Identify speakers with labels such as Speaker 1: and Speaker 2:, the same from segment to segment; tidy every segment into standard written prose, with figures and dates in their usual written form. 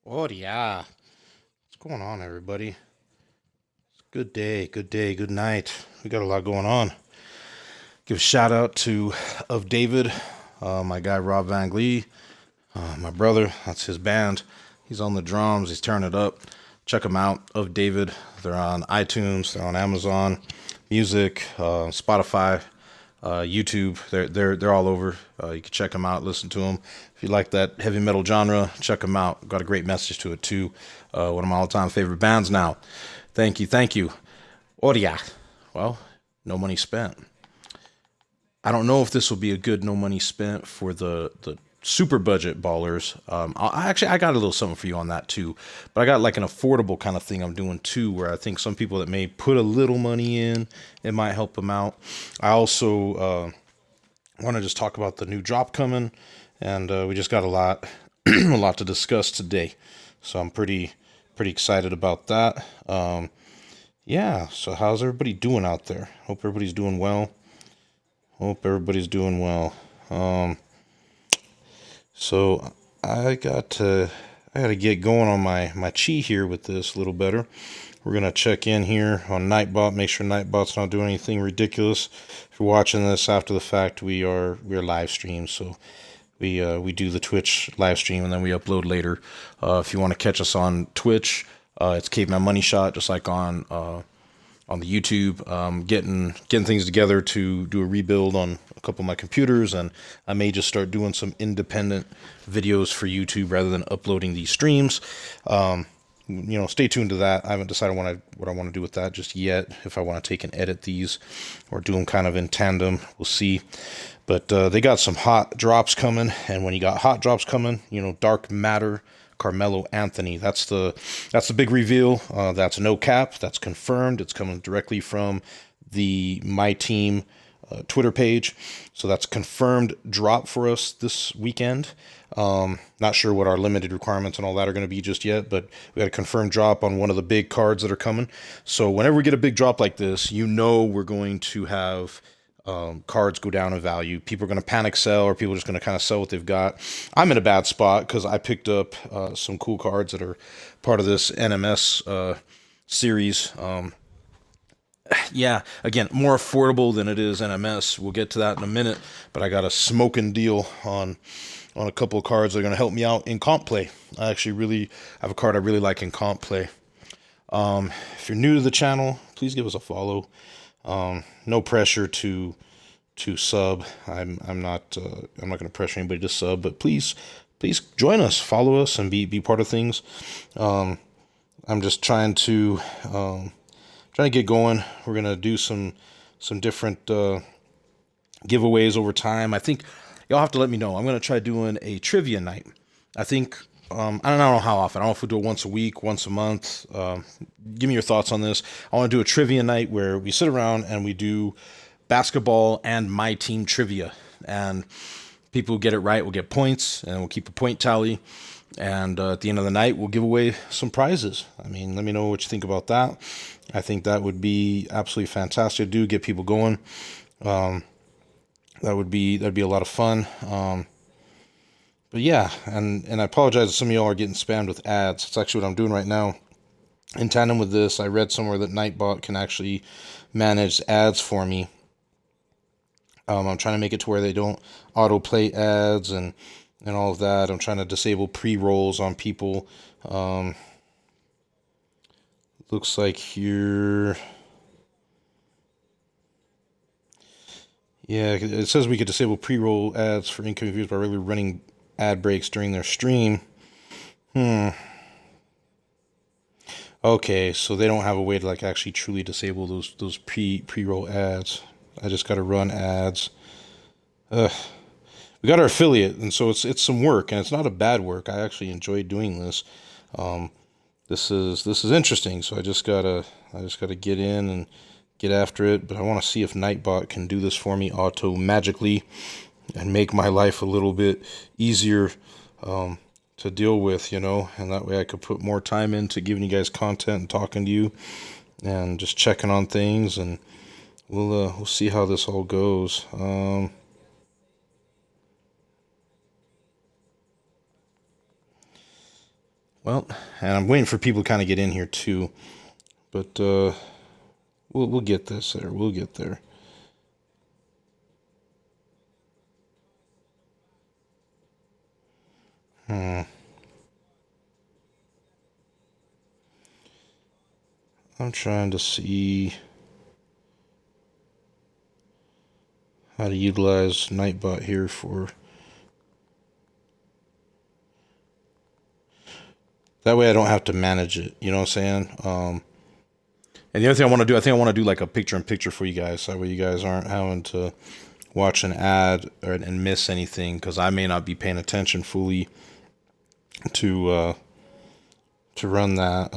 Speaker 1: Oh yeah. What's going on, everybody? Good day, good day, good night. We got a lot going on. Give a shout out to Of David, my guy Rob Van Glee, my brother. That's his band. He's on the drums. He's tearing it up. Check them out. Of David. They're on iTunes. They're on Amazon Music, Spotify, YouTube. They're all over. You can check them out. Listen to them. If you like that heavy metal genre, check them out. Got a great message to it too. One of my all-time favorite bands now. Thank you, thank you. Oh yeah. Well, no money spent. I don't know if this will be a good no money spent for the super budget ballers. I got a little something for you on that too, but I got like an affordable kind of thing I'm doing too, where I think some people that may put a little money in, it might help them out. I also want to just talk about the new drop coming, and we just got a lot a lot to discuss today, so I'm pretty excited about that. Yeah. So how's everybody doing out there? Hope everybody's doing well. Hope everybody's doing well. So I got to get going on my chi here with this a little better. We're gonna check in here on Nightbot, make sure Nightbot's not doing anything ridiculous. If you're watching this after the fact, we're live stream, so we do the Twitch live stream and then we upload later. If you want to catch us on Twitch, it's Caveman Money Shot, just like on the YouTube, getting things together to do a rebuild on a couple of my computers, and I may just start doing some independent videos for YouTube rather than uploading these streams. Stay tuned to that. I haven't decided what I want to do with that just yet. If I want to take and edit these or do them kind of in tandem, we'll see. But they got some hot drops coming, and when you got hot drops coming, Dark Matter, Carmelo Anthony. That's the big reveal. That's no cap. That's confirmed. It's coming directly from the MyTeam Twitter page. So that's confirmed drop for us this weekend. Not sure what our limited requirements and all that are going to be just yet, but we got a confirmed drop on one of the big cards that are coming. So whenever we get a big drop like this, we're going to have cards go down in value. People are going to panic sell, or people are just going to kind of sell what they've got. I'm in a bad spot because I picked up some cool cards that are part of this NMS series. Yeah, again, more affordable than it is NMS. We'll get to that in a minute, but I got a smoking deal on a couple of cards that are going to help me out in comp play. I actually really have a card I really like in comp play. If you're new to the channel, please give us a follow. No pressure to sub. I'm not going to pressure anybody to sub, but please join us, follow us, and be part of things. I'm just trying to get going. We're gonna do some different giveaways over time. I think y'all have to let me know. I'm gonna try doing a trivia night. I think I don't know how often. I don't know if we do it once a week, once a month. Give me your thoughts on this. I want to do a trivia night where we sit around and we do basketball and my team trivia. And people who get it right will get points, and we'll keep a point tally. And at the end of the night, we'll give away some prizes. I mean, let me know what you think about that. I think that would be absolutely fantastic. Do get people going. That'd be a lot of fun. But yeah, and I apologize if some of y'all are getting spammed with ads. It's actually what I'm doing right now. In tandem with this, I read somewhere that Nightbot can actually manage ads for me. I'm trying to make it to where they don't autoplay ads and all of that. I'm trying to disable pre-rolls on people. Looks like here... Yeah, it says we could disable pre-roll ads for incoming views by regularly running ad breaks during their stream. Okay, so they don't have a way to like actually truly disable those pre-roll ads. I just got to run ads. Ugh. We got our affiliate, and so it's some work, and it's not a bad work. I actually enjoy doing this. Um, this is interesting. So I just gotta get in and get after it. But I want to see if Nightbot can do this for me auto magically and make my life a little bit easier to deal with, and that way I could put more time into giving you guys content and talking to you and just checking on things, and we'll see how this all goes. Well, and I'm waiting for people to kind of get in here too, but we'll get this there. We'll get there. Hmm. I'm trying to see how to utilize Nightbot here for that way I don't have to manage it. You know what I'm saying? And the other thing I want to do, I think I want to do like a picture in picture for you guys. That way you guys aren't having to watch an ad and miss anything because I may not be paying attention fully to run that.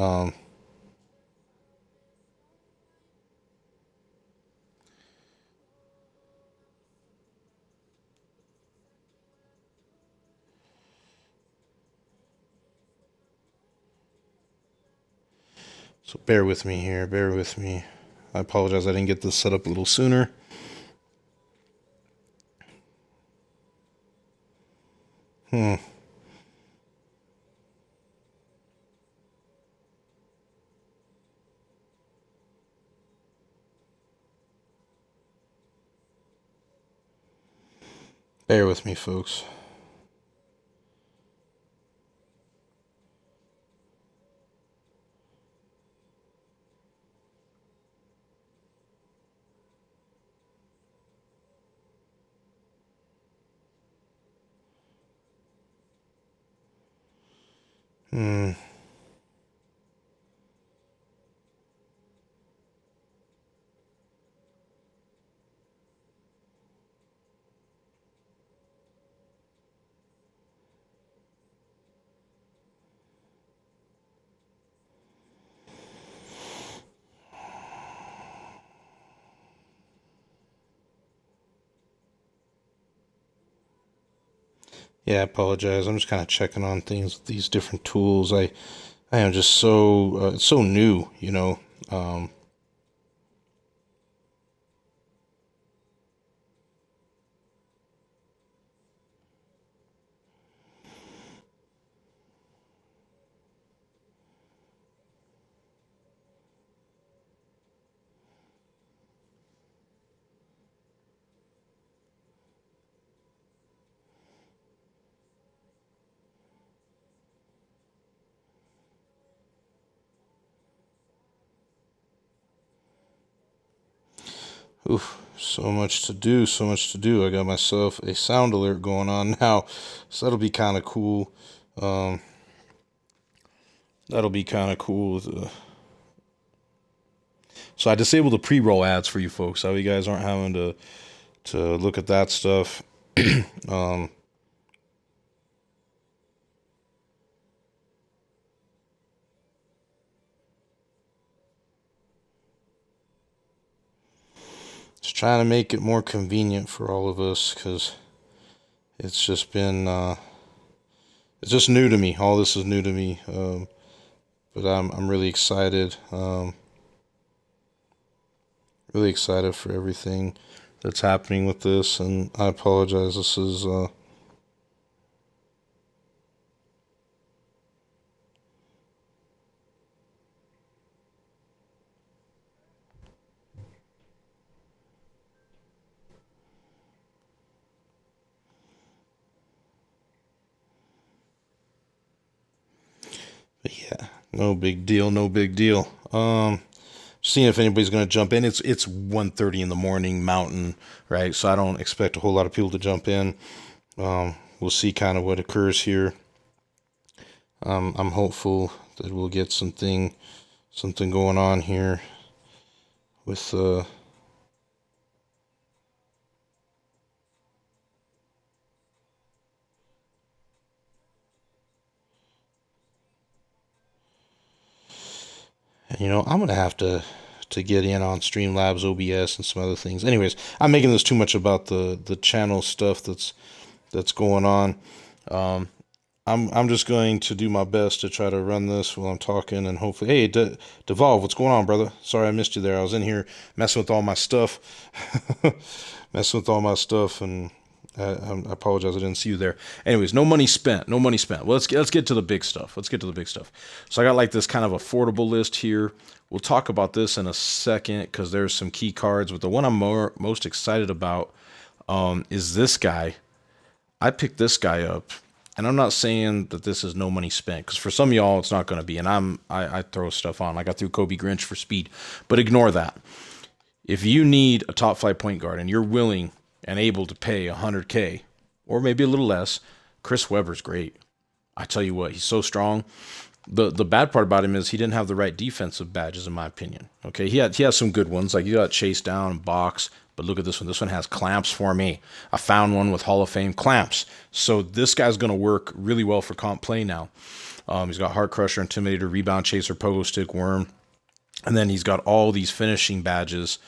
Speaker 1: So bear with me here. Bear with me. I apologize. I didn't get this set up a little sooner. Hmm. Bear with me, folks. Hmm. Yeah, I apologize. I'm just kind of checking on things with these different tools. I am just so it's so new. Um, Oof, so much to do, so much to do. I got myself a sound alert going on now, so that'll be kind of cool. Um, that'll be kind of cool. So I disabled the pre-roll ads for you folks, so you guys aren't having to look at that stuff. um, just trying to make it more convenient for all of us because it's just been it's just new to me. All this is new to me, but I'm really excited. Really excited for everything that's happening with this, and I apologize. This is yeah, no big deal, no big deal. Seeing if anybody's gonna jump in. It's 1:30 in the morning Mountain, right? So I don't expect a whole lot of people to jump in. We'll see kind of what occurs here. I'm hopeful that we'll get something something going on here with I'm gonna have to get in on Streamlabs, OBS, and some other things. Anyways, I'm making this too much about the channel stuff that's going on. I'm just going to do my best to try to run this while I'm talking, and hopefully, hey, Devolve, what's going on, brother? Sorry I missed you there. I was in here messing with all my stuff, and I apologize I didn't see you there. Anyways, no money spent, no money spent. Well, let's get to the big stuff. Let's get to the big stuff. So I got like this kind of affordable list here. We'll talk about this in a second because there's some key cards, but the one I'm most excited about is this guy. I picked this guy up. And I'm not saying that this is no money spent, because for some of y'all it's not going to be. And I throw stuff on. Like I threw Kobe Grinch for speed, but ignore that. If you need a top flight point guard and you're willing and able to pay 100K or maybe a little less, Chris Webber's great. I tell you what, he's so strong. The bad part about him is he didn't have the right defensive badges, in my opinion. Okay, he has some good ones, like you got chase down, box. But look at this one. This one has clamps for me. I found one with Hall of Fame clamps. So this guy's going to work really well for comp play now. He's got Heart Crusher, Intimidator, Rebound Chaser, Pogo Stick, Worm. And then he's got all these finishing badges.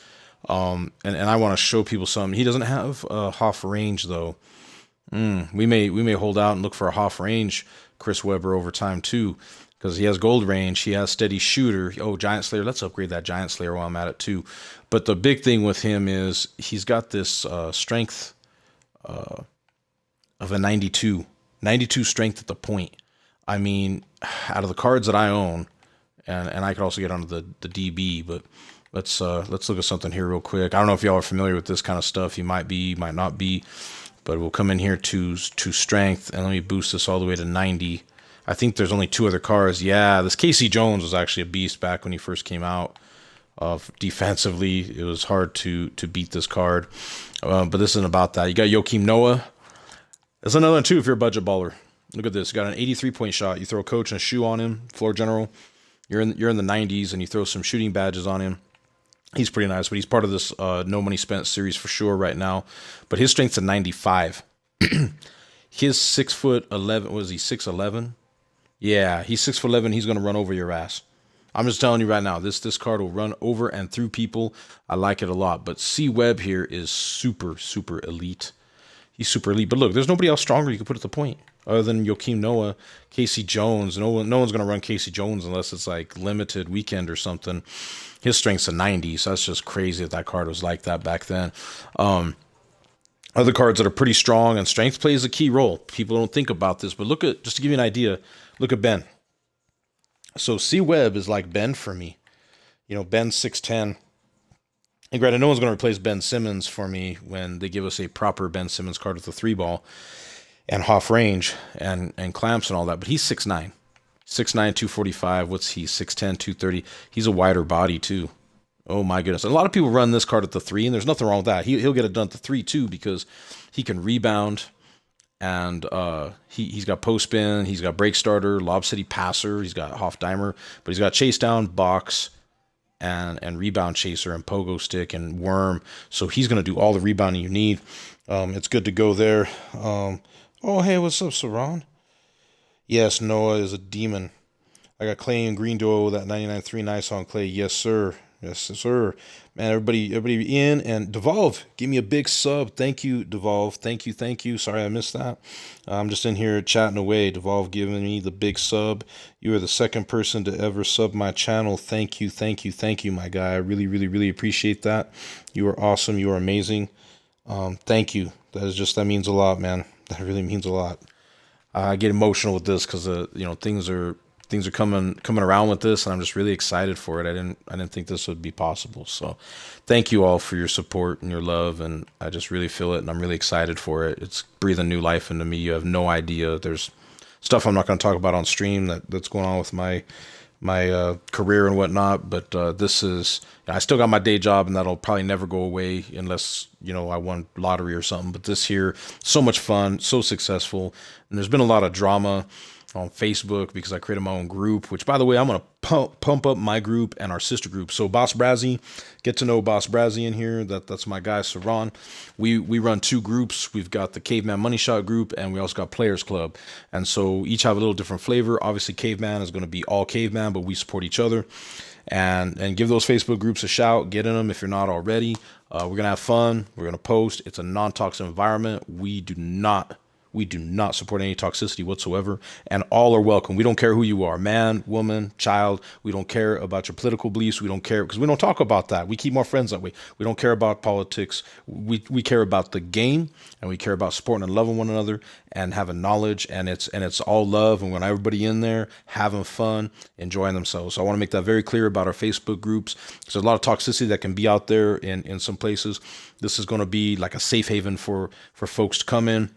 Speaker 1: And I want to show people something. He doesn't have Hoff range, though. We may hold out and look for a Hoff range Chris Webber over time, too. Because he has gold range, he has steady shooter. Oh, Giant Slayer, let's upgrade that Giant Slayer while I'm at it too. But the big thing with him is he's got this strength of a 92. 92 strength at the point. I mean, out of the cards that I own, and I could also get onto the DB, but let's look at something here real quick. I don't know if y'all are familiar with this kind of stuff. You might be, might not be, but we'll come in here to strength, and let me boost this all the way to 90. I think there's only two other cards. Yeah, this Casey Jones was actually a beast back when he first came out. Defensively, it was hard to beat this card. But this isn't about that. You got Joakim Noah. There's another one, too, if you're a budget baller. Look at this. You got an 83-point shot. You throw a coach and a shoe on him, floor general. You're in the 90s, and you throw some shooting badges on him. He's pretty nice, but he's part of this no money spent series for sure right now. But his strength's a 95. His 6'11", was he 6'11"? Yeah, he's 6'11". He's going to run over your ass. I'm just telling you right now, this card will run over and through people. I like it a lot. But C Webb here is super, super elite. He's super elite. But look, there's nobody else stronger you can put at the point other than Joakim Noah, Casey Jones. No one's going to run Casey Jones unless it's like limited weekend or something. His strength's a 90, so that's just crazy that card was like that back then. Other cards that are pretty strong, and strength plays a key role. People don't think about this, but look at, just to give you an idea, look at Ben. So C Webb is like Ben for me. You know, Ben's 6'10". And granted, no one's going to replace Ben Simmons for me when they give us a proper Ben Simmons card with a 3-ball and Hoff range and clamps and all that. But he's 6'9". 6'9", 245. What's he? 6'10", 230. He's a wider body too. Oh my goodness. And a lot of people run this card at the 3, and there's nothing wrong with that. He'll get it done at the 3 too, because he can rebound, and he's got post spin, he's got break starter, Lob City passer, he's got Hoff Dimer, but he's got chase down, box, and rebound chaser, and pogo stick, and worm. So he's going to do all the rebounding you need. It's good to go there. Oh, hey, what's up, Saran? Yes, Noah is a demon. I got Clay and Green Duo, that 99.3 nice on Clay. Yes, sir. Yes, sir. Man, everybody in. And Devolve, give me a big sub. Thank you, Devolve. Thank you. Sorry I missed that. I'm just in here chatting away. Devolve giving me the big sub. You are the second person to ever sub my channel. Thank you, my guy. I really appreciate that. You are awesome. You are amazing. Thank you. That means a lot, man. That really means a lot. I get emotional with this because things are coming around with this, and I'm just really excited for it. I didn't think this would be possible. So thank you all for your support and your love, and I just really feel it, and I'm really excited for it. It's breathing new life into me. You have no idea. There's stuff I'm not going to talk about on stream that's going on with my career and whatnot, but this is, I still got my day job, and that'll probably never go away unless I won lottery or something. But this here, so much fun, so successful, and there's been a lot of drama on Facebook because I created my own group, which by the way, I'm going to pump up my group and our sister group. So Boss Brazzy, get to know Boss Brazzy in here. That's my guy, Saran. We run 2 groups. We've got the Caveman Money Shot group and we also got Players Club. And so each have a little different flavor. Obviously Caveman is going to be all Caveman, but we support each other. And give those Facebook groups a shout. Get in them if you're not already. We're going to have fun. We're going to post. It's a non-toxic environment. We do not support any toxicity whatsoever, and all are welcome. We don't care who you are, man, woman, child. We don't care about your political beliefs. We don't care because we don't talk about that. We keep more friends that way. We don't care about politics. We care about the game, and we care about supporting and loving one another and having knowledge, and it's all love. And when everybody in there having fun, enjoying themselves. So I want to make that very clear about our Facebook groups. There's a lot of toxicity that can be out there in some places. This is going to be like a safe haven for folks to come in,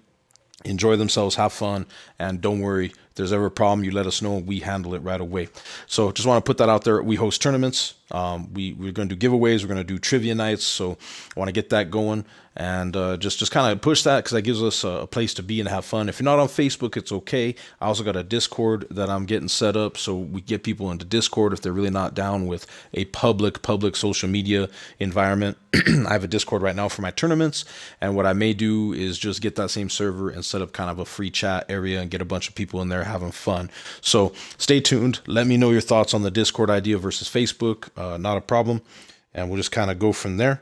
Speaker 1: enjoy themselves, have fun, and don't worry. If there's ever a problem, you let us know and we handle it right away. So just want to put that out there. We host tournaments. We're going to do giveaways. We're going to do trivia nights. So I want to get that going and just kind of push that because that gives us a place to be and have fun. If you're not on Facebook, it's okay. I also got a Discord that I'm getting set up. So we get people into Discord if they're really not down with a public social media environment. I have a Discord right now for my tournaments. And what I may do is just get that same server and set up kind of a free chat area and get a bunch of people in there having fun. So stay tuned. Let me know your thoughts on the Discord idea versus Facebook. Not a problem. And we'll just kind of go from there.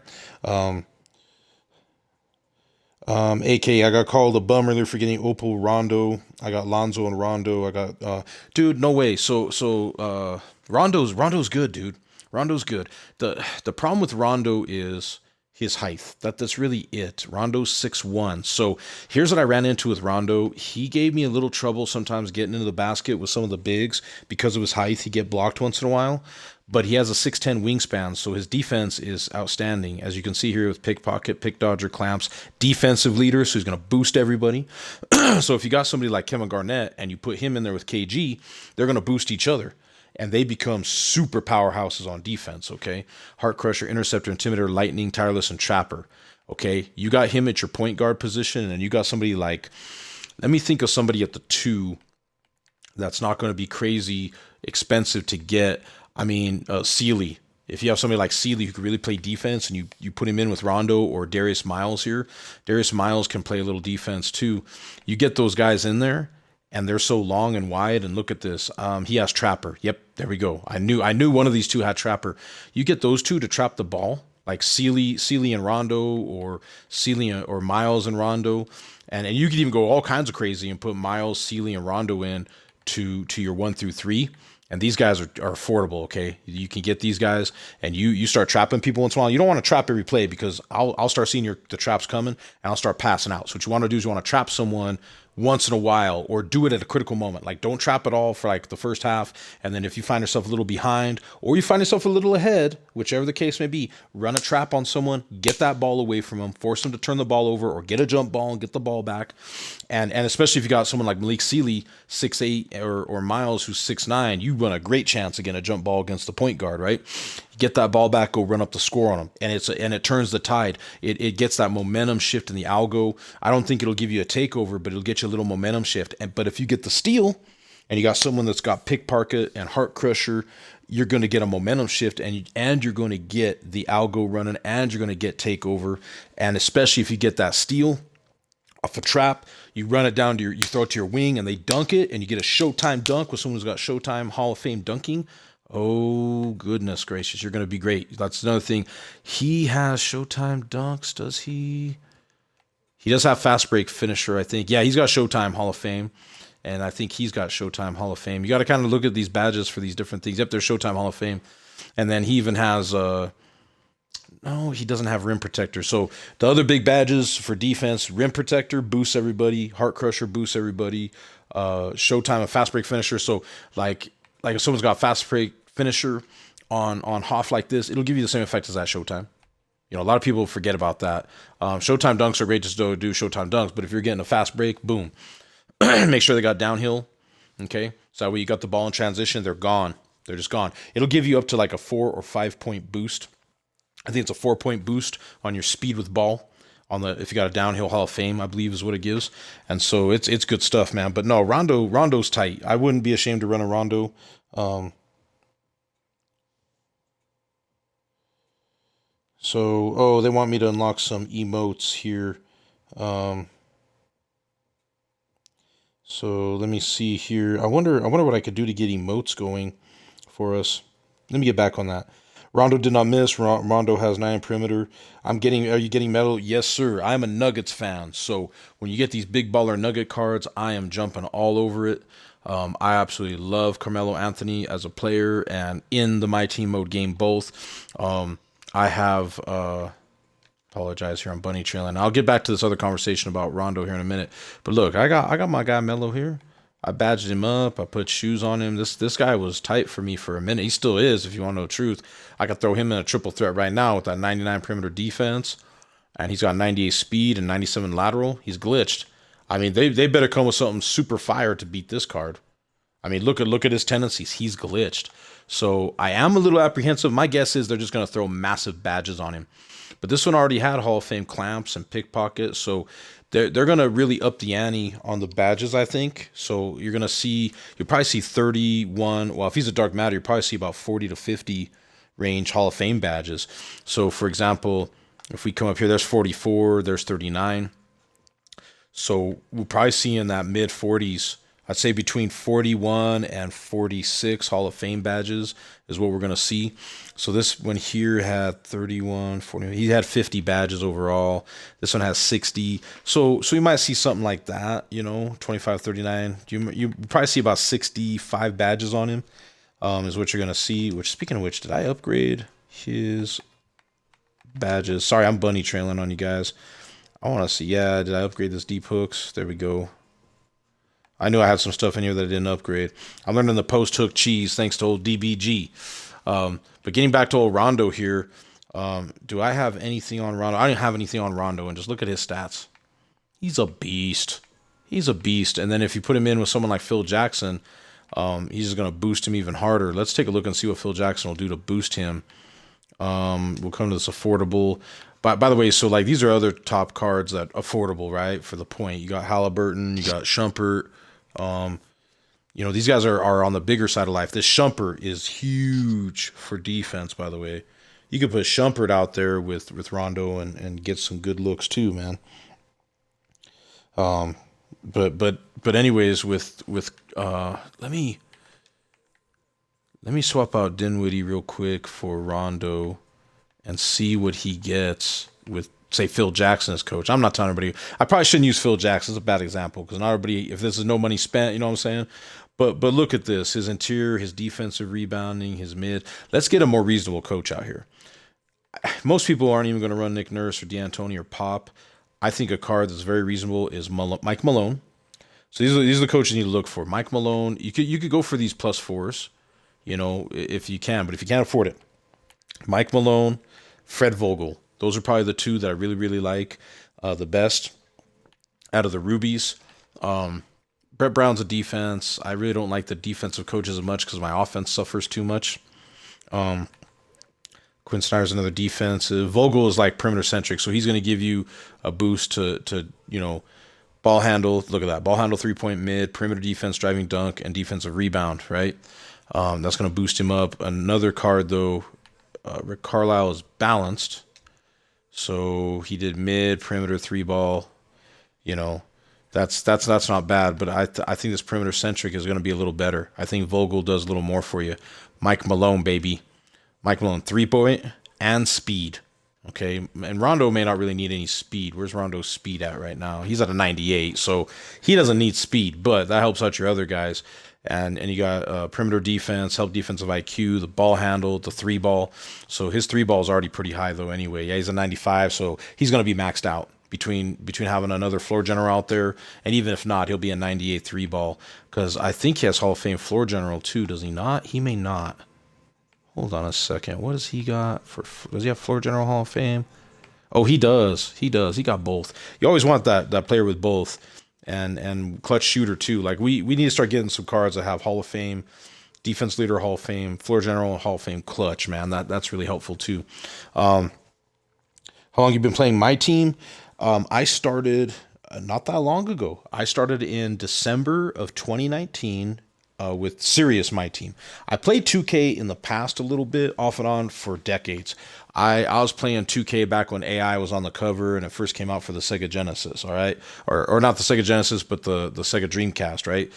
Speaker 1: AK, I got called a bum earlier for getting Opal Rondo. I got Lonzo and Rondo. I got, dude, no way. So Rondo's good, dude. Rondo's good. The problem with Rondo is his height. That's really it. Rondo's 6'1". So here's what I ran into with Rondo. He gave me a little trouble sometimes getting into the basket with some of the bigs because of his height. He'd get blocked once in a while. But he has a 6'10 wingspan, so his defense is outstanding. As you can see here with pickpocket, pick dodger, clamps, defensive leader, so he's going to boost everybody. So if you got somebody like Kevin Garnett and you put him in there with KG, they're going to boost each other. And they become super powerhouses on defense, okay? Heart Crusher, Interceptor, Intimidator, Lightning, Tireless, and Trapper, okay? You got him at your point guard position, and you got somebody like, let me think of somebody at the 2 that's not going to be crazy expensive to get. I mean, Sealy. If you have somebody like Sealy who can really play defense and you put him in with Rondo or Darius Miles here, Darius Miles can play a little defense too. You get those guys in there and they're so long and wide. And look at this. He has Trapper. Yep, there we go. I knew one of these 2 had Trapper. You get those 2 to trap the ball, like Sealy and Rondo, or Sealy or Miles and Rondo. And you could even go all kinds of crazy and put Miles, Sealy, and Rondo in to your 1 through 3. And these guys are affordable, okay? You can get these guys, and you start trapping people once in a while. You don't want to trap every play because I'll start seeing the traps coming, and I'll start passing out. So what you want to do is you want to trap someone once in a while, or do it at a critical moment. Like, don't trap it all for like the first half, and then if you find yourself a little behind, or you find yourself a little ahead, whichever the case may be, run a trap on someone, get that ball away from them, force them to turn the ball over, or get a jump ball and get the ball back. And especially if you got someone like Malik Sealy, 6'8", or Miles, who's 6'9", you run a great chance of getting a jump ball against the point guard, right? Get that ball back, go run up the score on them, and it turns the tide. It gets that momentum shift in the algo. I don't think it'll give you a takeover, but it'll get you a little momentum shift. But if you get the steal, and you got someone that's got pickpocket and Heart Crusher, you're going to get a momentum shift, and you're going to get the algo running, and you're going to get takeover. And especially if you get that steal off a trap, you run it down to you throw it to your wing, and they dunk it, and you get a Showtime dunk with someone who's got Showtime Hall of Fame dunking. Oh, goodness gracious. You're going to be great. That's another thing. He has Showtime dunks, does he? He does have fast break finisher, I think. Yeah, he's got Showtime Hall of Fame. And I think he's got Showtime Hall of Fame. You got to kind of look at these badges for these different things. Yep, there's Showtime Hall of Fame. And then he even has, no, he doesn't have Rim Protector. So the other big badges for defense, Rim Protector boosts everybody. Heart Crusher boosts everybody. Showtime, a fast break finisher. So like if someone's got fast break finisher on Hoff like this, it'll give you the same effect as that Showtime. You know, a lot of people forget about that. Showtime dunks are great to do Showtime dunks, but if you're getting a fast break, boom. Make sure they got downhill. Okay. So that way you got the ball in transition, they're gone. They're just gone. It'll give you up to like a 4 or 5 point boost. I think it's a 4 point boost on your speed with ball on the, if you got a downhill Hall of Fame, I believe is what it gives. And so it's good stuff, man. But no, Rondo's tight. I wouldn't be ashamed to run a Rondo. Um, so oh, they want me to unlock some emotes here. Um, so let me see here. I wonder what I could do to get emotes going for us. Let me get back on that. Rondo did not miss. Rondo has 9 perimeter. Are you getting metal? Yes, sir. I'm a Nuggets fan. So when you get these big baller Nugget cards, I am jumping all over it. I absolutely love Carmelo Anthony as a player and in the My Team mode game both. I have apologize here. I'm bunny trailing. I'll get back to this other conversation about Rondo here in a minute. But look, I got my guy Melo here. I badged him up. I put shoes on him. This guy was tight for me for a minute. He still is, if you want to know the truth. I could throw him in a triple threat right now with that 99 perimeter defense, and he's got 98 speed and 97 lateral. He's glitched. I mean, they better come with something super fire to beat this card. I mean, look at his tendencies. He's glitched. So I am a little apprehensive. My guess is they're just going to throw massive badges on him. But this one already had Hall of Fame clamps and pickpocket, so they're gonna really up the ante on the badges, I think. So you'll probably see 31. Well, if he's a dark matter, you'll probably see about 40 to 50 range Hall of Fame badges. So for example, if we come up here, there's 44, there's 39. So we'll probably see in that mid 40s. I'd say between 41 and 46 Hall of Fame badges is what we're going to see. So this one here had 31, 40. He had 50 badges overall. This one has 60. So you might see something like that, 25, 39. You probably see about 65 badges on him is what you're going to see. Which, speaking of which, did I upgrade his badges? Sorry, I'm bunny trailing on you guys. I want to see. Yeah, did I upgrade this deep hooks? There we go. I knew I had some stuff in here that I didn't upgrade. I'm learning the post hook cheese thanks to old DBG. But getting back to old Rondo here, do I have anything on Rondo? I didn't have anything on Rondo, and just look at his stats. He's a beast. He's a beast. And then if you put him in with someone like Phil Jackson, he's just going to boost him even harder. Let's take a look and see what Phil Jackson will do to boost him. We'll come to this affordable. By the way, so like these are other top cards that affordable, right? For the point, you got Halliburton, you got Shumpert. These guys are on the bigger side of life. This Shumpert is huge for defense, by the way. You could put Shumpert out there with Rondo and get some good looks too, man. But anyways, with let me swap out Dinwiddie real quick for Rondo and see what he gets with, say, Phil Jackson as coach. I'm not telling everybody. I probably shouldn't use Phil Jackson. It's a bad example because not everybody, if this is no money spent, you know what I'm saying? But look at this. His interior, his defensive rebounding, his mid. Let's get a more reasonable coach out here. Most people aren't even going to run Nick Nurse or D'Antoni or Pop. I think a card that's very reasonable is Mike Malone. So these are the coaches you need to look for. Mike Malone. You could go for these +4s, if you can. But if you can't afford it, Mike Malone, Fred Vogel. Those are probably the two that I really, really like the best out of the rubies. Brett Brown's a defense. I really don't like the defensive coaches as much because my offense suffers too much. Quinn Snyder's another defensive. Vogel is like perimeter centric, so he's going to give you a boost to ball handle. Look at that. Ball handle, 3-point mid, perimeter defense, driving dunk, and defensive rebound, right? That's going to boost him up. Another card, though, Rick Carlisle is balanced. So he did mid, perimeter, 3-ball. That's not bad, but I think this perimeter centric is going to be a little better. I think Vogel does a little more for you. Mike Malone, baby. Mike Malone, 3-point and speed. Okay, and Rondo may not really need any speed. Where's Rondo's speed at right now? He's at a 98, so he doesn't need speed, but that helps out your other guys. And you got perimeter defense, help defensive IQ, the ball handle, the 3-ball. So his 3-ball is already pretty high though anyway. Yeah, he's a 95, so he's going to be maxed out between having another floor general out there, and even if not, he'll be a 98 3-ball because I think he has Hall of Fame floor general too, does he not? He may not. Hold on a second. What does he got for? Does he have floor general Hall of Fame? Oh, he does. He does. He got both. You always want that player with both. And clutch shooter too. Like we need to start getting some cards that have Hall of Fame, defense leader Hall of Fame, floor general Hall of Fame clutch, man. That's really helpful too. How long you been playing my team? I started not that long ago. I started in December of 2019 with serious My Team. I played 2K in the past a little bit, off and on for decades. I was playing 2K back when AI was on the cover and it first came out for the Sega Genesis, all right, or not the Sega Genesis, but the Sega Dreamcast, right?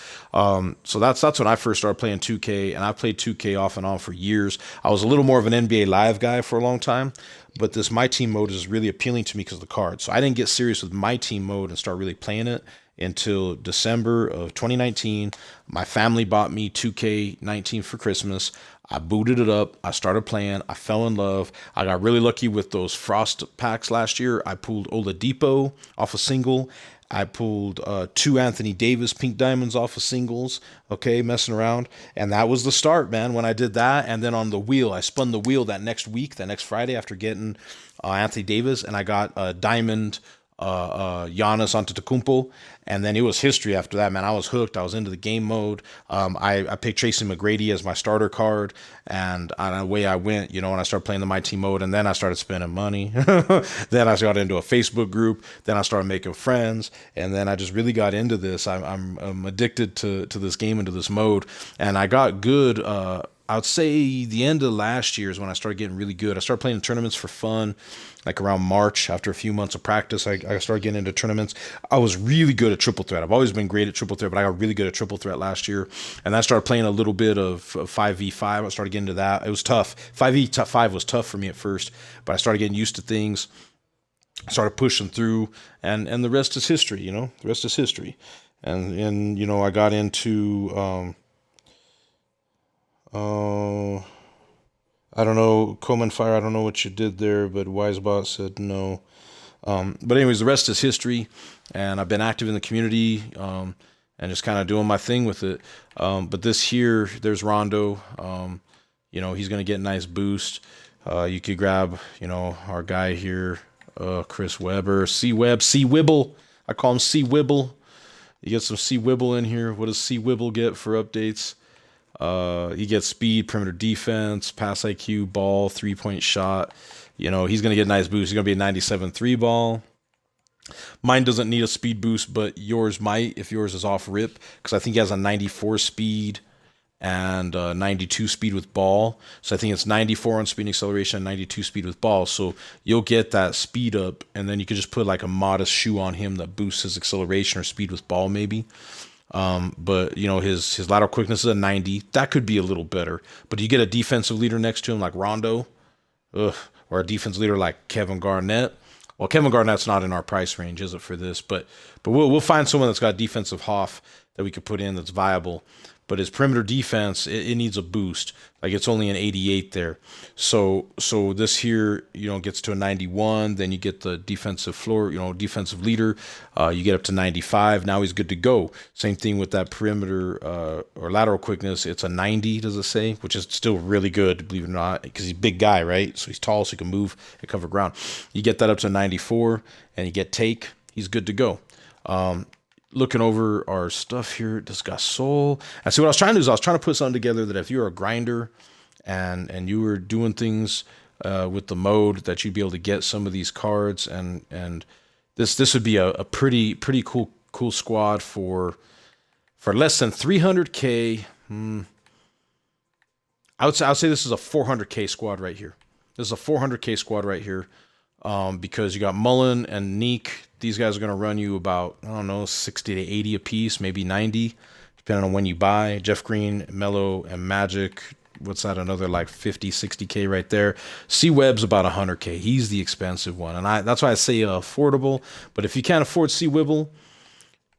Speaker 1: So that's when I first started playing 2K, and I played 2K off and on for years. I was a little more of an NBA Live guy for a long time, but this My Team mode is really appealing to me because of the cards. So I didn't get serious with My Team mode and start really playing it until December of 2019. My family bought me 2K19 for Christmas. I booted it up. I started playing. I fell in love. I got really lucky with those Frost packs last year. I pulled Oladipo off a single. I pulled two Anthony Davis pink diamonds off of singles, okay, messing around. And that was the start, man, when I did that. And then on the wheel, I spun the wheel that next week, that next Friday after getting Anthony Davis, and I got a diamond Giannis Antetokounmpo, and then it was history after that, man. I was hooked. I was into the game mode. I picked Tracy McGrady as my starter card, and away I went, and I started playing the My Team mode, and then I started spending money. Then I got into a Facebook group. Then I started making friends, and then I just really got into this. I'm addicted to this game and to this mode, and I got good. I would say the end of last year is when I started getting really good. I started playing tournaments for fun, like around March. After a few months of practice, I started getting into tournaments. I was really good at triple threat. I've always been great at triple threat, but I got really good at triple threat last year. And I started playing a little bit of 5v5. I started getting into that. It was tough. 5v5 was tough for me at first, but I started getting used to things. Started pushing through, and the rest is history. The rest is history. And I got into. I don't know, Coleman Fire, I don't know what you did there, but Wisebot said no. But anyways, the rest is history, and I've been active in the community, and just kind of doing my thing with it. But this here, there's Rondo. He's going to get a nice boost. You could grab, our guy here, Chris Webber, C-Web, C-Wibble. I call him C-Wibble. You get some C-Wibble in here. What does C-Wibble get for updates? He gets speed, perimeter defense, pass IQ, ball, 3-point shot. He's going to get a nice boost. He's going to be a 97 3 ball. Mine doesn't need a speed boost, but yours might if yours is off rip, because I think he has a 94 speed and 92 speed with ball. So I think it's 94 on speed and acceleration and 92 speed with ball. So you'll get that speed up, and then you could just put like a modest shoe on him that boosts his acceleration or speed with ball maybe. But his lateral quickness is a 90. That could be a little better. But you get a defensive leader next to him like Rondo, or a defensive leader like Kevin Garnett. Well, Kevin Garnett's not in our price range, is it, for this? But we'll find someone that's got defensive Hoff that we could put in that's viable. But his perimeter defense, it needs a boost. Like, it's only an 88 there. So this here, gets to a 91. Then you get the defensive floor, defensive leader. You get up to 95. Now he's good to go. Same thing with that perimeter or lateral quickness. It's a 90, does it say? Which is still really good, believe it or not, because he's a big guy, right? So he's tall, so he can move and cover ground. You get that up to 94, and you get take. He's good to go. Looking over our stuff here, this got soul. And see, what I was trying to do is I was trying to put something together that if you're a grinder and you were doing things with the mode, that you'd be able to get some of these cards, and this would be a pretty cool squad for less than 300K. I would say this is a 400K squad right here. This is a 400K squad right here. Because you got Mullen and Neek. These guys are going to run you about, 60 to 80 a piece, maybe 90, depending on when you buy. Jeff Green, Melo, and Magic. What's that? Another like 50, 60K right there. C-Web's about 100K. He's the expensive one. And that's why I say affordable. But if you can't afford C-Wibble,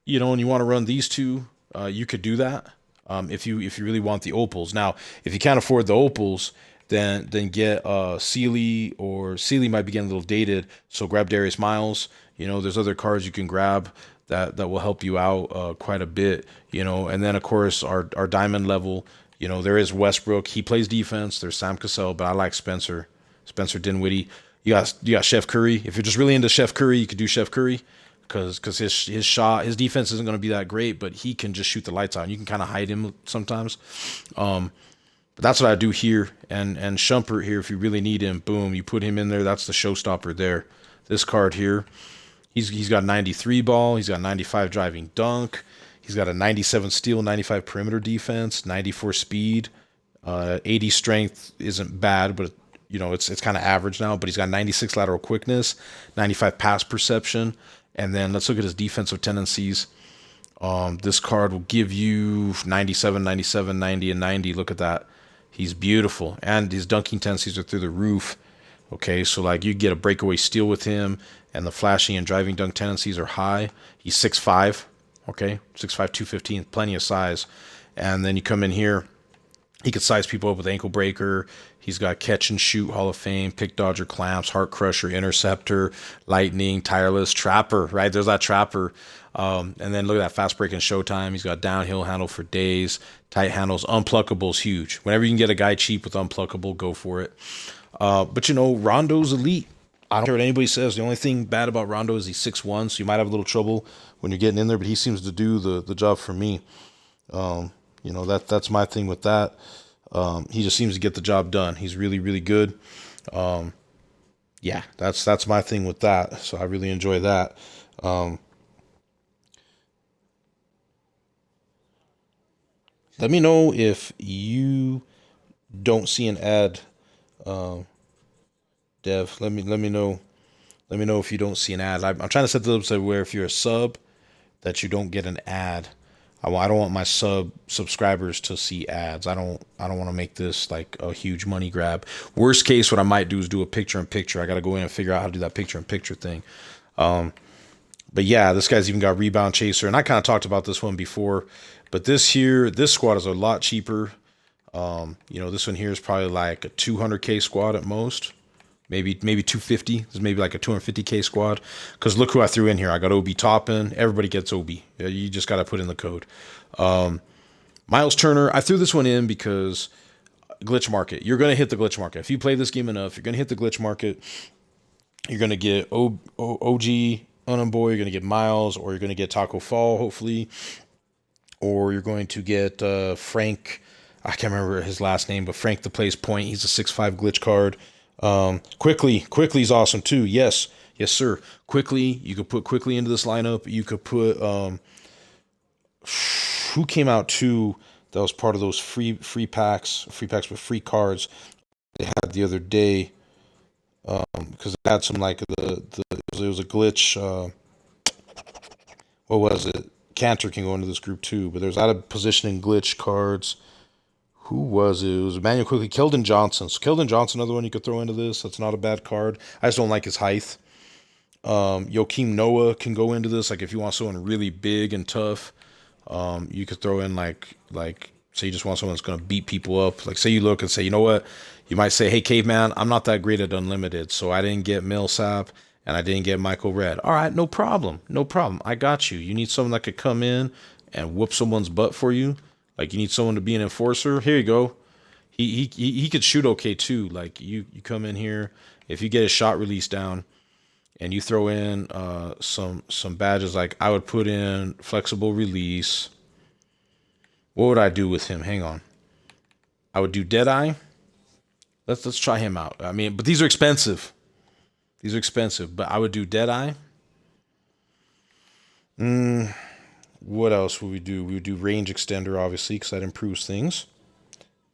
Speaker 1: and you want to run these two, you could do that. If you really want the opals. Now, if you can't afford the opals, then get Sealy, or Sealy might be getting a little dated, so grab Darius Miles. There's other cards you can grab that will help you out quite a bit, and then of course our diamond level, there is Westbrook. He plays defense. There's Sam Cassell, but I like Spencer Dinwiddie. You got Chef Curry. If you're just really into Chef Curry, you could do Chef Curry, because his defense isn't going to be that great, but he can just shoot the lights out. You can kind of hide him sometimes. But that's what I do here. And Shumpert here, if you really need him, boom, you put him in there. That's the showstopper there. This card here, He's got 93 ball. He's got 95 driving dunk. He's got a 97 steal, 95 perimeter defense, 94 speed, 80 strength isn't bad, but it's kind of average now. But he's got 96 lateral quickness, 95 pass perception, and then let's look at his defensive tendencies. This card will give you 97, 97, 90, and 90. Look at that. He's beautiful, and his dunking tendencies are through the roof. Okay, so like you get a breakaway steal with him, and the flashing and driving dunk tendencies are high. He's 6'5", okay, 6'5", 215, plenty of size. And then you come in here, he could size people up with ankle breaker. He's got catch and shoot, Hall of Fame, pick dodger, clamps, heart crusher, interceptor, lightning, tireless, trapper, right? There's that trapper. And then look at that fast break and showtime. He's got downhill handle for days, tight handles, unpluckable is huge. Whenever you can get a guy cheap with unpluckable, go for it. But Rondo's elite. I don't care what anybody says. The only thing bad about Rondo is he's 6'1", so you might have a little trouble when you're getting in there, but he seems to do the job for me. That's my thing with that. He just seems to get the job done. He's really, really good. Yeah, that's my thing with that. So I really enjoy that. Let me know if you don't see an ad, Dev. Let me know. Let me know if you don't see an ad. I'm trying to set this up so where if you're a sub, that you don't get an ad. I don't want my subscribers to see ads. I don't want to make this like a huge money grab. Worst case, what I might do is do a picture in picture. I got to go in and figure out how to do that picture in picture thing. But yeah, this guy's even got rebound chaser, and I kind of talked about this one before. But this squad is a lot cheaper. This one here is probably like a 200K squad at most. Maybe 250. This is maybe like a 250K squad. Because look who I threw in here. I got Obi Toppin. Everybody gets Obi. You just got to put in the code. Miles Turner. I threw this one in because glitch market. You're going to hit the glitch market. If you play this game enough, you're going to hit the glitch market. You're going to get OG Unumboy. You're going to get Miles, or you're going to get Taco Fall, hopefully. Or you're going to get Frank. I can't remember his last name, but Frank the Plays Point. He's a 6'5" glitch card. Quickly's awesome too. Yes, sir. Quickly, you could put Quickly into this lineup. You could put who came out too that was part of those free packs with free cards they had the other day. Because they had some like it was a glitch. What was it? Cantor can go into this group too, but there's out of positioning glitch cards. Who was it? It was Emmanuel Quickly, Keldon Johnson. So Keldon Johnson, another one you could throw into this. That's not a bad card. I just don't like his height. Joakim Noah can go into this. Like if you want someone really big and tough, you could throw in like say you just want someone that's going to beat people up. Like say you look and say, you know what? You might say, hey, Caveman, I'm not that great at Unlimited, so I didn't get Millsap and I didn't get Michael Redd. All right, no problem. I got you. You need someone that could come in and whoop someone's butt for you. Like you need someone to be an enforcer. Here you go. He could shoot okay too. Like you come in here, if you get his shot release down, and you throw in some badges. Like I would put in flexible release. What would I do with him? Hang on. I would do Deadeye. Let's try him out. I mean, but these are expensive. But I would do Deadeye. What else would we do? We would do range extender, obviously, because that improves things.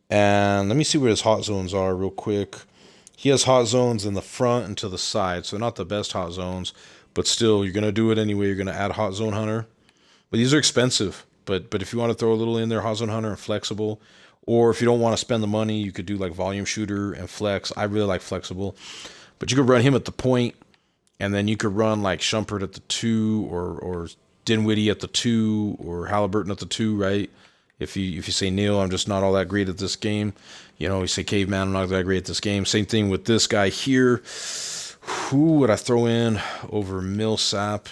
Speaker 1: And let me see where his hot zones are real quick. He has hot zones in the front and to the side, so not the best hot zones, but still, you're going to do it anyway. You're going to add Hot Zone Hunter. But these are expensive. But if you want to throw a little in there, Hot Zone Hunter and Flexible, or if you don't want to spend the money, you could do like Volume Shooter and Flex. I really like Flexible. But you could run him at the point, and then you could run like Shumpert at the 2, or Dinwiddie at the 2, or Halliburton at the 2, right? If you say, Neil, I'm just not all that great at this game. You say, Caveman, I'm not that great at this game. Same thing with this guy here. Who would I throw in over Millsap?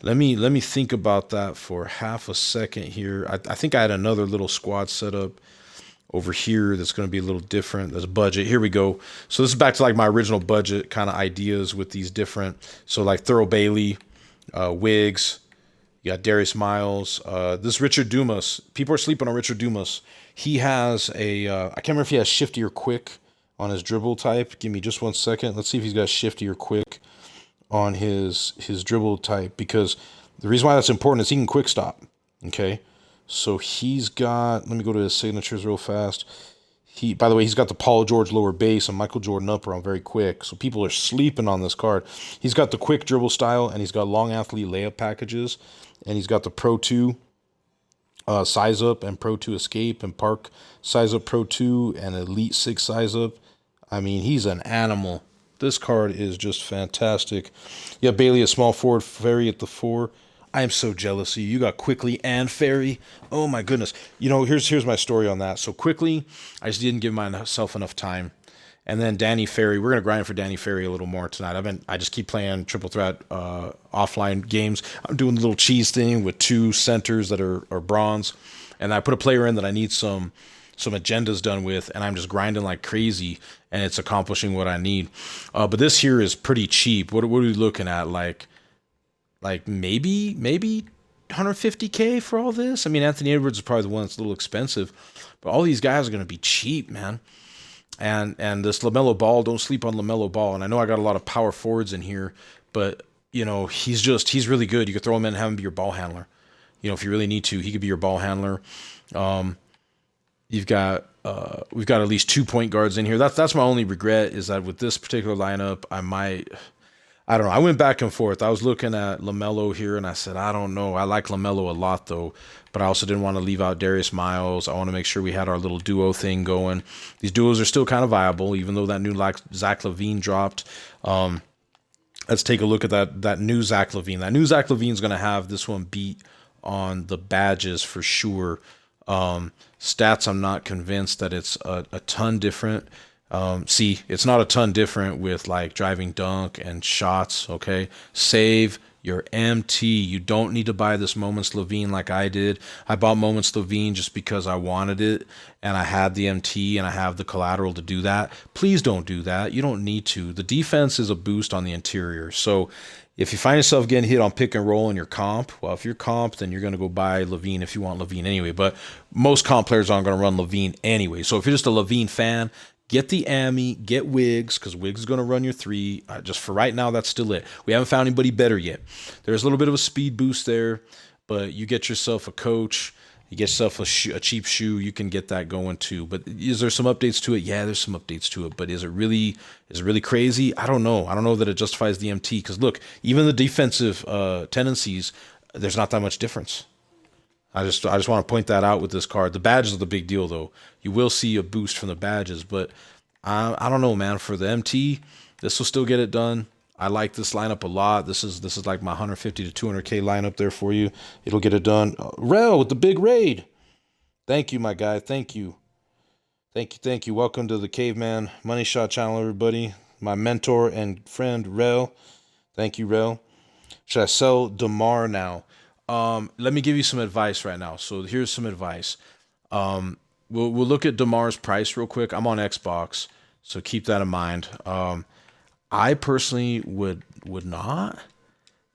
Speaker 1: Let me think about that for half a second here. I think I had another little squad set up over here that's going to be a little different. There's a budget. Here we go. So this is back to like my original budget kind of ideas with these different. So like Thurl Bailey, Wiggs. You got Darius Miles. This Richard Dumas. People are sleeping on Richard Dumas. He has a, I can't remember if he has shifty or quick on his dribble type. Give me just 1 second. Let's see if he's got shifty or quick. on his dribble type, because the reason why that's important is he can quick stop. Okay, so he's got. Let me go to his signatures real fast. By the way, he's got the Paul George lower base and Michael Jordan upper on very quick. So people are sleeping on this card. He's got the quick dribble style, and he's got long athlete layup packages, and he's got the Pro 2 size up and Pro 2 escape and Park size up Pro 2 and Elite 6 size up. I mean, he's an animal. This card is just fantastic. Yeah, Bailey, a small forward, Ferry at the 4. I am so jealous of you. You got Quickly and Ferry. Oh my goodness. You know, here's my story on that. So Quickly, I just didn't give myself enough time. And then Danny Ferry, we're gonna grind for Danny Ferry a little more tonight. I just keep playing triple threat offline games. I'm doing the little cheese thing with 2 centers that are bronze, and I put a player in that I need some agendas done with, and I'm just grinding like crazy, and it's accomplishing what I need. But this here is pretty cheap. What are we looking at? Like maybe 150K for all this. I mean, Anthony Edwards is probably the one that's a little expensive, but all these guys are gonna be cheap, man. And this LaMelo Ball, don't sleep on LaMelo Ball. And I know I got a lot of power forwards in here, but you know, he's really good. You could throw him in and have him be your ball handler. You know, if you really need to, he could be your ball handler. We've got at least 2 point guards in here. That's my only regret, is that with this particular lineup, I don't know. I went back and forth. I was looking at LaMelo here, and I said, I don't know. I like LaMelo a lot, though, but I also didn't want to leave out Darius Miles. I want to make sure we had our little duo thing going. These duos are still kind of viable, even though that new Zach LaVine dropped. Let's take a look at that new Zach LaVine. That new Zach LaVine is going to have this one beat on the badges for sure. Stats, I'm not convinced that it's a ton different. See, it's not a ton different with like driving dunk and shots, okay? Save your MT. You don't need to buy this Moments Levine like I did. I bought Moments Levine just because I wanted it, and I had the MT and I have the collateral to do that. Please don't do that. You don't need to. The defense is a boost on the interior. So if you find yourself getting hit on pick and roll in your comp, well, if you're comp, then you're going to go buy Levine if you want Levine anyway. But most comp players aren't going to run Levine anyway. So if you're just a Levine fan, get the Ami, get Wiggs, because Wiggs is going to run your 3. Just for right now, that's still it. We haven't found anybody better yet. There's a little bit of a speed boost there, but you get yourself a coach, you get yourself a cheap shoe, you can get that going too. But is there some updates to it? Yeah, there's some updates to it. But is it really crazy? I don't know. I don't know that it justifies the MT, because look, even the defensive tendencies, there's not that much difference. I just want to point that out with this card. The badges are the big deal, though. You will see a boost from the badges, but I don't know, man. For the MT, this will still get it done. I like this lineup a lot. This is like my 150 to 200K lineup there for you. It'll get it done. Rel with the big raid. Thank you, my guy. Thank you. Thank you. Welcome to the Caveman Money Shot channel, everybody. My mentor and friend, Rel. Thank you, Rel. Should I sell DeMar now? Let me give you some advice right now. So here's some advice. We'll look at DeMar's price real quick. I'm on Xbox, so keep that in mind. I personally would not,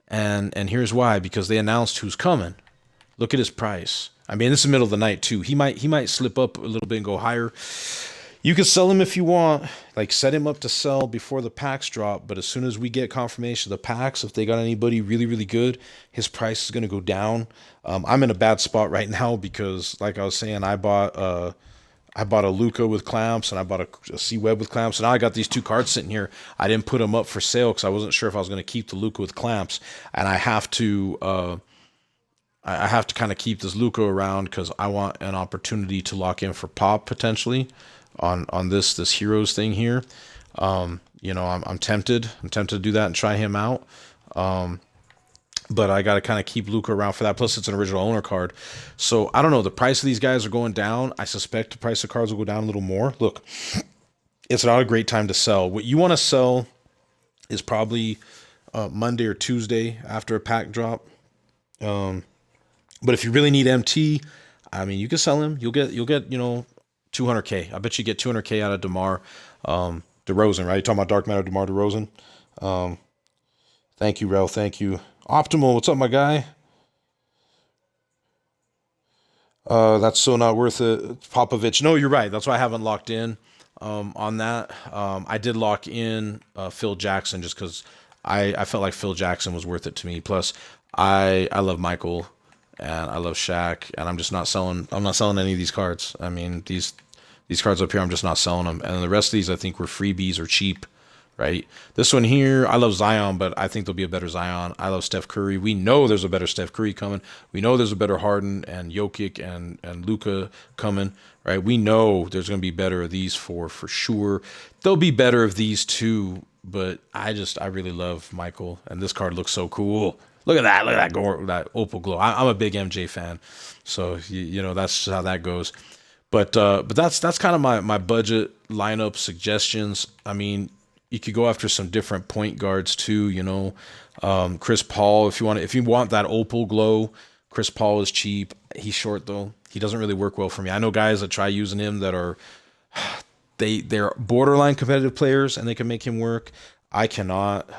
Speaker 1: and here's why: because they announced who's coming. Look at his price. I mean, this is the middle of the night too. He might slip up a little bit and go higher. You can sell him if you want, like set him up to sell before the packs drop. But as soon as we get confirmation of the packs, if they got anybody really, really good, his price is going to go down. I'm in a bad spot right now because, like I was saying, I bought a Luca with clamps and I bought a C-Web with clamps. And now I got these 2 cards sitting here. I didn't put them up for sale because I wasn't sure if I was going to keep the Luca with clamps. And I have to kind of keep this Luca around because I want an opportunity to lock in for pop potentially on this Heroes thing here. You know, I'm tempted to do that and try him out. But I got to kind of keep Luca around for that. Plus, it's an original owner card. So, I don't know. The price of these guys are going down. I suspect the price of cards will go down a little more. Look, it's not a great time to sell. What you want to sell is probably Monday or Tuesday after a pack drop. But if you really need MT, I mean, you can sell him. You'll get 200K. I bet you get 200K out of DeMar DeRozan, right? You're talking about Dark Matter DeMar DeRozan. Thank you, Rel. Thank you. Optimal, what's up, my guy? That's so not worth it. Popovich. No, you're right. That's why I haven't locked in on that. I did lock in Phil Jackson just because I felt like Phil Jackson was worth it to me. Plus, I love Michael and I love Shaq, and I'm just not selling. I'm not selling any of these cards. I mean, these cards up here, I'm just not selling them. And the rest of these, I think, were freebies or cheap, right? This one here, I love Zion, but I think there'll be a better Zion. I love Steph Curry. We know there's a better Steph Curry coming. We know there's a better Harden and Jokic and Luka coming, right? We know there's going to be better of these four for sure. There'll be better of these two, but I really love Michael, and this card looks so cool. Look at that! Look at that opal glow. I'm a big MJ fan, so you know that's how that goes. But that's kind of my budget lineup suggestions. I mean, you could go after some different point guards too. You know, Chris Paul if you want that opal glow. Chris Paul is cheap. He's short though. He doesn't really work well for me. I know guys that try using him that are they're borderline competitive players and they can make him work. I cannot.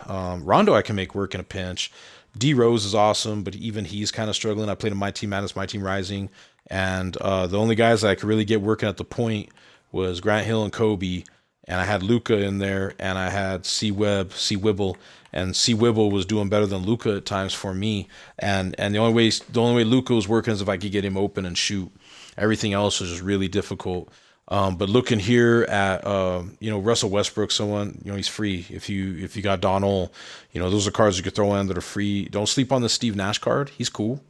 Speaker 1: Rondo I can make work in a pinch. D Rose is awesome, but even he's kind of struggling. I played in My Team Madness, My Team Rising, and the only guys that I could really get working at the point was Grant Hill and Kobe, and I had Luca in there, and I had C Wibble, and C Wibble was doing better than Luca at times for me, and the only way Luca was working is if I could get him open and shoot. Everything else was just really difficult. But looking here at Russell Westbrook, someone he's free. If you got Donald, those are cards you could throw in that are free. Don't sleep on the Steve Nash card. He's cool.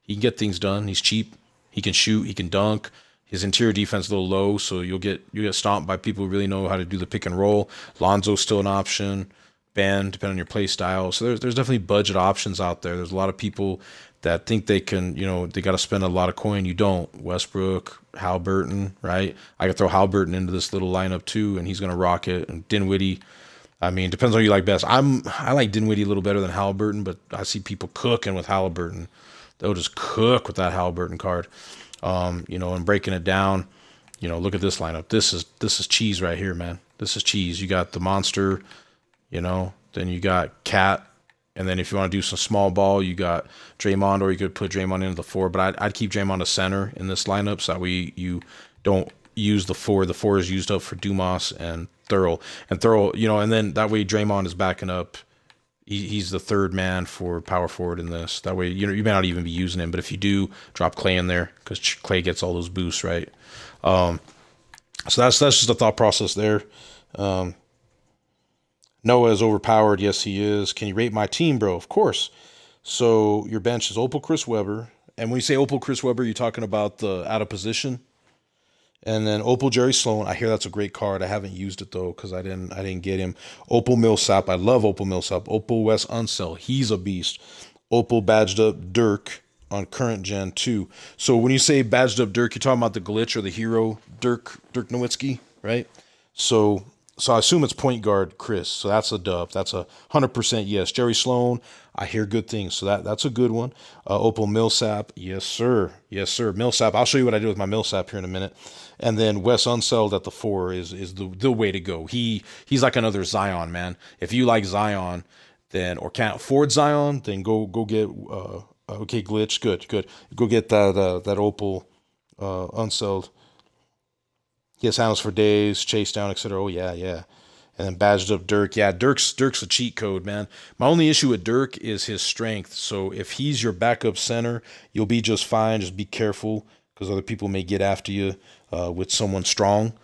Speaker 1: He can get things done. He's cheap. He can shoot. He can dunk. His interior defense is a little low, so you'll get stomped by people who really know how to do the pick and roll. Lonzo's still an option. Ben, depending on your play style. So there's definitely budget options out there. There's a lot of people that think they can, they got to spend a lot of coin. You don't. Westbrook, Halliburton, right? I could throw Halliburton into this little lineup too, and he's going to rock it. And Dinwiddie, I mean, depends on who you like best. I like Dinwiddie a little better than Halliburton, but I see people cooking with Halliburton. They'll just cook with that Halliburton card, and breaking it down. Look at this lineup. This is cheese right here, man. This is cheese. You got the monster, then you got Cat. And then if you want to do some small ball, you got Draymond, or you could put Draymond into the four. But I'd keep Draymond a center in this lineup, so that way you don't use the four. The four is used up for Dumas and Thurl. And then that way Draymond is backing up. He's the third man for power forward in this. That way, you may not even be using him. But if you do, drop Clay in there because Clay gets all those boosts, right? So that's just a thought process there. Noah is overpowered. Yes, he is. Can you rate my team, bro? Of course. So your bench is Opal Chris Webber. And when you say Opal Chris Webber, you're talking about the out of position. And then Opal Jerry Sloan. I hear that's a great card. I haven't used it though because I didn't get him. Opal Millsap. I love Opal Millsap. Opal Wes Unseld. He's a beast. Opal badged up Dirk on current gen too. So when you say badged up Dirk, you're talking about the glitch or the hero Dirk Nowitzki, right? So I assume it's point guard Chris. So that's a dub. That's 100% yes. Jerry Sloan, I hear good things. So that's a good one. Opal Millsap, yes sir, yes sir. Millsap. I'll show you what I did with my Millsap here in a minute. And then Wes Unseld at the 4 is the way to go. He's like another Zion, man. If you like Zion, then or can't afford Zion, then go get okay glitch. Good. Go get that Opal Unseld. He has handles for days, chase down, etc. Oh yeah. And then badged up Dirk. Yeah, Dirk's a cheat code, man. My only issue with Dirk is his strength. So if he's your backup center, you'll be just fine. Just be careful because other people may get after you with someone strong,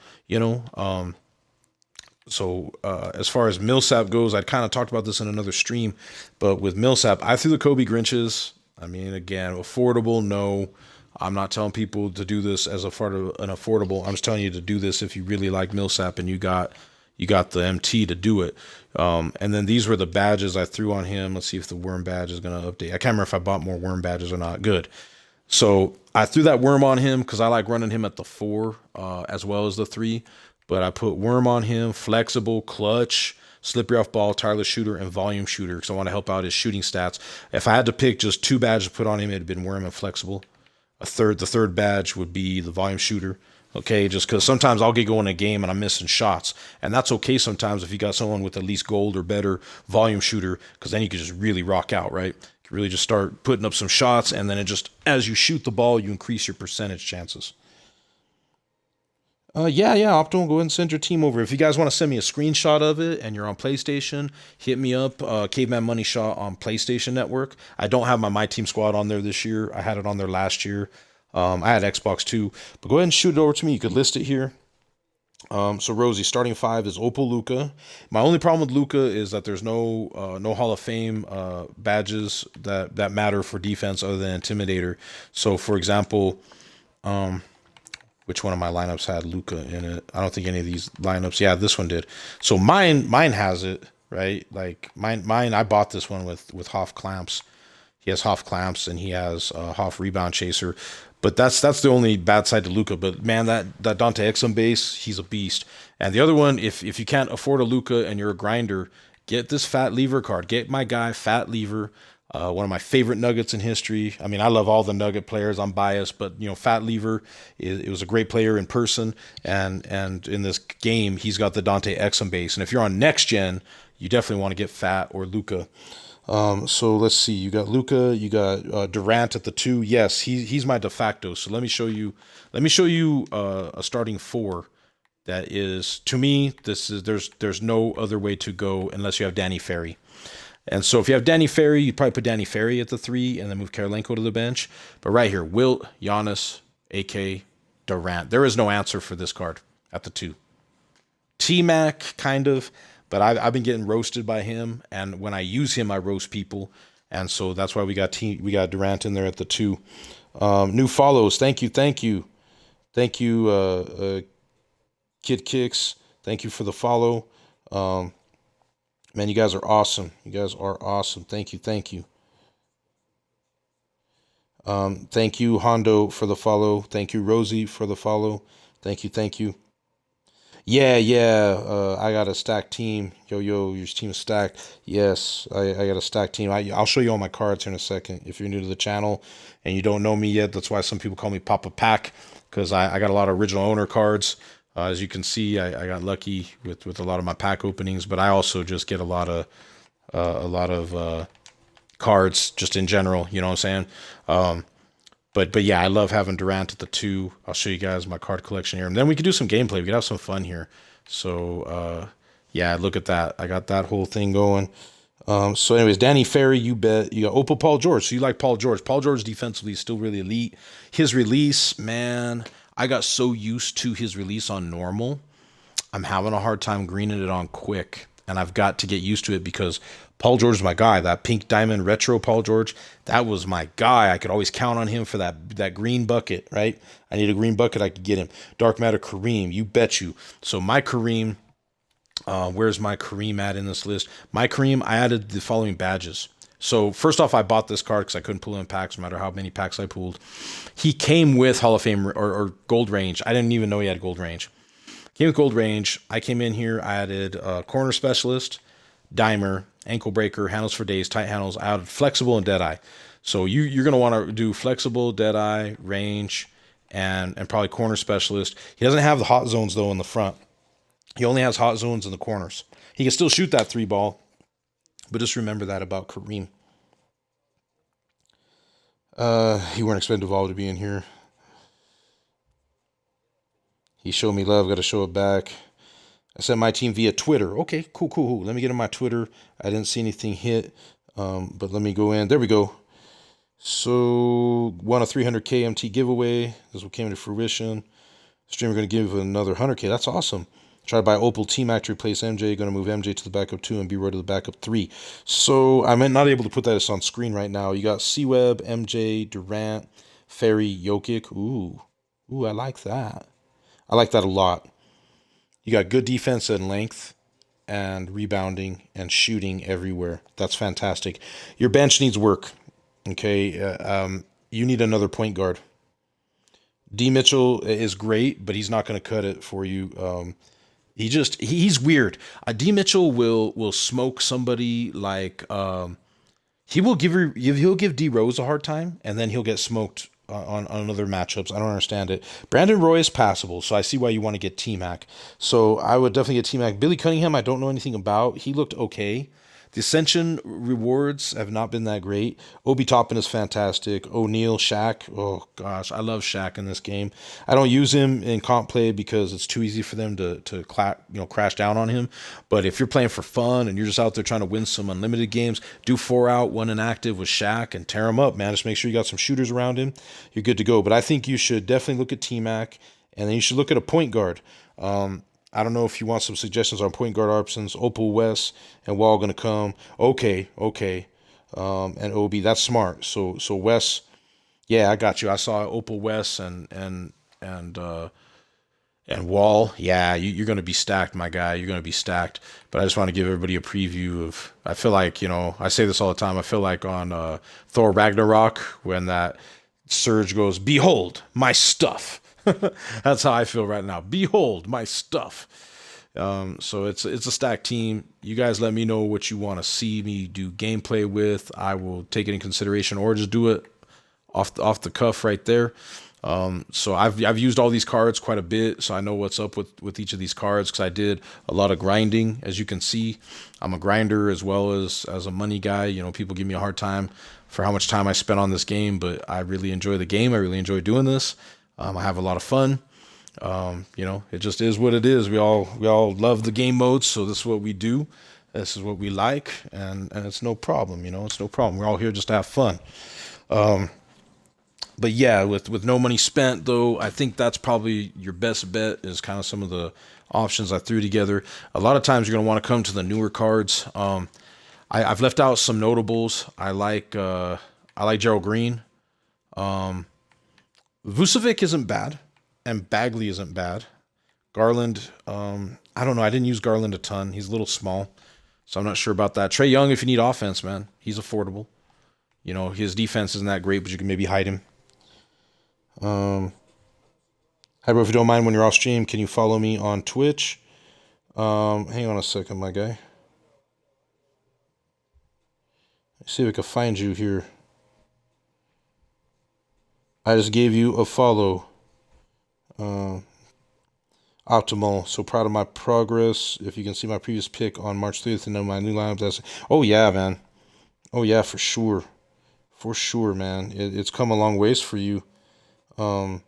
Speaker 1: So as far as Millsap goes, I kind of talked about this in another stream, but with Millsap, I threw the Kobe Grinches. I mean, again, affordable, no. I'm not telling people to do this as an affordable. I'm just telling you to do this if you really like Millsap and you got the MT to do it. And then these were the badges I threw on him. Let's see if the worm badge is going to update. I can't remember if I bought more worm badges or not. Good. So I threw that worm on him because I like running him at the 4 as well as the 3. But I put worm on him, flexible, clutch, slippery off ball, tireless shooter, and volume shooter because I want to help out his shooting stats. If I had to pick just 2 badges to put on him, it'd have been worm and flexible. The third badge would be the volume shooter. Okay, just because sometimes I'll get going in a game and I'm missing shots. And that's okay sometimes if you got someone with at least gold or better volume shooter, because then you can just really rock out, right? You can really just start putting up some shots, and then as you shoot the ball, you increase your percentage chances. Yeah, Optimal. Go ahead and send your team over. If you guys want to send me a screenshot of it and you're on PlayStation, hit me up. Caveman Money Shot on PlayStation Network. I don't have my Team squad on there this year. I had it on there last year. I had Xbox too, but go ahead and shoot it over to me. You could list it here. So Rosie, starting five is Opal Luca. My only problem with Luca is that there's no Hall of Fame badges that matter for defense other than Intimidator. So for example, which one of my lineups had Luca in it? I don't think any of these lineups. Yeah, this one did. So mine has it, right? Like mine. I bought this one with Hoff clamps. He has Hoff clamps and he has Hoff rebound chaser. But that's the only bad side to Luca. But man, that Dante Exum base, he's a beast. And the other one, if you can't afford a Luca and you're a grinder, get this Fat Lever card. Get my guy Fat Lever. One of my favorite Nuggets in history. I mean, I love all the Nugget players. I'm biased, but Fat Lever, it was a great player in person, and in this game, he's got the Dante Exum base. And if you're on next gen, you definitely want to get Fat or Luca. So let's see. You got Luca. You got Durant at the two. Yes, he's my de facto. So let me show you. Let me show you a starting four. That is, to me, this is there's no other way to go unless you have Danny Ferry. And so if you have Danny Ferry, you probably put Danny Ferry at the three and then move Karolinko to the bench. But right here, Wilt, Giannis, AK, Durant. There is no answer for this card at the two. T-Mac, kind of, but I've been getting roasted by him. And when I use him, I roast people. And so that's why we got Durant in there at the two. New follows. Thank you. Thank you, Kid Kicks. Thank you for the follow. Man, you guys are awesome. You guys are awesome. Thank you. Thank you, Hondo, for the follow. Thank you, Rosie, for the follow. Thank you. Yeah. I got a stacked team. Yo, your team is stacked. Yes, I got a stacked team. I'll show you all my cards here in a second. If you're new to the channel and you don't know me yet, that's why some people call me Papa Pack, because I got a lot of original owner cards. As you can see, I got lucky with a lot of my pack openings, but I also just get a lot of cards just in general. You know what I'm saying? But yeah, I love having Durant at the two. I'll show you guys my card collection here, and then we could do some gameplay. We could have some fun here. So yeah, look at that. I got that whole thing going. So anyways, Danny Ferry, you bet. You got Opal Paul George. So you like Paul George. Paul George defensively is still really elite. His release, man, I got so used to his release on normal. I'm having a hard time greening it on quick. And I've got to get used to it because Paul George is my guy. That pink diamond retro Paul George, that was my guy. I could always count on him for that green bucket, right? I need a green bucket, I could get him. Dark Matter Kareem, you bet you. So my Kareem, where's my Kareem at in this list? My Kareem, I added the following badges. So first off, I bought this card because I couldn't pull in packs no matter how many packs I pulled. He came with Hall of Fame or Gold Range. I didn't even know he had Gold Range. Came with Gold Range. I came in here. I added Corner Specialist, Dimer, Ankle Breaker, Handles for Days, Tight Handles. I added Flexible and Deadeye. So you're going to want to do Flexible, Deadeye, Range, and probably Corner Specialist. He doesn't have the hot zones, though, in the front. He only has hot zones in the corners. He can still shoot that three ball, but just remember that about Kareem. He weren't expecting Duval to be in here. He showed me love. Got to show it back. I sent my team via Twitter. Okay, cool. Let me get in my Twitter. I didn't see anything hit, but let me go in. There we go. So, won a 300K MT giveaway. This is what came to fruition. Streamer going to give another 100K. That's awesome. Try to buy Opal T-Mac to replace MJ. Going to move MJ to the backup 2 and B-Roy to the backup 3. So, I'm not able to put that on screen right now. You got C-Web, MJ, Durant, Ferry, Jokic. Ooh, I like that. I like that a lot. You got good defense and length and rebounding and shooting everywhere. That's fantastic. Your bench needs work. Okay. You need another point guard. D. Mitchell is great, but he's not going to cut it for you. He's weird. D. Mitchell will smoke somebody like he'll give D Rose a hard time, and then he'll get smoked on other matchups. I don't understand it. Brandon Roy is passable, so I see why you want to get T-Mac. So I would definitely get T-Mac. Billy Cunningham, I don't know anything about. He looked okay, The Ascension rewards have not been that great. Obi Toppin is fantastic. O'Neal, Shaq. Oh gosh, I love Shaq in this game. I don't use him in comp play because it's too easy for them to crash down on him. But if you're playing for fun and you're just out there trying to win some unlimited games, do 4 out, 1 inactive with Shaq and tear him up, man. Just make sure you got some shooters around him. You're good to go. But I think you should definitely look at T-Mac, and then you should look at a point guard. I don't know if you want some suggestions on point guard options. Opal, West, and Wall going to come. Okay. And Obi, that's smart. So West, yeah, I got you. I saw Opal, West, and Wall. Yeah, you're going to be stacked, my guy. You're going to be stacked. But I just want to give everybody a preview of. I feel like, I say this all the time. I feel like on Thor Ragnarok when that Surge goes, "Behold my stuff." That's how I feel right now. Behold my stuff. So it's a stacked team. You guys let me know what you want to see me do gameplay with. I will take it in consideration, or just do it off the cuff right there. So I've used all these cards quite a bit, so I know what's up with each of these cards because I did a lot of grinding. As you can see, I'm a grinder as well as a money guy. People give me a hard time for how much time I spent on this game, but I really enjoy the game. I really enjoy doing this. I have a lot of fun. It just is what it is. We all love the game modes, so this is what we do. This is what we like, and it's no problem. It's no problem. We're all here just to have fun. But yeah, with no money spent though, I think that's probably your best bet. Is kind of some of the options I threw together. A lot of times you're gonna want to come to the newer cards. I've left out some notables. I like Gerald Green. Vucevic isn't bad, and Bagley isn't bad. Garland, I don't know. I didn't use Garland a ton. He's a little small, so I'm not sure about that. Trae Young, if you need offense, man, he's affordable. His defense isn't that great, but you can maybe hide him. Hi, bro. If you don't mind, when you're off stream, can you follow me on Twitch? Hang on a second, my guy. Let's see if I can find you here. I just gave you a follow. Optimal. So proud of my progress. If you can see my previous pick on March 30th and know my new lineup, that's. Oh yeah, man. Oh yeah, for sure. For sure, man. It's come a long ways for you. Yeah,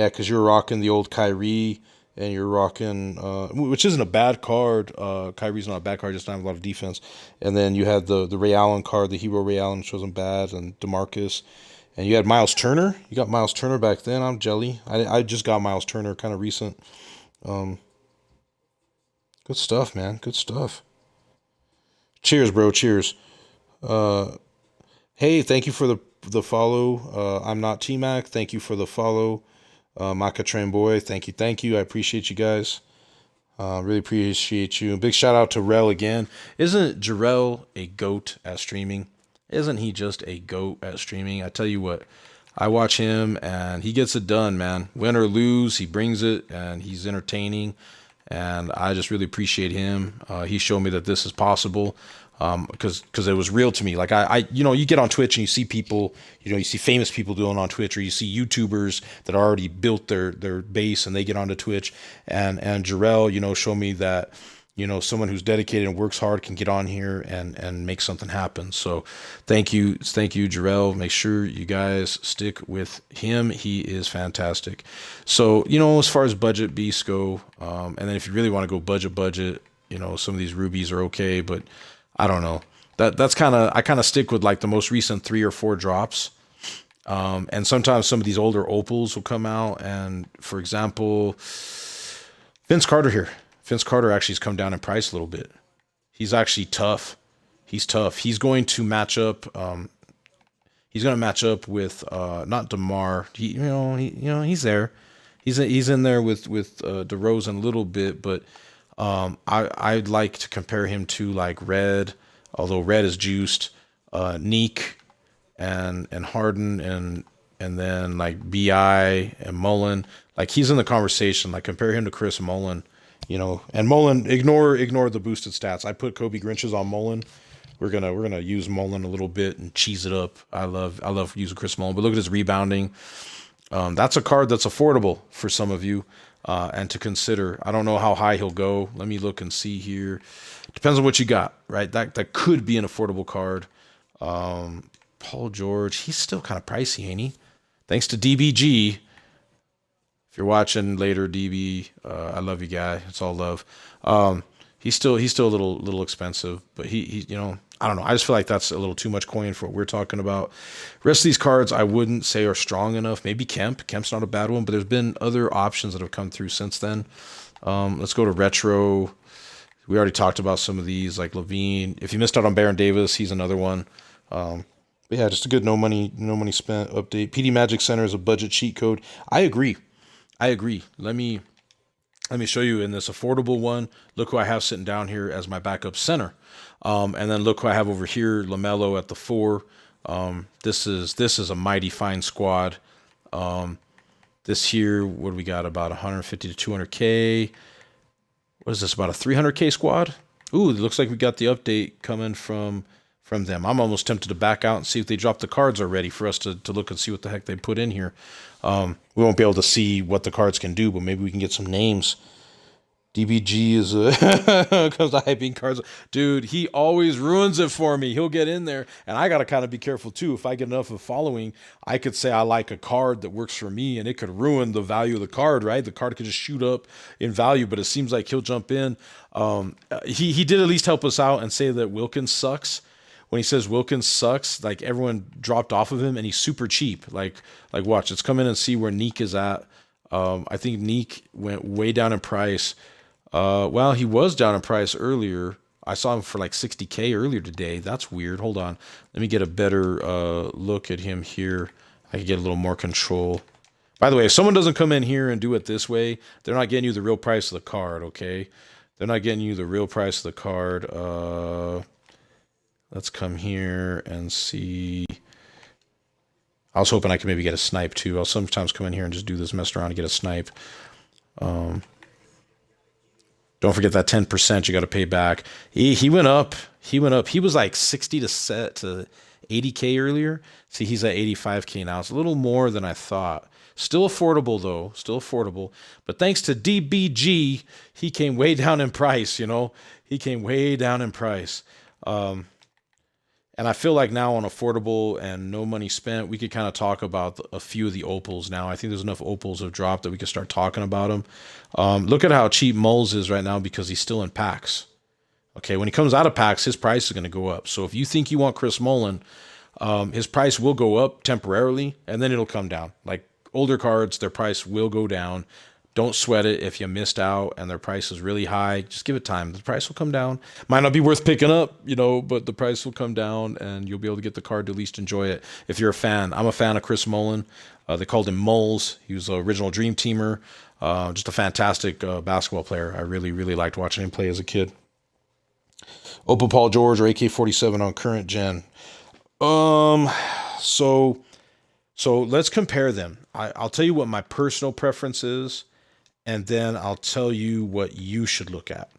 Speaker 1: because you're rocking the old Kyrie, and you're rocking, which isn't a bad card. Kyrie's not a bad card, just not have a lot of defense. And then you had the Ray Allen card, the hero Ray Allen, which wasn't bad, and DeMarcus. And you had Miles Turner. You got Miles Turner back then. I'm jelly. I just got Miles Turner kind of recent. Good stuff, man. Good stuff. Cheers, bro. Cheers. Hey, thank you for the follow. I'm not T-Mac. Thank you for the follow. Maka Train Boy. Thank you. I appreciate you guys. Really appreciate you. Big shout out to Rel again. Isn't Jarrell a GOAT at streaming? Isn't he just a GOAT at streaming? I tell you what, I watch him and he gets it done, man. Win or lose, he brings it and he's entertaining. And I just really appreciate him. He showed me that this is possible. Because it was real to me. Like you get on Twitch and you see people, you see famous people doing on Twitch, or you see YouTubers that already built their base and they get onto Twitch. And Jarrell, showed me that, someone who's dedicated and works hard can get on here and make something happen. So thank you, Jarrell. Make sure you guys stick with him. He is fantastic. So, as far as budget beasts go, and then if you really want to go budget, some of these rubies are okay, but I don't know. That's I kind of stick with like the most recent 3 or 4 drops. And sometimes some of these older opals will come out. And for example, Vince Carter here. Vince Carter actually has come down in price a little bit. He's actually tough. He's tough. He's going to match up. He's going to match up with not DeMar. He's there. He's in there with DeRozan a little bit, but I'd like to compare him to like Red, although Red is juiced, Neek and Harden and then like BI and Mullen. Like he's in the conversation. Like compare him to Chris Mullen, and Mullen, ignore the boosted stats. I put Kobe Grinches on Mullen. We're gonna use Mullen a little bit and cheese it up. I love using Chris Mullen, but look at his rebounding. That's a card that's affordable for some of you. and to consider. I don't know how high he'll go. Let me look and see here. Depends on what you got, right? That could be an affordable card. Paul George, he's still kind of pricey, ain't he? Thanks to DBG. If you're watching later, DB, I love you, guy. It's all love. He's still a little expensive, but he I don't know. I just feel like that's a little too much coin for what we're talking about. Rest of these cards I wouldn't say are strong enough. Maybe Kemp. Kemp's not a bad one, but there's been other options that have come through since then. Let's go to retro. We already talked about some of these, like Levine. If you missed out on Baron Davis, he's another one. But yeah, just a good no money spent update. PD Magic Center is a budget cheat code. I agree. Let me show you in this affordable one. Look who I have sitting down here as my backup center. And then look who I have over here, LaMelo at the 4. This is a mighty fine squad. This here, what do we got? About 150 to 200K. What is this? About a 300K squad? Ooh, it looks like we got the update coming from them. I'm almost tempted to back out and see if they dropped the cards already for us to look and see what the heck they put in here. We won't be able to see what the cards can do, but maybe we can get some names. DBG is comes to hyping cards. Dude, he always ruins it for me. He'll get in there, and I got to kind of be careful too. If I get enough of following, I could say I like a card that works for me, and it could ruin the value of the card, right? The card could just shoot up in value, but it seems like he'll jump in. He did at least help us out and say that Wilkins sucks. When he says Wilkins sucks, like everyone dropped off of him, and he's super cheap. Like watch, let's come in and see where Neek is at. I think Neek went way down in price. Well, he was down in price earlier. I saw him for like 60K earlier today. That's weird. Hold on. Let me get a better look at him here. I can get a little more control. By the way, if someone doesn't come in here and do it this way, they're not getting you the real price of the card, okay? They're not getting you the real price of the card. Let's come here and see. I was hoping I could maybe get a snipe too. I'll sometimes come in here and just do this, mess around and get a snipe. Don't forget that 10% you got to pay back. He went up. He was like 60 to 80K earlier. See, he's at 85K now. It's a little more than I thought. Still affordable though. Still affordable. But thanks to DBG, he came way down in price. He came way down in price. And I feel like now on affordable and no money spent, we could kind of talk about a few of the opals now. I think there's enough opals have dropped that we could start talking about them. Look at how cheap Moles is right now because he's still in packs. Okay, when he comes out of packs, his price is going to go up. So if you think you want Chris Mullin, his price will go up temporarily, and then it'll come down. Like older cards, their price will go down. Don't sweat it if you missed out and their price is really high. Just give it time. The price will come down. Might not be worth picking up, but the price will come down and you'll be able to get the card to at least enjoy it. If you're a fan, I'm a fan of Chris Mullin. They called him Moles. He was an original Dream Teamer. Just a fantastic basketball player. I really, really liked watching him play as a kid. Opal Paul George or AK-47 on current gen. So let's compare them. I'll tell you what my personal preference is, and then I'll tell you what you should look at.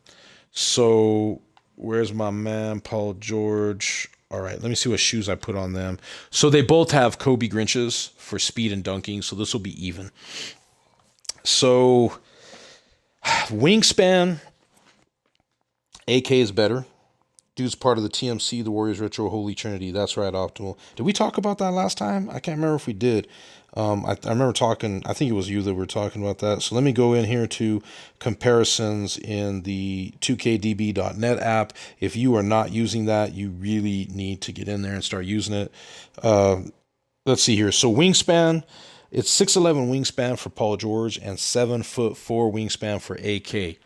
Speaker 1: So where's my man, Paul George? All right, let me see what shoes I put on them. So they both have Kobe Grinches for speed and dunking, so this will be even. So wingspan, AK is better. Dude's part of the TMC, the Warriors Retro Holy Trinity. That's right, Optimal. Did we talk about that last time? I can't remember if we did. I remember talking, I think it was you that were talking about that. So let me go in here to comparisons in the 2KDB.net app. If you are not using that, you really need to get in there and start using it. Let's see here. So wingspan, it's 6'11" wingspan for Paul George and 7'4" wingspan for AK.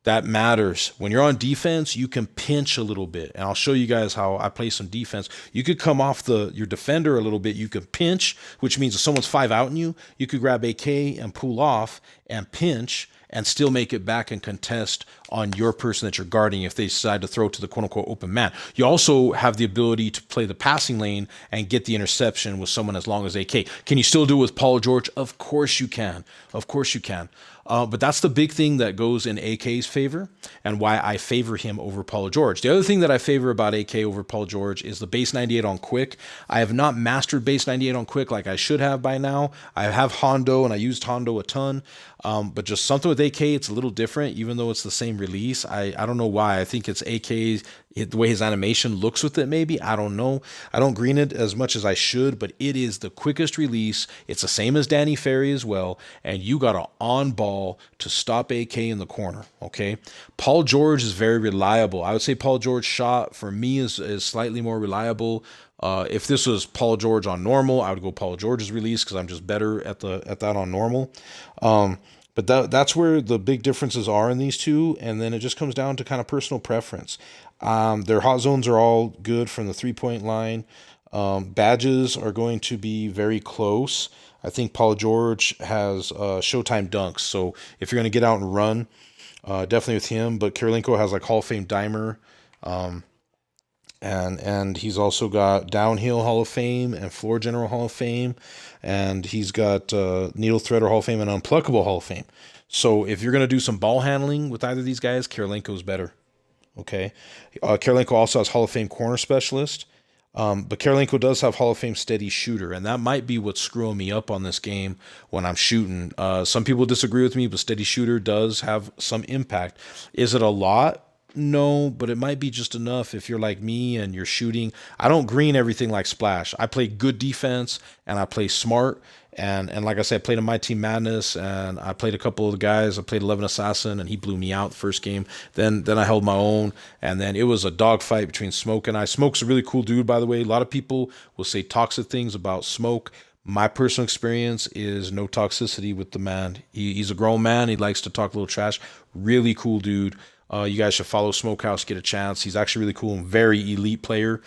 Speaker 1: That matters. When you're on defense, you can pinch a little bit. And I'll show you guys how I play some defense. You could come off your defender a little bit. You can pinch, which means if someone's 5 out in you, you could grab AK and pull off and pinch and still make it back and contest on your person that you're guarding if they decide to throw to the quote unquote open man. You also have the ability to play the passing lane and get the interception with someone as long as AK. Can you still do it with Paul George? Of course you can. Of course you can. But that's the big thing that goes in AK's favor and why I favor him over Paul George. The other thing that I favor about AK over Paul George is the base 98 on quick. I have not mastered base 98 on quick like I should have by now. I have Hondo and I used Hondo a ton. But just something with AK, it's a little different, even though it's the same release. I don't know why. I think it's AK's, the way his animation looks with it, maybe. I don't know. I don't green it as much as I should, but it is the quickest release. It's the same as Danny Ferry as well. And you got an on ball to stop AK in the corner, okay? Paul George is very reliable. I would say Paul George shot, for me, is slightly more reliable. If this was Paul George on normal, I would go Paul George's release because I'm just better at that on normal. But that's where the big differences are in these two, and then it just comes down to kind of personal preference. Their hot zones are all good from the 3-point line. Badges are going to be very close. I think Paul George has Showtime dunks, so if you're going to get out and run, definitely with him. But Kirilenko has like Hall of Fame dimer. And he's also got Downhill Hall of Fame and Floor General Hall of Fame, and he's got Needle Threader Hall of Fame and Unpluckable Hall of Fame. So if you're going to do some ball handling with either of these guys, Kirilenko's better. Okay, Kirilenko also has Hall of Fame corner specialist, but Kirilenko does have Hall of Fame steady shooter, and that might be what's screwing me up on this game when I'm shooting. Some people disagree with me, but steady shooter does have some impact. Is it a lot? No, but it might be just enough if you're like me and you're shooting. I don't green everything like Splash. I play good defense and I play smart. And like I said, I played in MyTeam Madness and I played a couple of the guys. I played 11 Assassin and he blew me out the first game. Then I held my own, and then it was a dogfight between Smoke and I. Smoke's a really cool dude, by the way. A lot of people will say toxic things about Smoke. My personal experience is no toxicity with the man. He's a grown man. He likes to talk a little trash. Really cool dude. You guys should follow Smokehouse, get a chance. He's actually really cool and very elite player.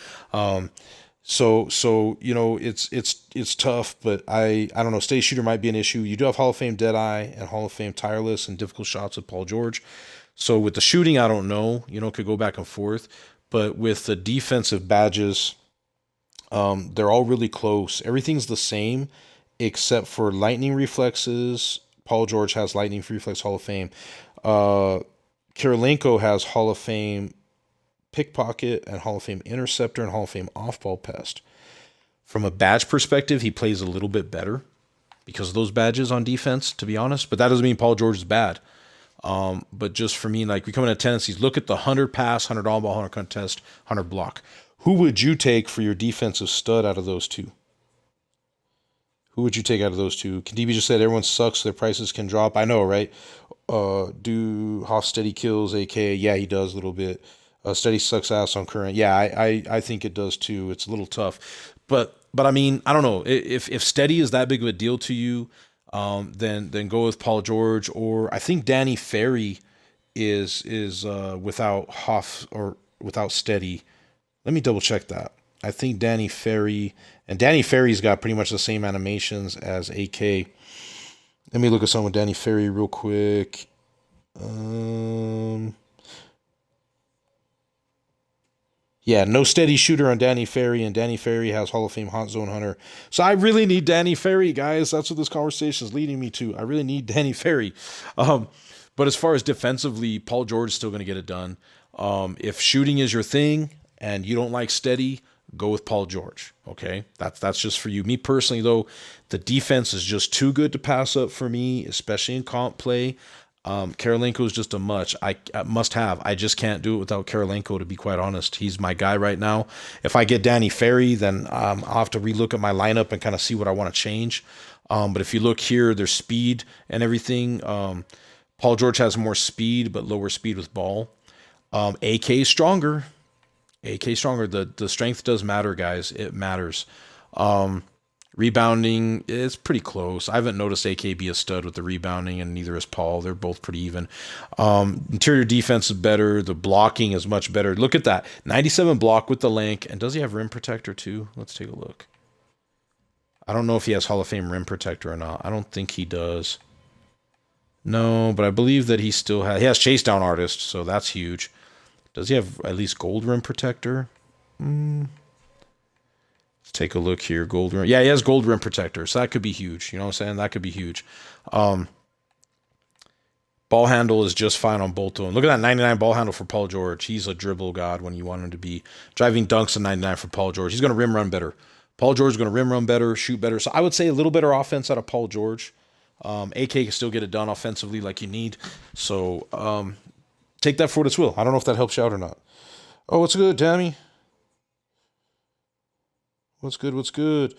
Speaker 1: So you know, it's tough, but I don't know. Steady shooter might be an issue. You do have Hall of Fame Deadeye and Hall of Fame Tireless and difficult shots with Paul George. So with the shooting, I don't know. You know, it could go back and forth. But with the defensive badges, they're all really close. Everything's the same except for lightning reflexes. Paul George has lightning reflex Hall of Fame. Kirilenko has Hall of Fame Pickpocket and Hall of Fame Interceptor and Hall of Fame Off-Ball Pest. From a badge perspective, he plays a little bit better because of those badges on defense, to be honest. But that doesn't mean Paul George is bad. But just for me, like, we come into tendencies, look at the 100 pass, 100 on-ball, 100 contest, 100 block. Who would you take for your defensive stud out of those two? Who would you take out of those two? DB just said everyone sucks, their prices can drop. I know, right? Do Hoff steady kills AK? Yeah, he does a little bit. Steady sucks ass on current. Yeah, I think it does too. It's a little tough, but I mean, I don't know if steady is that big of a deal to you. Then go with Paul George, or I think Danny Ferry is without Hoff or without steady. Let me double check that. I think Danny Ferry's got pretty much the same animations as AK. Let me look at some with Danny Ferry real quick. Yeah, no steady shooter on Danny Ferry, and Danny Ferry has Hall of Fame Hot Zone Hunter. So I really need Danny Ferry, guys. That's what this conversation is leading me to. I really need Danny Ferry. But as far as defensively, Paul George is still going to get it done. If shooting is your thing and you don't like steady, go with Paul George. Okay, that's just for you. Me personally, though, the defense is just too good to pass up for me, especially in comp play. Kirilenko is just a must have. I just can't do it without Kirilenko, to be quite honest. He's my guy right now. If I get Danny Ferry, then I'll have to relook at my lineup and kind of see what I want to change. But if you look here, there's speed and everything. Paul George has more speed, but lower speed with ball. AK is stronger. The strength does matter, guys. It matters. Rebounding is pretty close. I haven't noticed AK be a stud with the rebounding, and neither is Paul. They're both pretty even. Interior defense is better. The blocking is much better. Look at that. 97 block with the Lank. And does he have rim protector too? Let's take a look. I don't know if he has Hall of Fame rim protector or not. I don't think he does. No, but I believe that he has chase down artist, so that's huge. Does he have at least gold rim protector? Let's take a look here. Gold rim. Yeah, he has gold rim protector, so that could be huge. You know what I'm saying? That could be huge. Ball handle is just fine on both of them. Look at that 99 ball handle for Paul George. He's a dribble god when you want him to be. Driving dunks a 99 for Paul George. He's going to rim run better. Paul George is going to rim run better, shoot better. So I would say a little better offense out of Paul George. AK can still get it done offensively like you need. So take that for what it's will. I don't know if that helps you out or not. Oh, what's good, Tammy? What's good? What's good?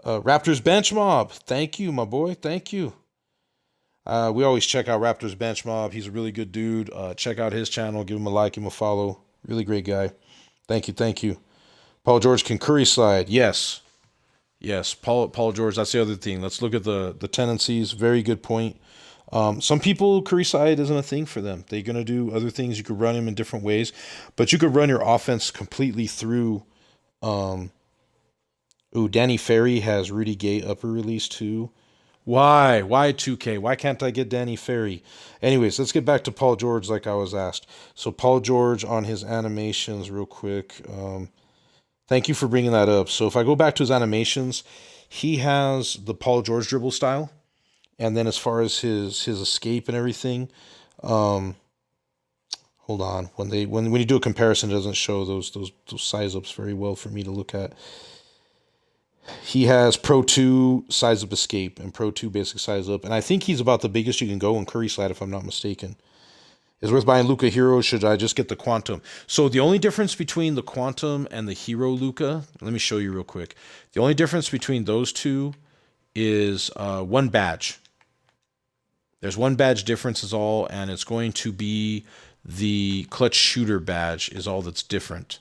Speaker 1: Raptors bench mob. Thank you, my boy. Thank you. We always check out Raptors bench mob. He's a really good dude. Check out his channel. Give him a like. Give him a follow. Really great guy. Thank you. Thank you. Paul George can curry slide. Yes. Yes. Paul George. That's the other thing. Let's look at the tendencies. Very good point. Some people, curry slide isn't a thing for them. They're going to do other things. You could run him in different ways, but you could run your offense completely through. Danny Ferry has Rudy Gay upper release too. Why? Why 2K? Why can't I get Danny Ferry? Anyways, let's get back to Paul George like I was asked. So Paul George on his animations real quick. Thank you for bringing that up. So if I go back to his animations, he has the Paul George dribble style. And then as far as his escape and everything, hold on. When you do a comparison, it doesn't show those size ups very well for me to look at. He has Pro 2 size up escape and Pro 2 basic size up. And I think he's about the biggest you can go in curry slide, if I'm not mistaken. Is worth buying Luka Hero? Should I just get the Quantum? So the only difference between the Quantum and the Hero Luka, let me show you real quick. The only difference between those two is one badge. There's one badge difference is all, and it's going to be the clutch shooter badge is all that's different.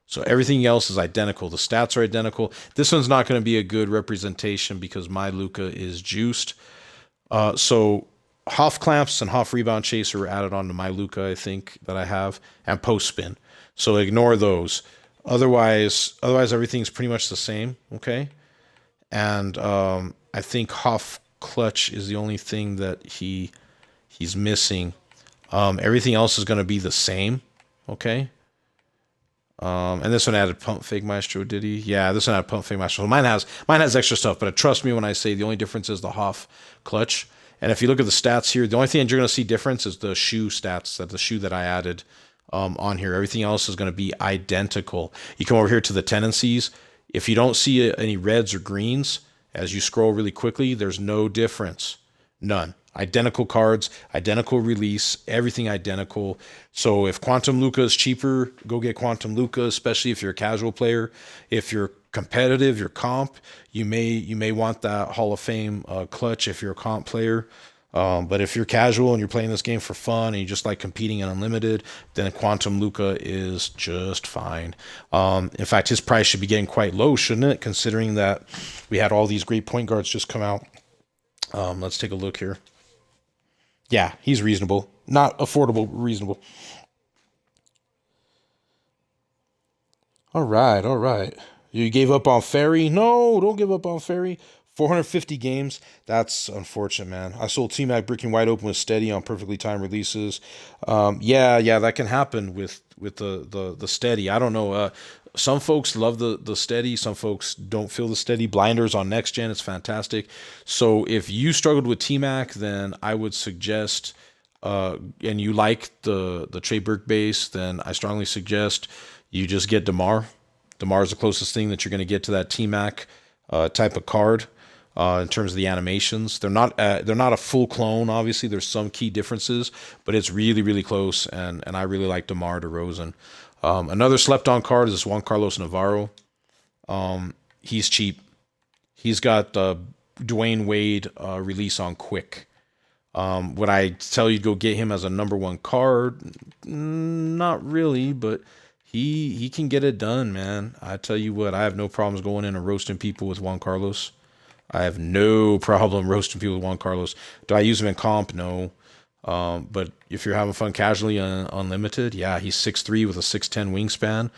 Speaker 1: So everything else is identical. The stats are identical. This one's not going to be a good representation because my Luka is juiced. So Hoff clamps and Hoff rebound chaser are added onto my Luka, I think, that I have, and post spin. So ignore those. Otherwise everything's pretty much the same, okay? And I think Hoff clutch is the only thing that he's missing. Everything else is going to be the same, okay? And this one added pump fake maestro, did he? Yeah, this one added pump fake maestro. So mine has extra stuff, but trust me when I say the only difference is the Hoff clutch. And if you look at the stats here, the only thing you're going to see difference is the shoe stats, the shoe that I added on here. Everything else is going to be identical. You come over here to the tendencies. If you don't see any reds or greens as you scroll really quickly, there's no difference. None. Identical cards, identical release, everything identical. So if Quantum Luka is cheaper, go get Quantum Luka, especially if you're a casual player. If you're competitive, you're comp, you may want that Hall of Fame clutch if you're a comp player. But if you're casual and you're playing this game for fun and you just like competing in Unlimited, then Quantum Luka is just fine. In fact, his price should be getting quite low, shouldn't it? Considering that we had all these great point guards just come out. Let's take a look here. Yeah, he's reasonable. Not affordable, reasonable. All right. You gave up on Ferry? No, don't give up on Ferry. 450 games. That's unfortunate, man. I sold T-Mac breaking wide open with steady on perfectly timed releases. Yeah, that can happen with the steady. I don't know. Some folks love the steady. Some folks don't feel the steady. Blinders on next gen, it's fantastic. So if you struggled with T-Mac, then I would suggest, and you like the Trey Burke base, then I strongly suggest you just get DeMar. DeMar is the closest thing that you're going to get to that T-Mac type of card. In terms of the animations, they're not a full clone. Obviously, there's some key differences, but it's really, really close. And I really like DeMar DeRozan. Another slept-on card is this Juan Carlos Navarro. He's cheap. He's got Dwayne Wade release on quick. Would I tell you to go get him as a number one card? Not really, but he can get it done, man. I tell you what, I have no problems going in and roasting people with Juan Carlos. I have no problem roasting people with Juan Carlos. Do I use him in comp? No. But if you're having fun casually on Unlimited, yeah, he's 6'3" with a 6'10" wingspan,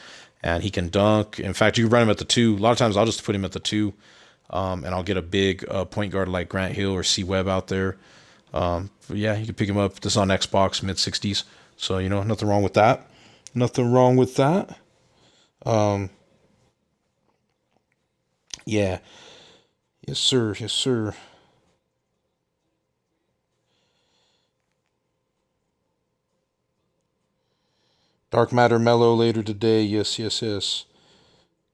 Speaker 1: and he can dunk. In fact, you can run him at the 2. A lot of times I'll just put him at the 2, and I'll get a big point guard like Grant Hill or C. Webb out there. But yeah, you can pick him up. This is on Xbox, mid 60s. So, you know, nothing wrong with that. Nothing wrong with that. Um, yeah. Yes, sir. Yes, sir. Dark Matter Mellow later today. Yes, yes, yes.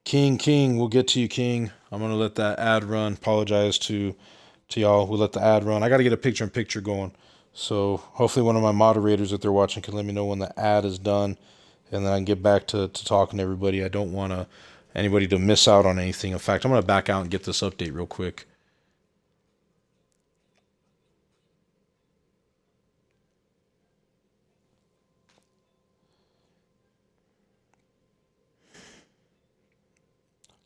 Speaker 1: King, we'll get to you, King. I'm gonna let that ad run. Apologize to y'all. We'll let the ad run. I gotta get a picture in picture going. So hopefully one of my moderators, if they're watching, can let me know when the ad is done, and then I can get back to talking to everybody. I don't want anybody to miss out on anything. In fact, I'm gonna back out and get this update real quick.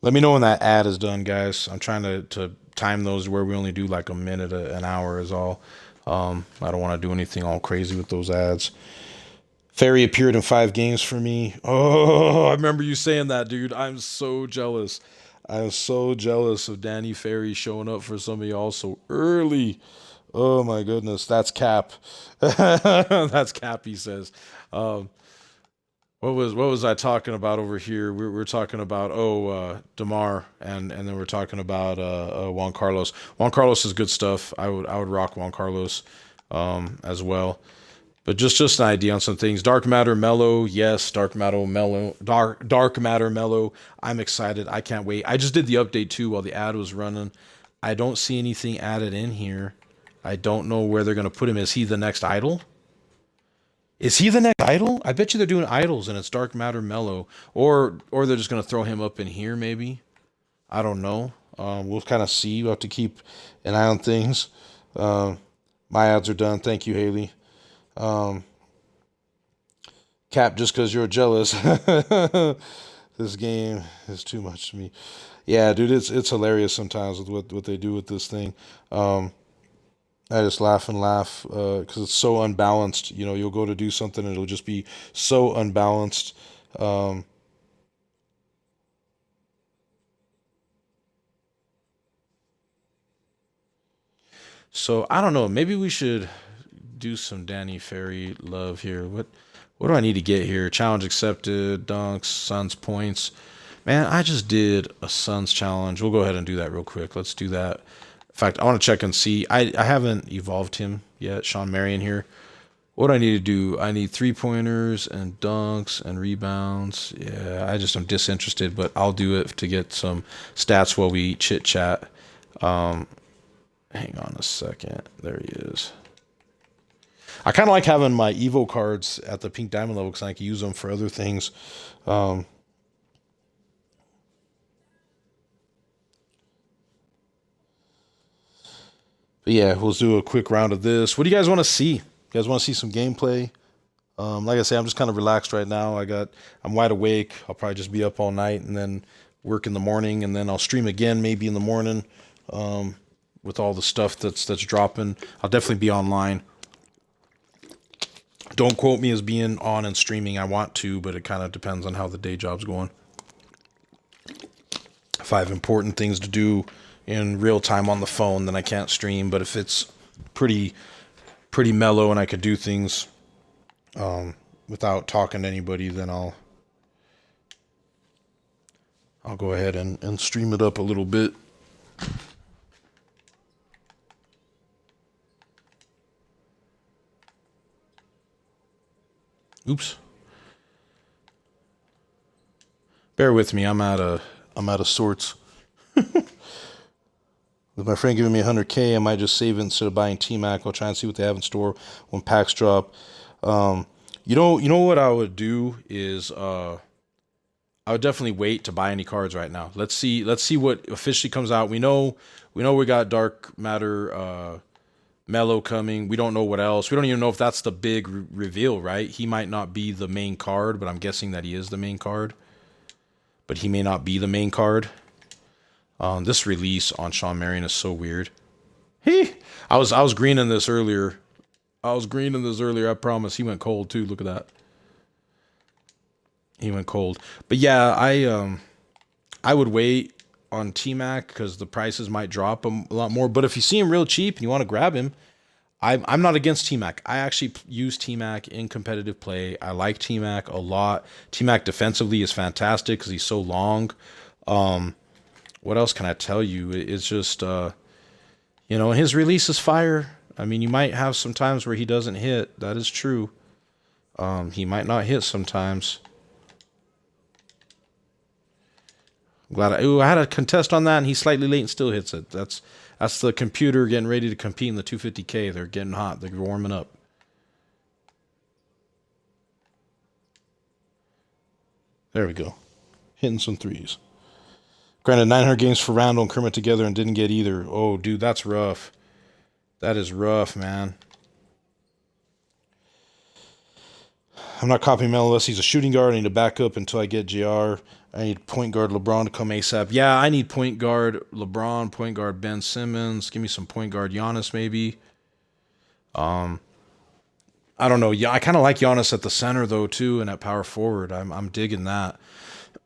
Speaker 1: Let me know when that ad is done, guys. I'm trying to time those where we only do like a minute, an hour is all. I don't want to do anything all crazy with those ads. Ferry appeared in 5 games for me. Oh, I remember you saying that, dude. I'm so jealous. I'm so jealous of Danny Ferry showing up for some of y'all so early. Oh my goodness, that's cap. That's cap. He says. Um, what was I talking about over here? We're talking about Demar, and then we're talking about Juan Carlos. Juan Carlos is good stuff. I would rock Juan Carlos as well. But just an idea on some things. Dark Matter Mellow, yes. Dark Matter Mellow. I'm excited. I can't wait. I just did the update too while the ad was running. I don't see anything added in here. I don't know where they're gonna put him. Is he the next idol? Is he the next idol? I bet you they're doing idols and it's Dark Matter Mellow, or they're just gonna throw him up in here maybe. I don't know. We'll kind of see. We'll have to keep an eye on things. Um, my ads are done. Thank you, Haley. Um, Cap, just because you're jealous. This game is too much to me. Yeah, dude, it's hilarious sometimes with what they do with this thing. Um, I just laugh and laugh because it's so unbalanced. You know, you'll go to do something and it'll just be so unbalanced. Um, so I don't know. Maybe we should do some Danny Ferry love here. What do I need to get here? Challenge accepted. Dunks. Suns points. Man, I just did a Suns challenge. We'll go ahead and do that real quick. Let's do that. In fact, I want to check and see. I haven't evolved him yet. Sean Marion here. What do I need to do? I need 3 pointers and dunks and rebounds. Yeah, I just am disinterested, but I'll do it to get some stats while we chit chat. Um, hang on a second. There he is. I kind of like having my Evo cards at the pink diamond level because I can use them for other things. Um, but yeah, we'll do a quick round of this. What do you guys want to see? You guys want to see some gameplay? Like I say, I'm just kind of relaxed right now. I'm wide awake. I'll probably just be up all night and then work in the morning, and then I'll stream again maybe in the morning um, with all the stuff that's dropping. I'll definitely be online. Don't quote me as being on and streaming. I want to, but it kind of depends on how the day job's going. If I have important things to do in real time on the phone, then I can't stream. But if it's pretty pretty mellow and I could do things without talking to anybody, then I'll go ahead and stream it up a little bit. Oops. Bear with me. I'm out of sorts. With my friend giving me 100K, I might just save it instead of buying T-Mac. I'll try and see what they have in store when packs drop. Um, you know what I would do is I would definitely wait to buy any cards right now. Let's see what officially comes out. We know we got Dark Matter Mellow coming. We don't know what else. We don't even know if that's the big reveal, right? He might not be the main card, but I'm guessing that he is the main card. But he may not be the main card. This release on Sean Marion is so weird. He, I was greening this earlier. I promise. He went cold too. Look at that. He went cold. But yeah, I would wait on T Mac because the prices might drop a lot more. But if you see him real cheap and you want to grab him, I'm not against T-Mac. I actually use T-Mac in competitive play. I like T-Mac a lot. T-Mac defensively is fantastic because he's so long. Um, what else can I tell you? It's just, his release is fire. I mean, you might have some times where he doesn't hit. That is true. He might not hit sometimes. I'm glad I had a contest on that, and he's slightly late and still hits it. That's the computer getting ready to compete in the 250K. They're getting hot. They're warming up. There we go. Hitting some threes. Granted, 900 games for Randall and Kermit together and didn't get either. Oh, dude, that's rough. That is rough, man. I'm not copying Mel unless he's a shooting guard. I need to back up until I get JR. I need point guard LeBron to come ASAP. Yeah, I need point guard LeBron, point guard Ben Simmons. Give me some point guard Giannis, maybe. I don't know. Yeah, I kind of like Giannis at the center though too, and at power forward. I'm digging that.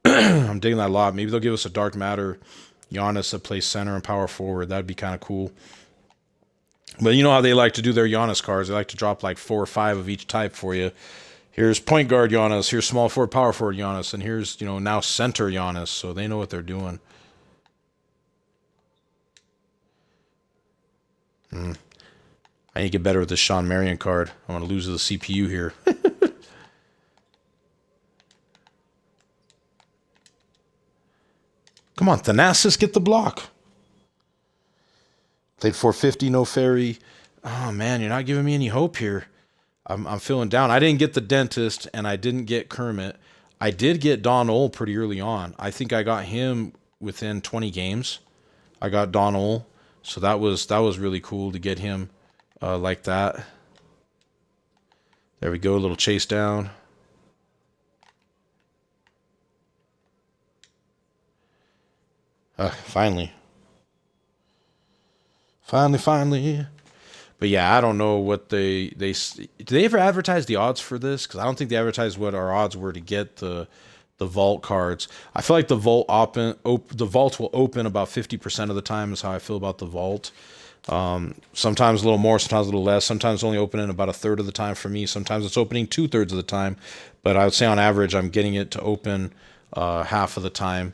Speaker 1: I'm digging that a lot. Maybe they'll give us a dark matter Giannis that plays center and power forward. That'd be kind of cool. But you know how they like to do their Giannis cards. They like to drop like 4 or 5 of each type for you. Here's point guard Giannis. Here's small forward, power forward Giannis, and here's now center Giannis. So they know what they're doing. I need to get better with this Sean Marion card. I want to lose the CPU here. Come on, Thanasis, get the block. Played 450, no ferry. Oh man, you're not giving me any hope here. I'm feeling down. I didn't get the dentist, and I didn't get Kermit. I did get Don Ole pretty early on. I think I got him within 20 games. I got Don Ole, so that was really cool to get him like that. There we go, a little chase down. Finally. Finally. But yeah, I don't know what did they ever advertise the odds for this? Because I don't think they advertised what our odds were to get the vault cards. I feel like the vault will open about 50% of the time is how I feel about the vault. Sometimes a little more, sometimes a little less. Sometimes only opening about a third of the time for me. Sometimes it's opening 2/3 of the time. But I would say on average, I'm getting it to open half of the time.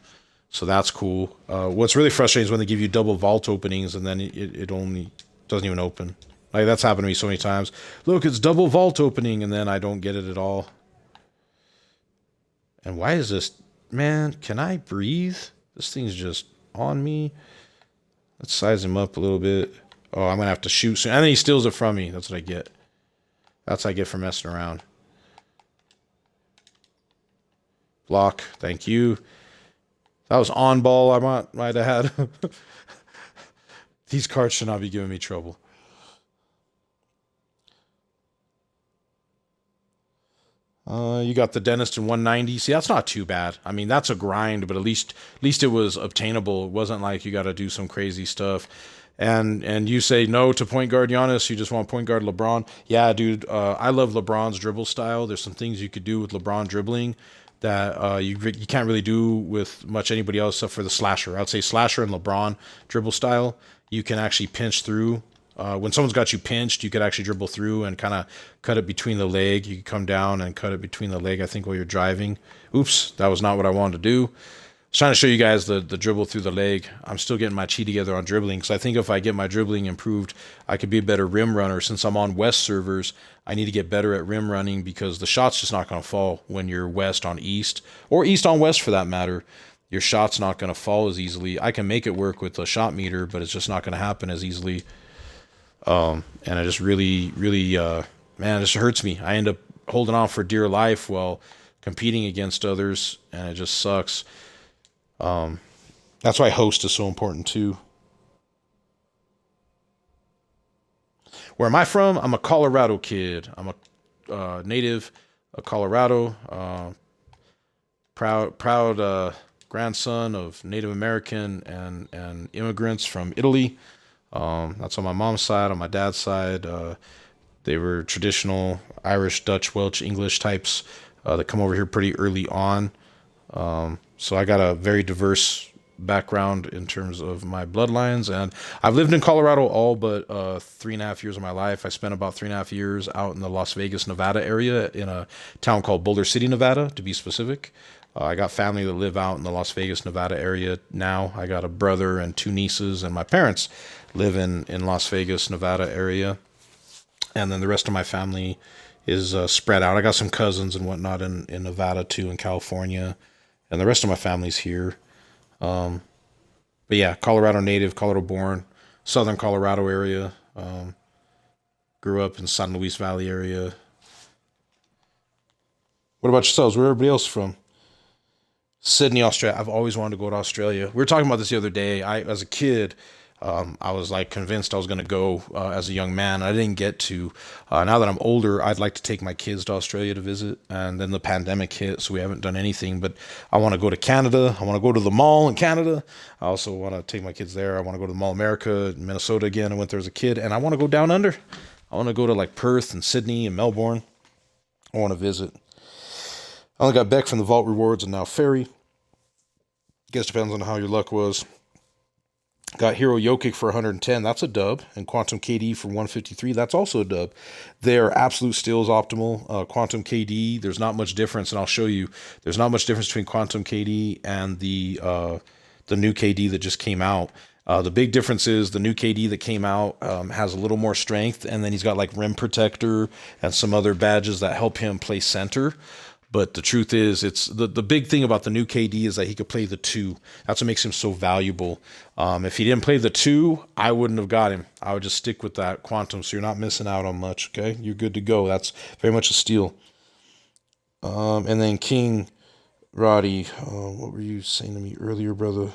Speaker 1: So that's cool. What's really frustrating is when they give you double vault openings and then it only doesn't even open. Like that's happened to me so many times. Look, it's double vault opening and then I don't get it at all. And why is this? Man, can I breathe? This thing's just on me. Let's size him up a little bit. Oh, I'm going to have to shoot soon. And then he steals it from me. That's what I get. That's what I get for messing around. Block. Thank you. That was on ball. I might have had. These cards should not be giving me trouble. You got the dentist in 190. See, that's not too bad. I mean, that's a grind, but at least it was obtainable. It wasn't like you got to do some crazy stuff. And you say no to point guard Giannis. You just want point guard LeBron. Yeah, dude. I love LeBron's dribble style. There's some things you could do with LeBron dribbling that you can't really do with much anybody else except for the slasher. I'd say slasher and LeBron dribble style. You can actually pinch through. When someone's got you pinched, you could actually dribble through and kind of cut it between the leg. You could come down and cut it between the leg, I think, while you're driving. Oops, that was not what I wanted to do. I was trying to show you guys the dribble through the leg. I'm still getting my chi together on dribbling because I think if I get my dribbling improved, I could be a better rim runner. Since I'm on West servers, I need to get better at rim running because the shot's just not going to fall when you're West on East, or East on West for that matter. Your shot's not going to fall as easily. I can make it work with a shot meter, but it's just not going to happen as easily. And it just really, man, it just hurts me. I end up holding on for dear life while competing against others, and it just sucks. That's why host is so important too. Where am I from? I'm a Colorado kid. I'm a native of Colorado. Proud grandson of Native American and immigrants from Italy. That's on my mom's side. On my dad's side, they were traditional Irish, Dutch, Welsh, English types that come over here pretty early on. So I got a very diverse background in terms of my bloodlines. And I've lived in Colorado all but 3.5 years of my life. I spent about 3.5 years out in the Las Vegas, Nevada area in a town called Boulder City, Nevada, to be specific. I got family that live out in the Las Vegas, Nevada area now. I got a brother and two nieces, and my parents live in Las Vegas, Nevada area. And then the rest of my family is spread out. I got some cousins and whatnot in Nevada too, in California, and the rest of my family's here. But yeah, Colorado native, Colorado born, southern Colorado area. Grew up in San Luis Valley area. What about yourselves? Where everybody else from? Sydney, Australia. I've always wanted to go to Australia. We were talking about this the other day. As a kid, I was like convinced I was going to go as a young man. I didn't get to. Now that I'm older, I'd like to take my kids to Australia to visit. And then the pandemic hit, so we haven't done anything. But I want to go to Canada. I want to go to the mall in Canada. I also want to take my kids there. I want to go to the Mall America in Minnesota again. I went there as a kid. And I want to go down under. I want to go to like Perth and Sydney and Melbourne. I want to visit. I only got Beck from the Vault Rewards and now Ferry. Guess depends on how your luck was. Got Hero Jokic for 110. That's a dub. And Quantum KD for 153. That's also a dub. They're absolute steals optimal. Quantum KD, there's not much difference. And I'll show you. There's not much difference between Quantum KD and the new KD that just came out. The big difference is the new KD that came out has a little more strength. And then he's got like rim protector and some other badges that help him play center. But the truth is, it's the big thing about the new KD is that he could play the two. That's what makes him so valuable. If he didn't play the two, I wouldn't have got him. I would just stick with that quantum, so you're not missing out on much. Okay, you're good to go. That's very much a steal. And then King Roddy, what were you saying to me earlier, brother?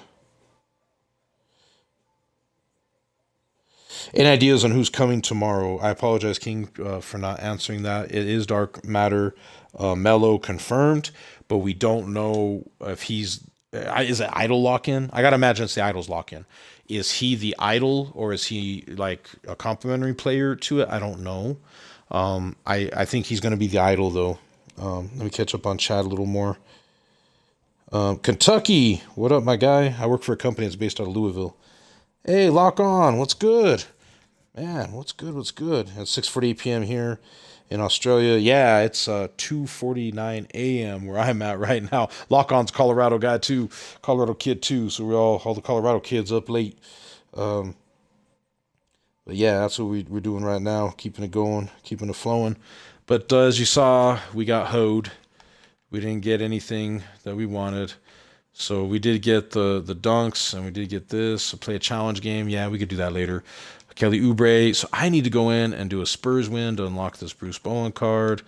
Speaker 1: Any ideas on who's coming tomorrow? I apologize, King, for not answering that. It is Dark Matter Mello confirmed, but we don't know if he's. Is it Idol lock in? I gotta imagine it's the Idols lock in. Is he the Idol or is he like a complimentary player to it? I don't know. I think he's gonna be the Idol though. Let me catch up on chat a little more. Kentucky, what up, my guy? I work for a company that's based out of Louisville. Hey, lock on. What's good? Man, what's good? What's good? It's 6:48 p.m. here in Australia. Yeah, it's 2:49 a.m. where I'm at right now. Lock on's Colorado guy too, Colorado kid too. So we're all the Colorado kids up late. But yeah, that's what we're doing right now, keeping it going, keeping it flowing. But as you saw, we got hoed. We didn't get anything that we wanted. So we did get the dunks, and we did get this. So play a challenge game. Yeah, we could do that later. Kelly Oubre. So I need to go in and do a Spurs win to unlock this Bruce Bowen card.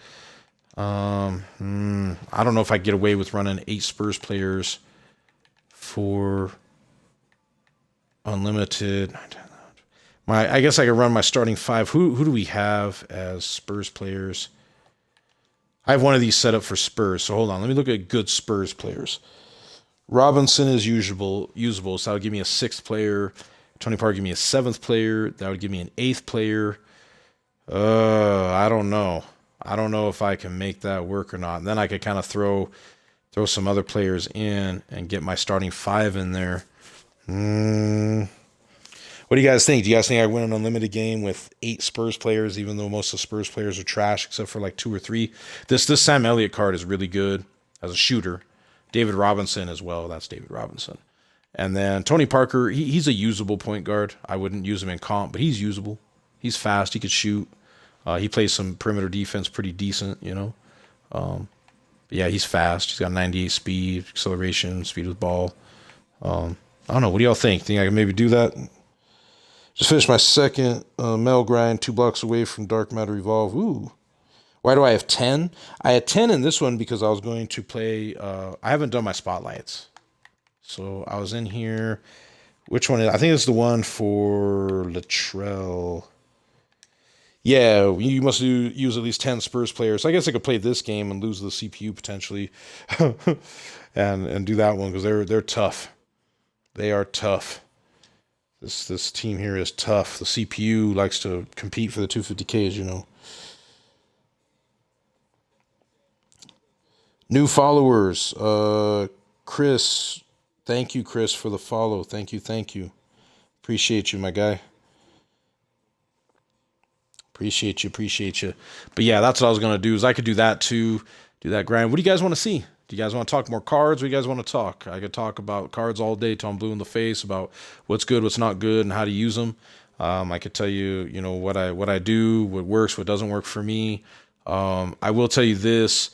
Speaker 1: I don't know if I get away with running 8 Spurs players for unlimited. I guess I could run my starting 5. Who do we have as Spurs players? I have one of these set up for Spurs. So hold on. Let me look at good Spurs players. Robinson is usable, so that would give me a 6th player. Tony Parker give me a 7th player. That would give me an 8th player. I don't know. I don't know if I can make that work or not. And then I could kind of throw some other players in and get my starting 5 in there. What do you guys think? Do you guys think I win an unlimited game with 8 Spurs players, even though most of the Spurs players are trash, except for like 2 or 3? This Sam Elliott card is really good as a shooter. David Robinson as well. That's David Robinson. And then Tony Parker, he's a usable point guard. I wouldn't use him in comp, but he's usable. He's fast. He could shoot. He plays some perimeter defense pretty decent, you know. Yeah, he's fast. He's got 98 speed, acceleration, speed with ball. I don't know. What do y'all think? Think I can maybe do that? Just finished my second Mel grind, 2 blocks away from Dark Matter Evolve. Ooh. Why do I have 10? I had 10 in this one because I was going to play. I haven't done my spotlights. So I was in here. Which one? I think it's the one for Latrell. Yeah, you must use at least 10 Spurs players. So I guess I could play this game and lose the CPU potentially, and do that one because they're tough. They are tough. This team here is tough. The CPU likes to compete for the 250Ks, you know. New followers, Chris Thank you, Chris, for the follow. Thank you, thank you. Appreciate you, my guy. Appreciate you, appreciate you. But yeah, that's what I was gonna do. Is I could do that too, do that grind. What do you guys want to see? Do you guys want to talk more cards? What do you guys want to talk? I could talk about cards all day till I'm blue in the face about what's good, what's not good, and how to use them. I could tell you, what I do, what works, what doesn't work for me. I will tell you this: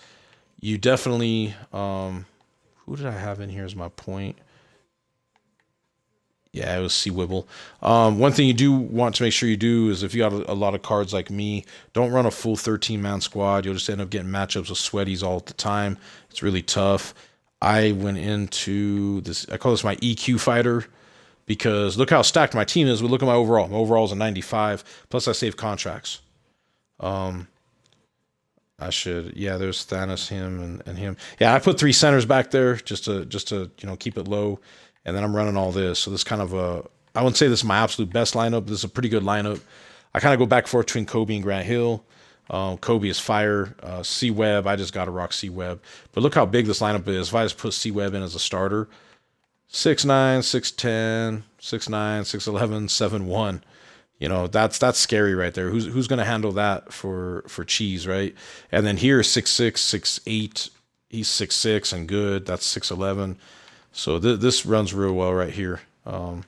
Speaker 1: you definitely. Who did I have in here as my point? Yeah, it was C Wibble. One thing you do want to make sure you do is if you got a lot of cards like me, don't run a full 13-man squad. You'll just end up getting matchups with sweaties all the time. It's really tough. I went into this, I call this my EQ fighter because look how stacked my team is. But look at my overall. My overall is a 95. Plus I save contracts. I should, yeah, there's Thanos, him, and him. Yeah, I put 3 centers back there just to keep it low, and then I'm running all this. So this kind of I wouldn't say this is my absolute best lineup. This is a pretty good lineup. I kind of go back and forth between Kobe and Grant Hill. Kobe is fire. C Webb, I just got to rock C Webb. But look how big this lineup is. If I just put C Webb in as a starter, 6'9", 6'10", 6'9", 6'11", 7'1". That's scary right there. Who's going to handle that for Cheese, right? And then here 6'6", 6'8". He's 6'6" and good. That's 6'11". So this runs real well right here. And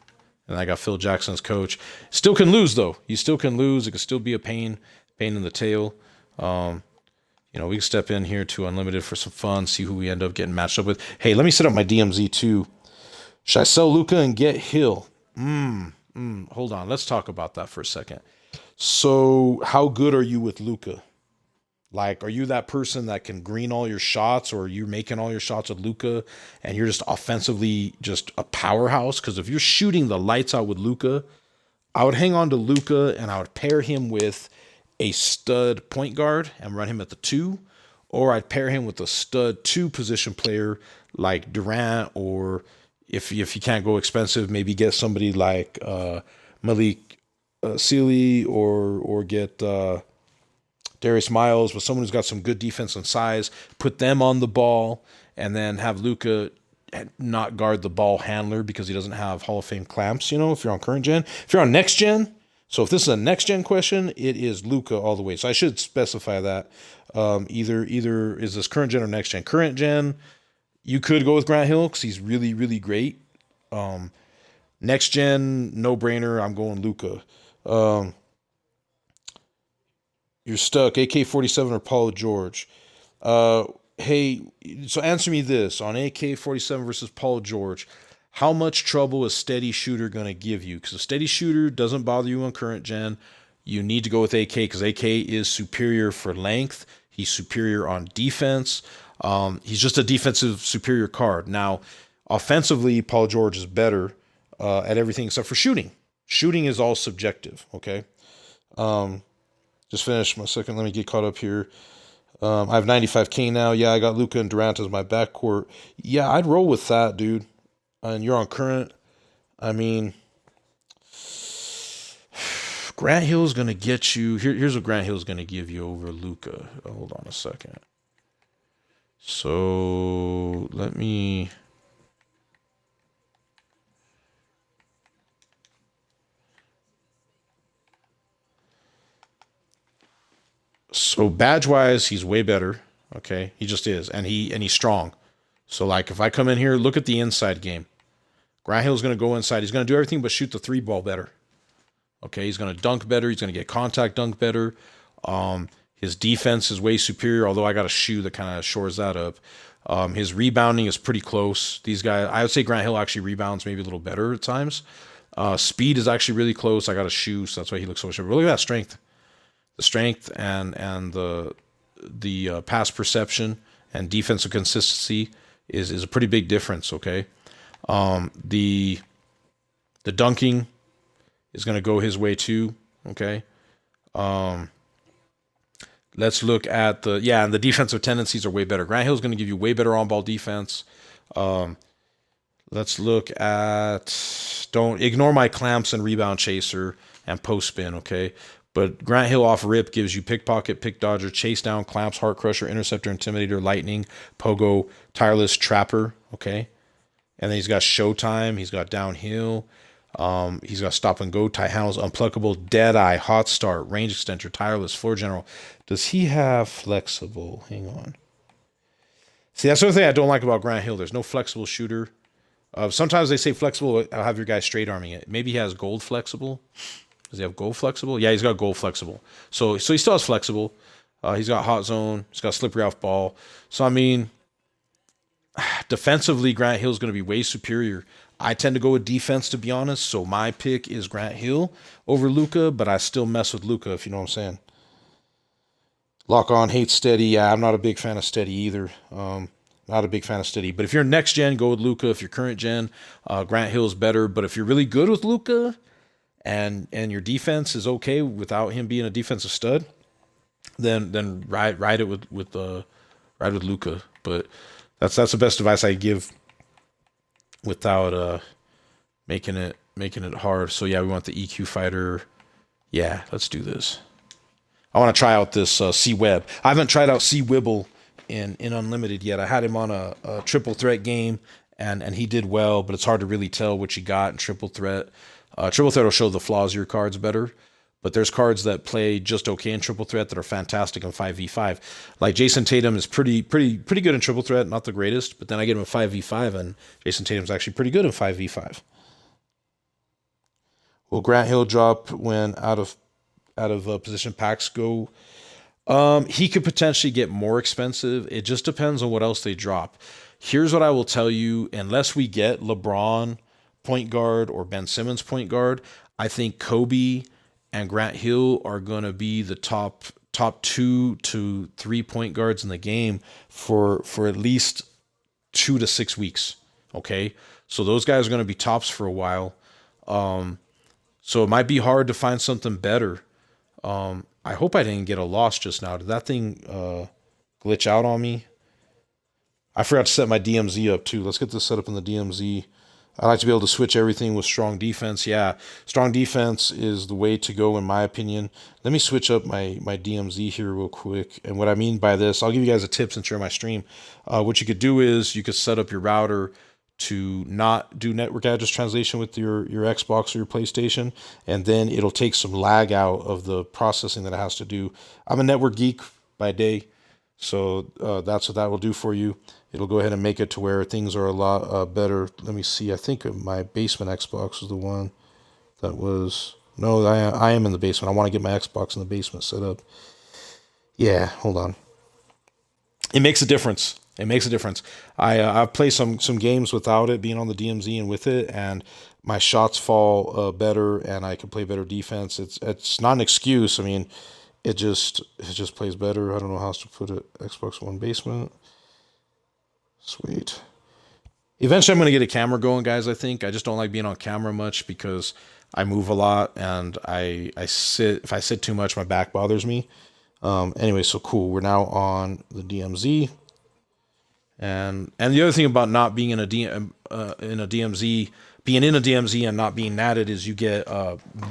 Speaker 1: I got Phil Jackson's coach. Still can lose though. You still can lose. It could still be a pain in the tail. We can step in here to Unlimited for some fun. See who we end up getting matched up with. Hey, let me set up my DMZ too. Should I sell Luka and get Hill? Hold on. Let's talk about that for a second. So how good are you with Luka? Like, are you that person that can green all your shots, or are you making all your shots with Luka and you're just offensively just a powerhouse? Because if you're shooting the lights out with Luka, I would hang on to Luka and I would pair him with a stud point guard and run him at the 2, or I'd pair him with a stud 2 position player like Durant, or if you can't go expensive, maybe get somebody like Malik Sealy, or get Darius Miles, with someone who's got some good defense and size. Put them on the ball, and then have Luka not guard the ball handler because he doesn't have Hall of Fame clamps. If you're on current gen, if you're on next gen. So if this is a next gen question, it is Luka all the way. So I should specify that. Either is this current gen or next gen. Current gen, you could go with Grant Hill because he's really, really great. Next gen, no brainer. I'm going Luka. You're stuck. AK-47 or Paul George. Hey, so answer me this. On AK-47 versus Paul George, how much trouble is Steady Shooter going to give you? Because a Steady Shooter doesn't bother you on current gen. You need to go with AK because AK is superior for length. He's superior on defense. He's just a defensive superior card. Now, offensively, Paul George is better at everything except for shooting. Shooting is all subjective, okay? Just finished my second. Let me get caught up here. I have 95K now. Yeah, I got Luka and Durant as my backcourt. Yeah, I'd roll with that, dude. And you're on current. I mean, Grant Hill's going to get you. Here's what Grant Hill's going to give you over Luka. Hold on a second. So let me. So badge wise, he's way better. Okay, he just is, and he's strong. So like, if I come in here, look at the inside game. Grant Hill's going to go inside. He's going to do everything but shoot the 3 ball better. Okay, he's going to dunk better. He's going to get contact dunk better. His defense is way superior, although I got a shoe that kind of shores that up. His rebounding is pretty close. These guys, I would say Grant Hill actually rebounds maybe a little better at times. Speed is actually really close. I got a shoe, so that's why he looks so much better. But look at that strength. The strength and the pass perception and defensive consistency is a pretty big difference, okay? The dunking is going to go his way too, okay? Let's look at and the defensive tendencies are way better. Grant Hill's going to give you way better on-ball defense. Let's look at, don't ignore my clamps and rebound chaser and post spin, okay? But Grant Hill off rip gives you pickpocket, pick dodger, chase down, clamps, heart crusher, interceptor, intimidator, lightning, pogo, tireless, trapper, okay? And then he's got Showtime. He's got Downhill. He's got Stop and Go, Tight Handles, Unpluckable, Deadeye, Hot Start, Range Extender, Tireless, Floor General. Does he have Flexible? Hang on. See, that's the other thing I don't like about Grant Hill. There's no flexible shooter. Sometimes they say flexible, I'll have your guy straight arming it. Maybe he has gold flexible. Does he have gold flexible? Yeah, he's got gold flexible. So he still has flexible. He's got hot zone. He's got slippery off ball. So I mean, defensively, Grant Hill is going to be way superior. I tend to go with defense, to be honest. So my pick is Grant Hill over Luka, but I still mess with Luka, if you know what I'm saying. Lock on, hate steady. Yeah, I'm not a big fan of steady either. Not a big fan of steady. But if you're next gen, go with Luka. If you're current gen, Grant Hill is better. But if you're really good with Luka and your defense is okay without him being a defensive stud, then ride it with Luka. But that's the best advice I give without making it hard. So yeah, we want the EQ fighter. Yeah, let's do this. I want to try out this C Web. I haven't tried out C Wibble in Unlimited yet. I had him on a triple threat game, and he did well, but it's hard to really tell what you got in triple threat. Triple threat will show the flaws of your cards better, but there's cards that play just okay in triple threat that are fantastic in 5v5. Like Jason Tatum is pretty good in triple threat, not the greatest, but then I get him in 5v5, and Jason Tatum's actually pretty good in 5v5. Will Grant Hill drop when out of position packs go? He could potentially get more expensive. It just depends on what else they drop. Here's what I will tell you: unless we get LeBron point guard or Ben Simmons point guard, I think Kobe and Grant Hill are going to be the top 2 to 3 point guards in the game for at least 2 to 6 weeks. Okay, so those guys are going to be tops for a while. So it might be hard to find something better. I hope I didn't get a loss just now. Did that thing glitch out on me? I forgot to set my DMZ up too. Let's get this set up in the DMZ. I like to be able to switch everything with strong defense. Yeah, strong defense is the way to go in my opinion. Let me switch up my DMZ here real quick. And what I mean by this, I'll give you guys a tip since you're on my stream. What you could do is you could set up your router to not do network address translation with your Xbox or your PlayStation, and then it'll take some lag out of the processing that it has to do. I'm a network geek by day, so that's what that will do for you. It'll go ahead and make it to where things are a lot better. Let me see. I think my basement Xbox was the one that was. No, I am in the basement. I want to get my Xbox in the basement set up. Yeah, hold on. It makes a difference. It makes a difference. I've played some games without it being on the DMZ and with it, and my shots fall better, and I can play better defense. It's not an excuse. I mean, it just plays better. I don't know how else to put it. Xbox One basement. Sweet. Eventually, I'm going to get a camera going, guys. I think I just don't like being on camera much because I move a lot and I sit. If I sit too much, my back bothers me. Anyway, so cool. We're now on the DMZ, and the other thing about not being in a DMZ, being in a DMZ and not being natted is you get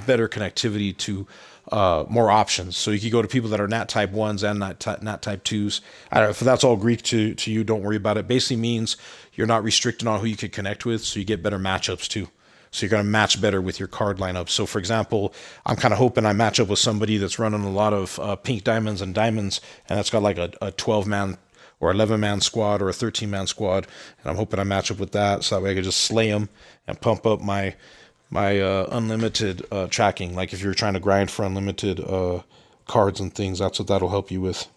Speaker 1: better connectivity to more options. So you can go to people that are NAT type 1s and NAT type 2s. I don't know if that's all Greek to you. Don't worry about it. Basically means you're not restricted on who you could connect with, so you get better matchups too. So you're going to match better with your card lineup. So for example, I'm kind of hoping I match up with somebody that's running a lot of pink diamonds and diamonds, and that's got like a 12 man or 11 man squad or a 13 man squad, and I'm hoping I match up with that so that way I can just slay them and pump up my unlimited tracking. Like if you're trying to grind for unlimited cards and things, that's what that'll help you with.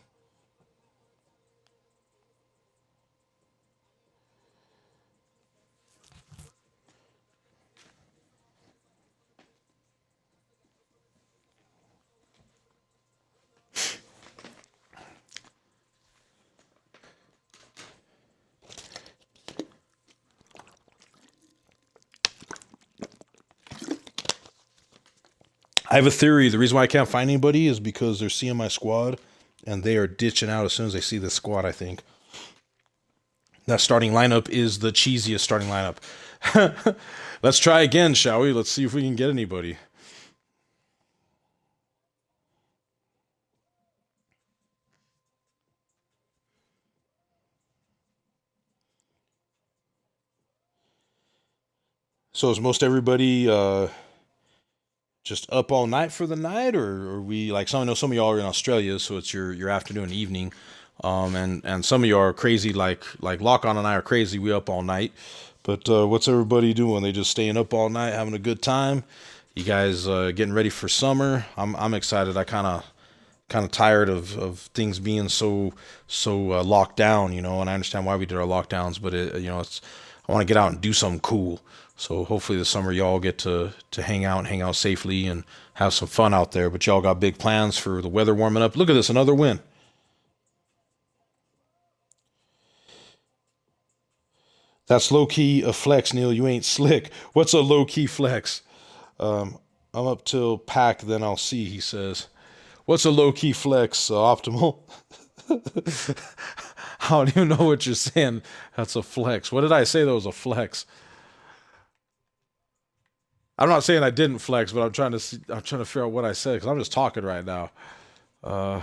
Speaker 1: I have a theory. The reason why I can't find anybody is because they're seeing my squad and they are ditching out as soon as they see this squad, I think. That starting lineup is the cheesiest starting lineup. Let's try again, shall we? Let's see if we can get anybody. So is most everybody just up all night for the night, or are we like some? I know some of y'all are in Australia, so it's your afternoon and evening, and some of y'all are crazy like Lock On and I are crazy. We up all night, but what's everybody doing? They just staying up all night, having a good time. You guys getting ready for summer? I'm excited. I kind of tired of things being so locked down, and I understand why we did our lockdowns, but it's I want to get out and do something cool. So hopefully this summer y'all get to hang out safely and have some fun out there. But y'all got big plans for the weather warming up. Look at this, another win. That's low key a flex, Neil. You ain't slick. What's a low key flex? I'm up till pack, then I'll see. He says. What's a low key flex? Optimal. I don't even know what you're saying. That's a flex. What did I say that was a flex? I'm not saying I didn't flex, but I'm trying to figure out what I said because I'm just talking right now. Uh,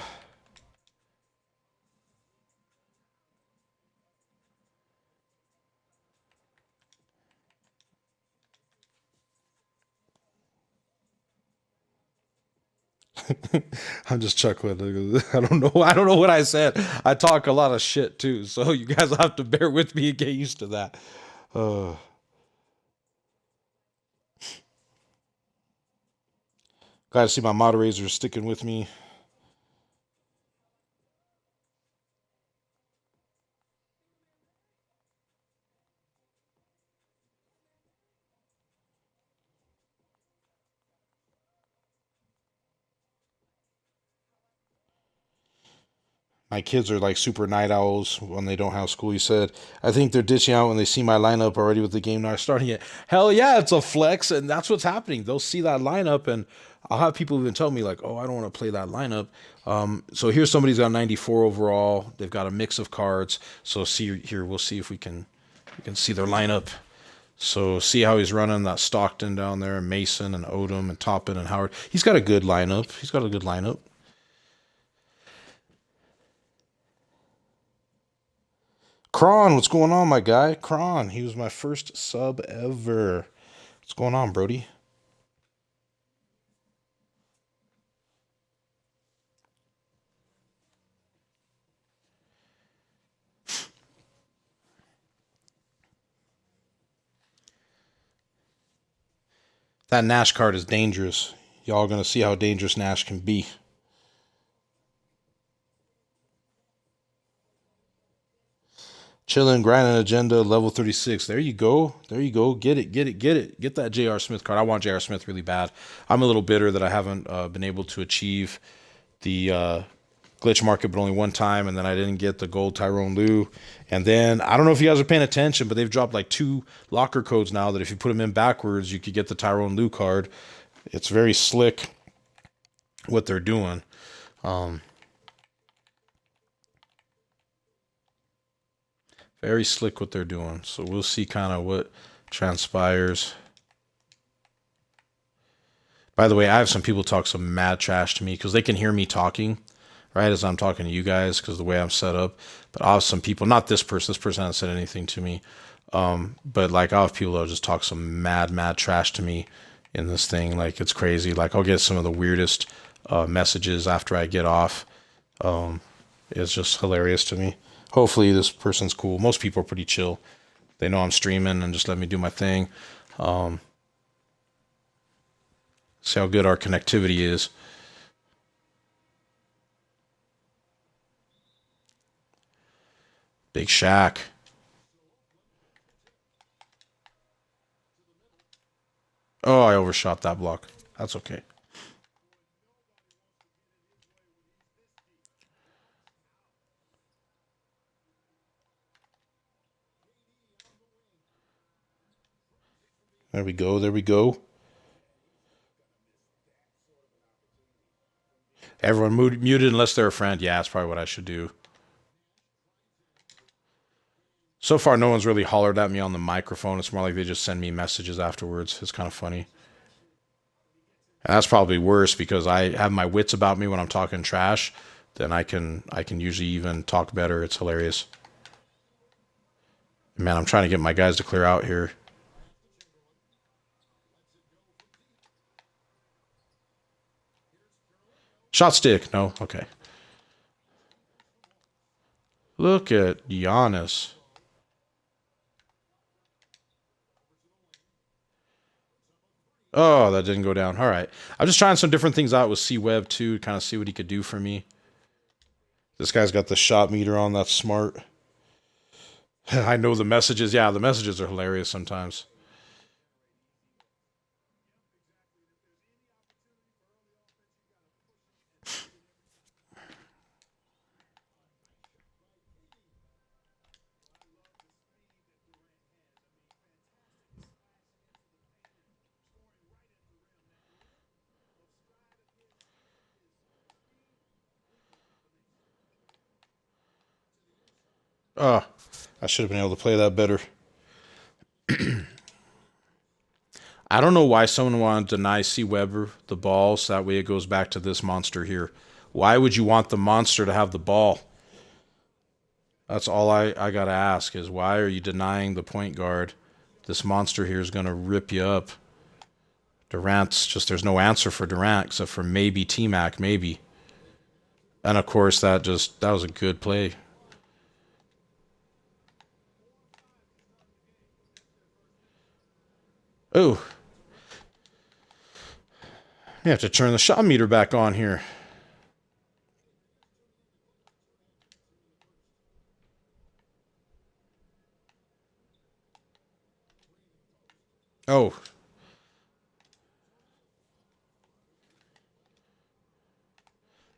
Speaker 1: I'm just chuckling. I don't know. I don't know what I said. I talk a lot of shit too, so you guys will have to bear with me and get used to that. Uh, Glad to see my moderators sticking with me. My kids are like super night owls when they don't have school. He said, I think they're ditching out when they see my lineup already with the game not starting yet. Hell yeah, it's a flex, and that's what's happening. They'll see that lineup, and I'll have people even tell me, like, oh, I don't want to play that lineup. So here's somebody's got 94 overall. They've got a mix of cards. So see here, we'll see if we can see their lineup. So see how he's running that Stockton down there, and Mason and Odom and Toppin and Howard. He's got a good lineup. He's got a good lineup. Kron, what's going on, my guy? Kron, he was my first sub ever. What's going on, Brody? That Nash card is dangerous. Y'all gonna see how dangerous Nash can be. Chilling, grinding agenda, level 36. There you go. There you go. Get it, get it, get it. Get that J.R. Smith card. I want J.R. Smith really bad. I'm a little bitter that I haven't been able to achieve the glitch market, but only one time, and then I didn't get the gold Tyrone Lue. And then I don't know if you guys are paying attention, but they've dropped like 2 locker codes now that if you put them in backwards, you could get the Tyrone Lue card. It's very slick what they're doing. Um, Very slick what they're doing. So we'll see kind of what transpires. By the way, I have some people talk some mad trash to me because they can hear me talking, right, as I'm talking to you guys because the way I'm set up. But I'll have some people, not this person. This person hasn't said anything to me. But like I'll have people that'll just talk some mad trash to me in this thing. Like it's crazy. Like I'll get some of the weirdest messages after I get off. Um, it's just hilarious to me. Hopefully this person's cool. Most people are pretty chill. They know I'm streaming and just let me do my thing. Um, See how good our connectivity is. Big Shack. Oh, I overshot that block. That's okay. There we go. There we go. Everyone muted unless they're a friend. Yeah, that's probably what I should do. So far, no one's really hollered at me on the microphone. It's more like they just send me messages afterwards. It's kind of funny. And that's probably worse because I have my wits about me when I'm talking trash. Then I can usually even talk better. It's hilarious. Man, I'm trying to get my guys to clear out here. Shot stick. No. Okay. Look at Giannis. Oh, that didn't go down. All right. I'm just trying some different things out with C-Web too, kind of see what he could do for me. This guy's got the shot meter on. That's smart. I know the messages. Yeah, the messages are hilarious sometimes. Oh, I should have been able to play that better. I don't know why someone wanted to deny C. Weber the ball so that way it goes back to this monster here. Why would you want the monster to have the ball? That's all I got to ask is why are you denying the point guard? This monster here is going to rip you up. Durant's just, there's no answer for Durant except for maybe T-Mac, maybe. And of course, that was a good play. Oh, you have to turn the shot meter back on here. Oh,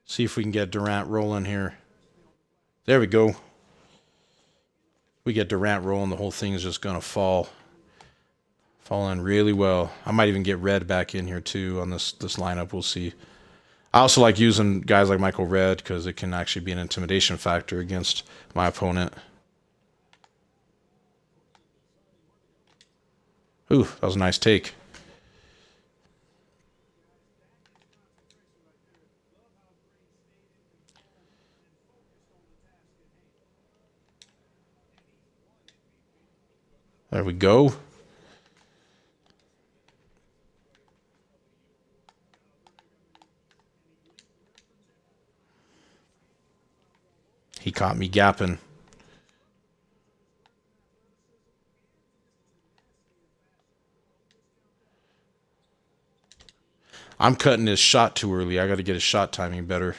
Speaker 1: see if we can get Durant rolling here. There we go. We get Durant rolling, the whole thing is just going to fall. Fall in really well. I might even get Red back in here too on this lineup. We'll see. I also like using guys like Michael Red because it can actually be an intimidation factor against my opponent. Ooh, that was a nice take. There we go. He caught me gapping. I'm cutting his shot too early. I got to get his shot timing better.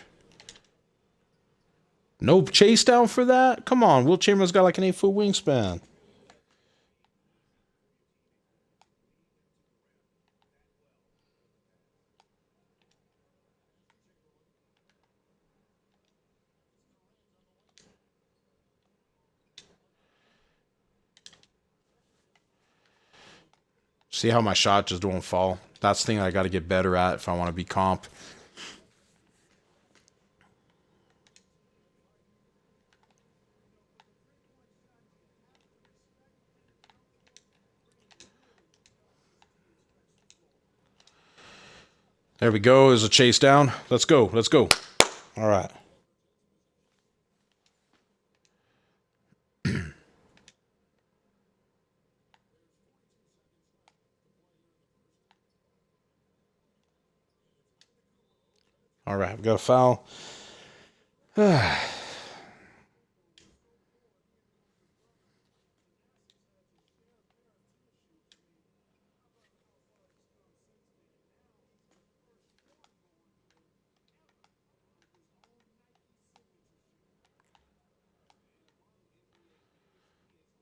Speaker 1: No chase down for that? Come on. Will Chamberlain's got like an 8-foot wingspan. See how my shot just don't fall? That's the thing I got to get better at if I want to be comp. There we go. There's a chase down. Let's go. Let's go. All right. All right. We've got a foul.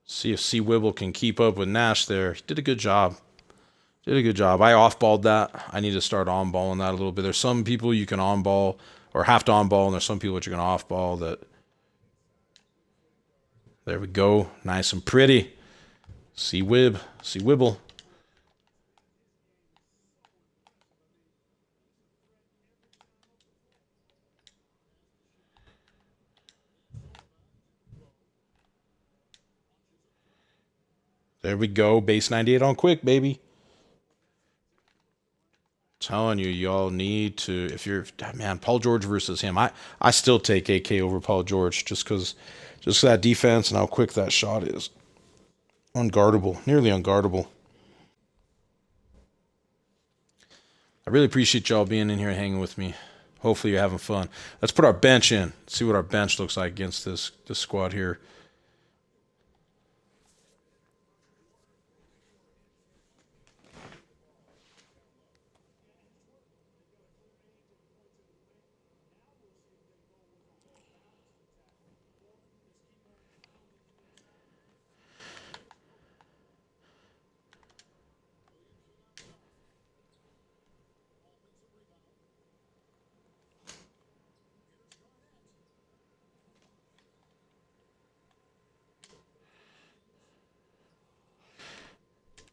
Speaker 1: See if C. Wibble can keep up with Nash there. He did a good job. Did a good job. I off-balled that. I need to start on-balling that a little bit. There's some people you can on-ball or have to on-ball, and there's some people that you're going to off-ball that... There we go. Nice and pretty. C. Wibble. There we go. Base 98 on quick, baby. Telling you, y'all need to, if you're, man, Paul George versus him. I still take AK over Paul George just because that defense and how quick that shot is. Unguardable, nearly unguardable. I really appreciate y'all being in here and hanging with me. Hopefully you're having fun. Let's put our bench in. See what our bench looks like against this squad here.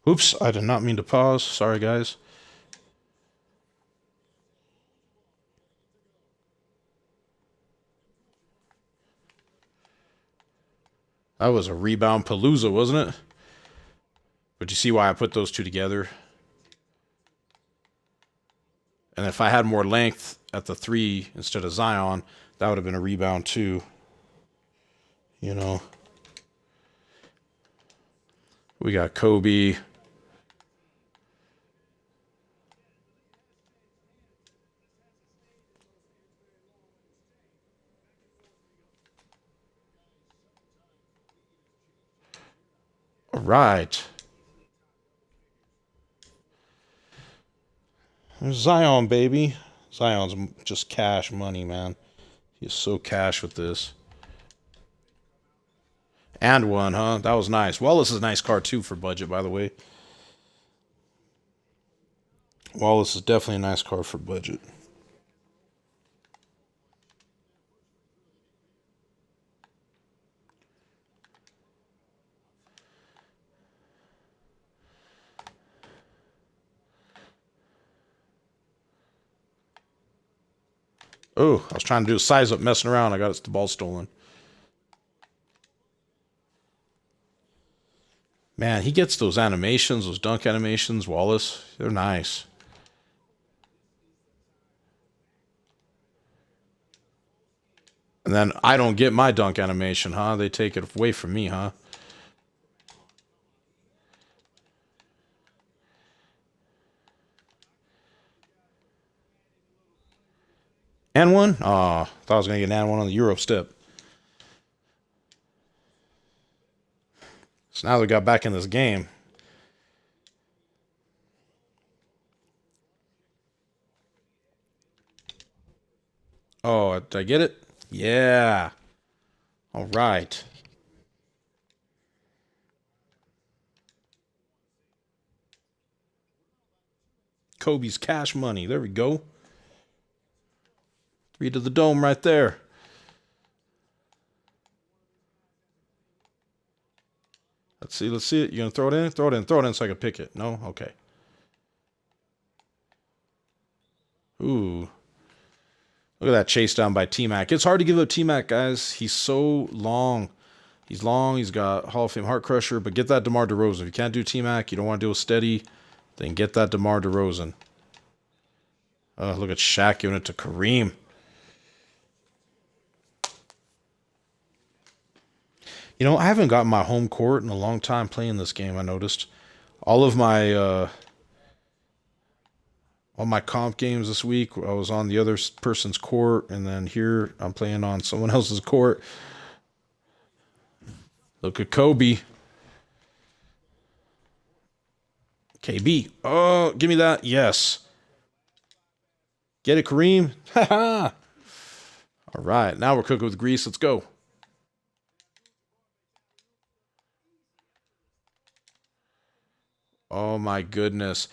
Speaker 1: Oops, I did not mean to pause. Sorry, guys. That was a rebound palooza, wasn't it? But you see why I put those two together? And if I had more length at the 3 instead of Zion, that would have been a rebound too. You know. We got Kobe. All right. There's Zion, baby. Zion's just cash money, man. He's so cash with this. And one, huh? That was nice. Wallace is a nice card too for budget, by the way. Wallace is definitely a nice card for budget. Oh, I was trying to do a size up, messing around. I got the ball stolen. Man, he gets those animations, those dunk animations, Wallace. They're nice. And then I don't get my dunk animation, huh? They take it away from me, huh? And one? Oh, thought I was going to get an and one on the Euro step. So now they got back in this game. Oh, did I get it? Yeah. All right. Kobe's cash money. There we go. 3 to the dome right there. Let's see. Let's see it. You gonna throw it in? Throw it in. Throw it in so I can pick it. No? Okay. Ooh. Look at that chase down by T-Mac. It's hard to give up T-Mac, guys. He's so long. He's long. He's got Hall of Fame Heart Crusher. But get that DeMar DeRozan. If you can't do T-Mac, you don't want to do a steady, then get that DeMar DeRozan. Look at Shaq giving it to Kareem. You know, I haven't gotten my home court in a long time playing this game, I noticed. All of my all my comp games this week, I was on the other person's court, and then here I'm playing on someone else's court. Look at Kobe. KB. Oh, give me that. Yes. Get it, Kareem. Ha ha. All right. Now we're cooking with grease. Let's go. Oh, my goodness.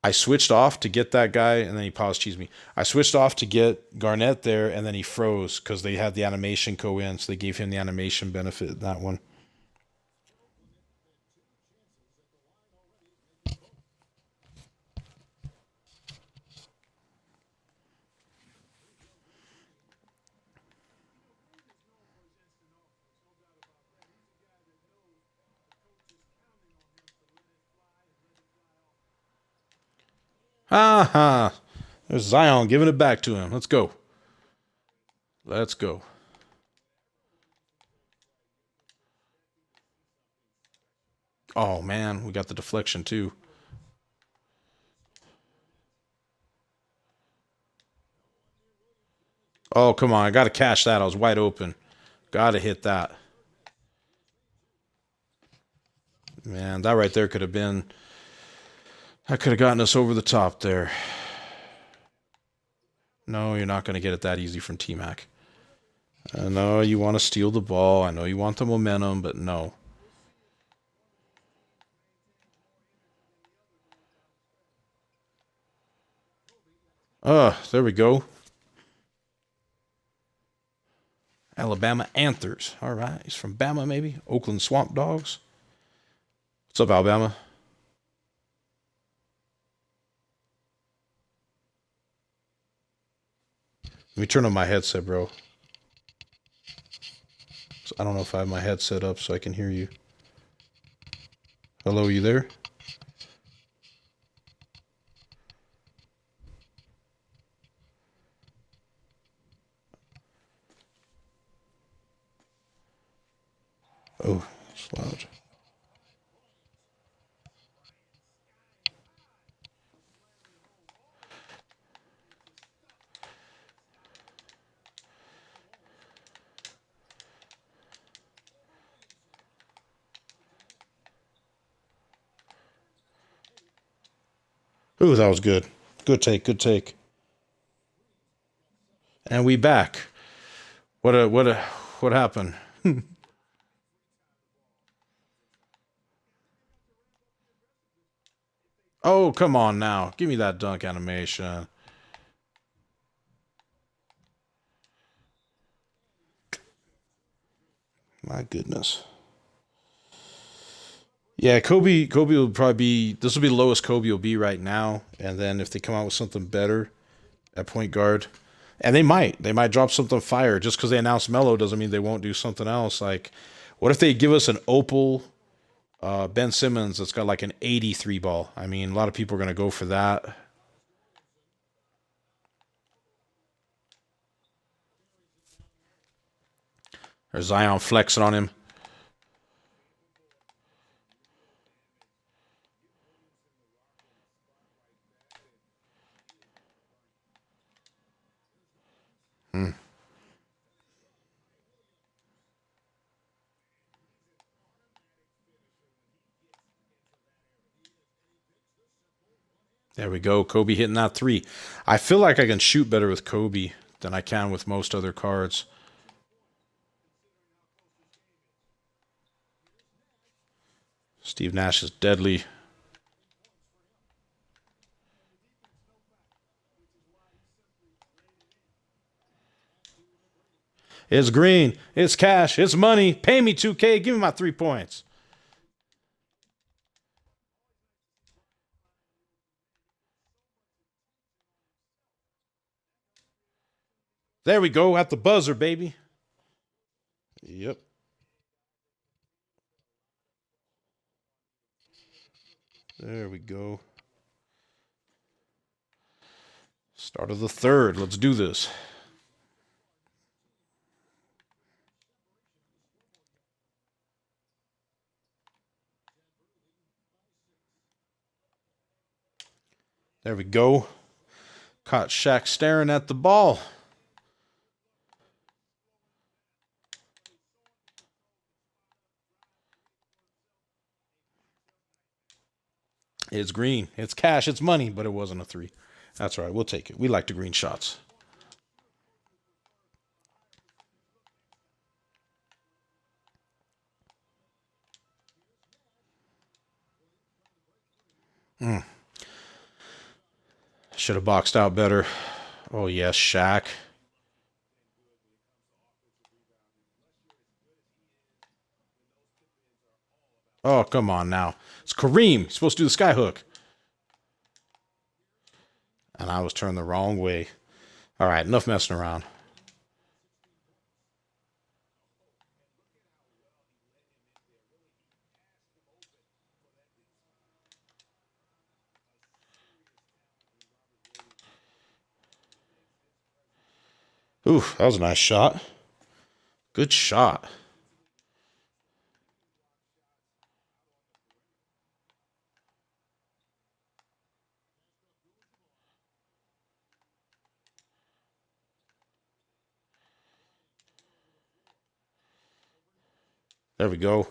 Speaker 1: I switched off to get that guy, and then he paused, cheese me. I switched off to get Garnett there, and then he froze because they had the animation go in, so they gave him the animation benefit in that one. Ha ha. There's Zion giving it back to him. Let's go. Let's go. Oh, man. We got the deflection, too. Oh, come on. I got to catch that. I was wide open. Got to hit that. Man, that right there could have been. That could have gotten us over the top there. No, you're not going to get it that easy from T-Mac. I know you want to steal the ball. I know you want the momentum, but no. There we go. Alabama Anthers. All right. He's from Bama, maybe? Oakland Swamp Dogs. What's up, Alabama? Let me turn on my headset, bro. So I don't know if I have my headset up so I can hear you. Hello, you there? Oh, it's loud. Ooh, that was good. Good take, good take. And we back. What happened? Oh, come on now. Give me that dunk animation. My goodness. Yeah, Kobe will probably be. This will be the lowest Kobe will be right now, and then if they come out with something better at point guard, and they might drop something fire. Just because they announced Melo doesn't mean they won't do something else. Like, what if they give us an Opal Ben Simmons that's got like an 83 ball? I mean, a lot of people are gonna go for that. Or Zion flexing on him. Hmm. There we go. Kobe hitting that three. I feel like I can shoot better with Kobe than I can with most other cards. Steve Nash is deadly. It's green. It's cash. It's money. Pay me 2K. Give me my 3 points. There we go. At the buzzer, baby. Yep. There we go. Start of the third. Let's do this. There we go. Caught Shaq staring at the ball. It's green. It's cash. It's money, but it wasn't a three. That's all right. We'll take it. We like the green shots. Mm. Should have boxed out better. Oh, yes, Shaq. Oh, come on now. It's Kareem. He's supposed to do the sky hook. And I was turned the wrong way. All right, enough messing around. Ooh, that was a nice shot. Good shot. There we go.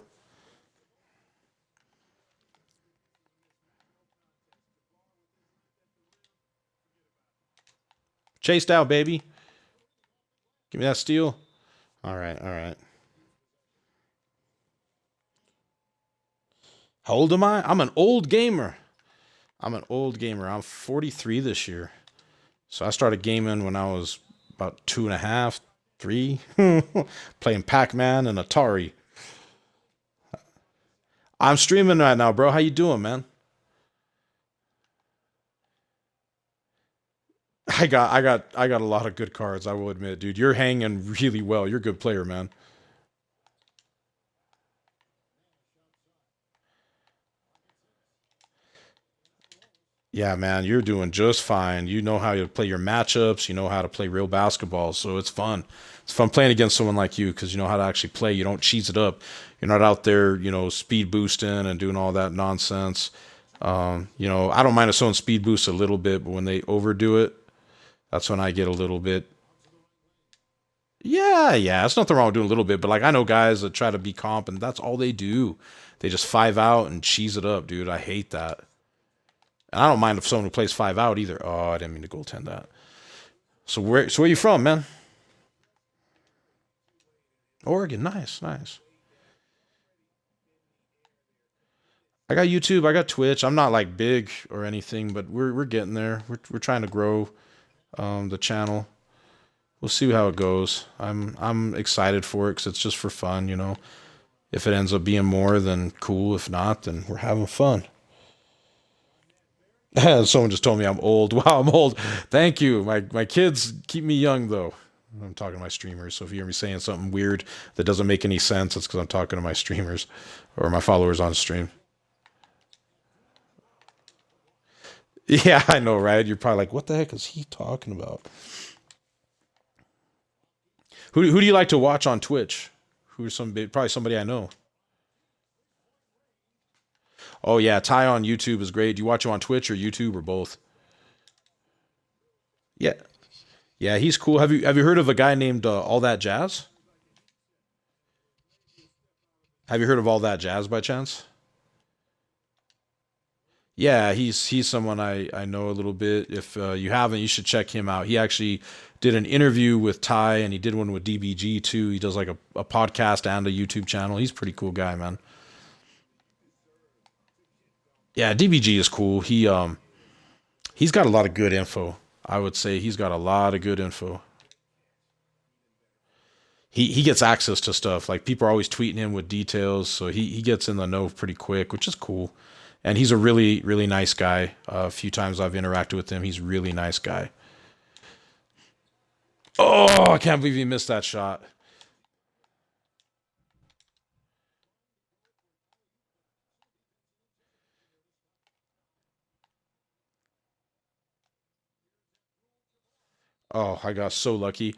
Speaker 1: Chase down, baby. Give me that steal. All right, all right. How old am I? I'm an old gamer. I'm an old gamer. I'm 43 this year. So I started gaming when I was about two and a half, three, playing Pac-Man and Atari. I'm streaming right now, bro. How you doing, man? I got a lot of good cards. I will admit, dude. You're hanging really well. You're a good player, man. Yeah, man, you're doing just fine. You know how to play your matchups. You know how to play real basketball. So it's fun. It's fun playing against someone like you because you know how to actually play. You don't cheese it up. You're not out there, speed boosting and doing all that nonsense. I don't mind if someone speed boosts a little bit, but when they overdo it, that's when I get a little bit. Yeah, yeah, it's nothing wrong with doing a little bit, but like I know guys that try to be comp and that's all they do. They just five out and cheese it up, dude. I hate that. And I don't mind if someone who plays five out either. Oh, I didn't mean to goaltend that. So where you from, man? Oregon. Nice, nice. I got YouTube, I got Twitch. I'm not like big or anything, but we're getting there. We're trying to grow the channel. We'll see how it goes. I'm excited for it because it's just for fun. If it ends up being more, then cool. If not, then we're having fun. Someone just told me I'm old. Wow, I'm old. Thank you. My kids keep me young though. I'm talking to my streamers, so if you hear me saying something weird that doesn't make any sense, it's because I'm talking to my streamers or my followers on stream. Yeah, I know, right? You're probably like, what the heck is he talking about? Who do you like to watch on Twitch? Who's probably somebody I know? Oh yeah, Ty on YouTube is great. Do you watch him on Twitch or YouTube or both? Yeah, yeah, he's cool. Have you heard of a guy named All That Jazz? Have you heard of All That Jazz by chance? Yeah, he's someone I know a little bit. If you haven't, you should check him out. He actually did an interview with Ty, and he did one with DBG too. He does like a podcast and a YouTube channel. He's a pretty cool guy, man. Yeah, DBG is cool. He's got a lot of good info. I would say he's got a lot of good info. He gets access to stuff. Like people are always tweeting him with details, so he gets in the know pretty quick, which is cool. And he's a really really nice guy. A few times I've interacted with him, he's a really nice guy. Oh, I can't believe he missed that shot. Oh, I got so lucky.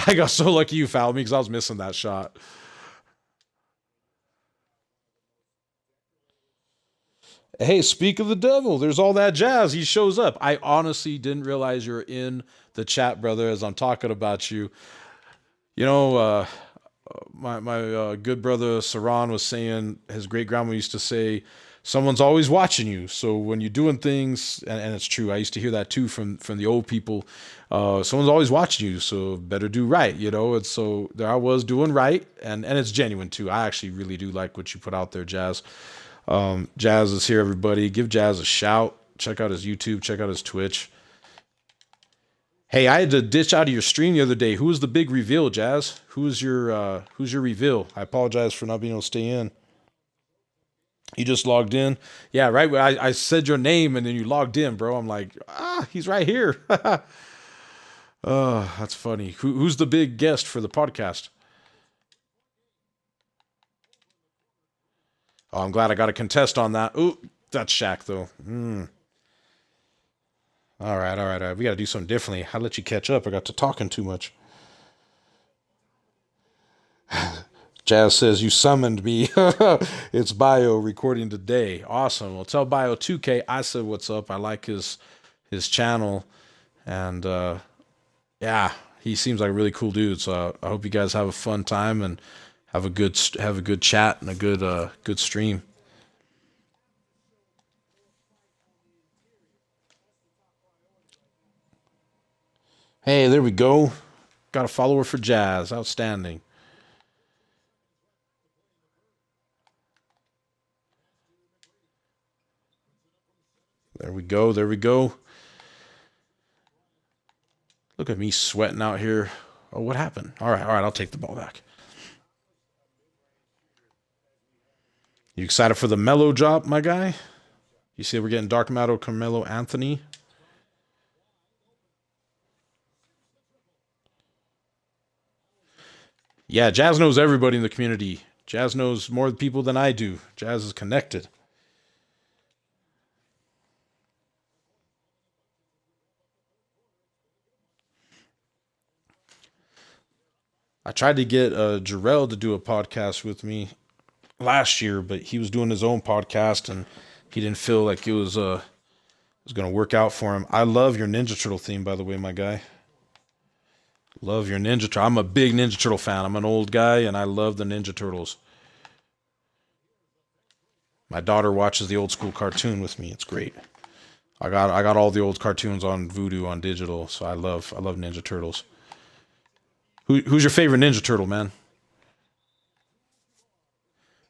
Speaker 1: I got so lucky you fouled me because I was missing that shot. Hey, speak of the devil. There's all that jazz. He shows up. I honestly didn't realize you were in the chat, brother, as I'm talking about you. You know, my good brother Saran was saying his great grandma used to say, "Someone's always watching you." So when you're doing things, and it's true, I used to hear that too from the old people. Someone's always watching you, so better do right. And so there I was doing right, and it's genuine too. I actually really do like what you put out there, Jazz. Jazz is here, everybody. Give Jazz a shout. Check out his YouTube. Check out his Twitch. Hey, I had to ditch out of your stream the other day. Who was the big reveal, Jazz? Who's your reveal? I apologize for not being able to stay in. You just logged in. Yeah, right. I said your name and then you logged in, bro. I'm like, he's right here. That's funny. Who's the big guest for the podcast? Oh, I'm glad I got a contest on that. Ooh, that's Shaq though. All right. We got to do something differently. I'll let you catch up. I got to talking too much. Jazz says you summoned me. It's Bio recording today. Awesome. Well, tell Bio 2K I said what's up. I like his channel, and yeah, he seems like a really cool dude. So I hope you guys have a fun time and have a good chat and a good stream. Hey, there we go. Got a follower for Jazz. Outstanding. There we go. There we go. Look at me sweating out here. Oh, what happened? All right, all right. I'll take the ball back. You excited for the Mellow drop, my guy? You see, we're getting Dark Matter, Carmelo Anthony. Yeah, Jazz knows everybody in the community. Jazz knows more people than I do. Jazz is connected. I tried to get Jarrell to do a podcast with me last year, but he was doing his own podcast and he didn't feel like it was going to work out for him. I love your Ninja Turtle theme, by the way, my guy. Love your Ninja Turtle. I'm a big Ninja Turtle fan. I'm an old guy and I love the Ninja Turtles. My daughter watches the old school cartoon with me. It's great. I got all the old cartoons on Voodoo on digital, so I love Ninja Turtles. Who's your favorite Ninja Turtle, man?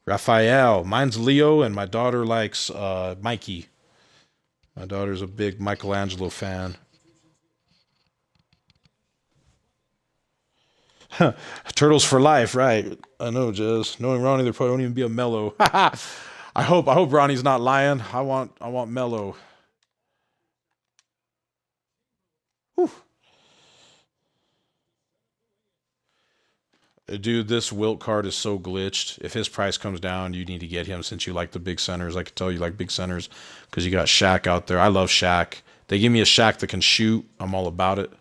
Speaker 1: Raphael. Mine's Leo, and my daughter likes Mikey. My daughter's a big Michelangelo fan. Turtles for life, right? I know, Jez. Knowing Ronnie, there probably won't even be a Mellow. I hope Ronnie's not lying. I want Mellow. Whew. Dude, this Wilt card is so glitched. If his price comes down, you need to get him since you like the big centers. I can tell you like big centers because you got Shaq out there. I love Shaq. They give me a Shaq that can shoot. I'm all about it.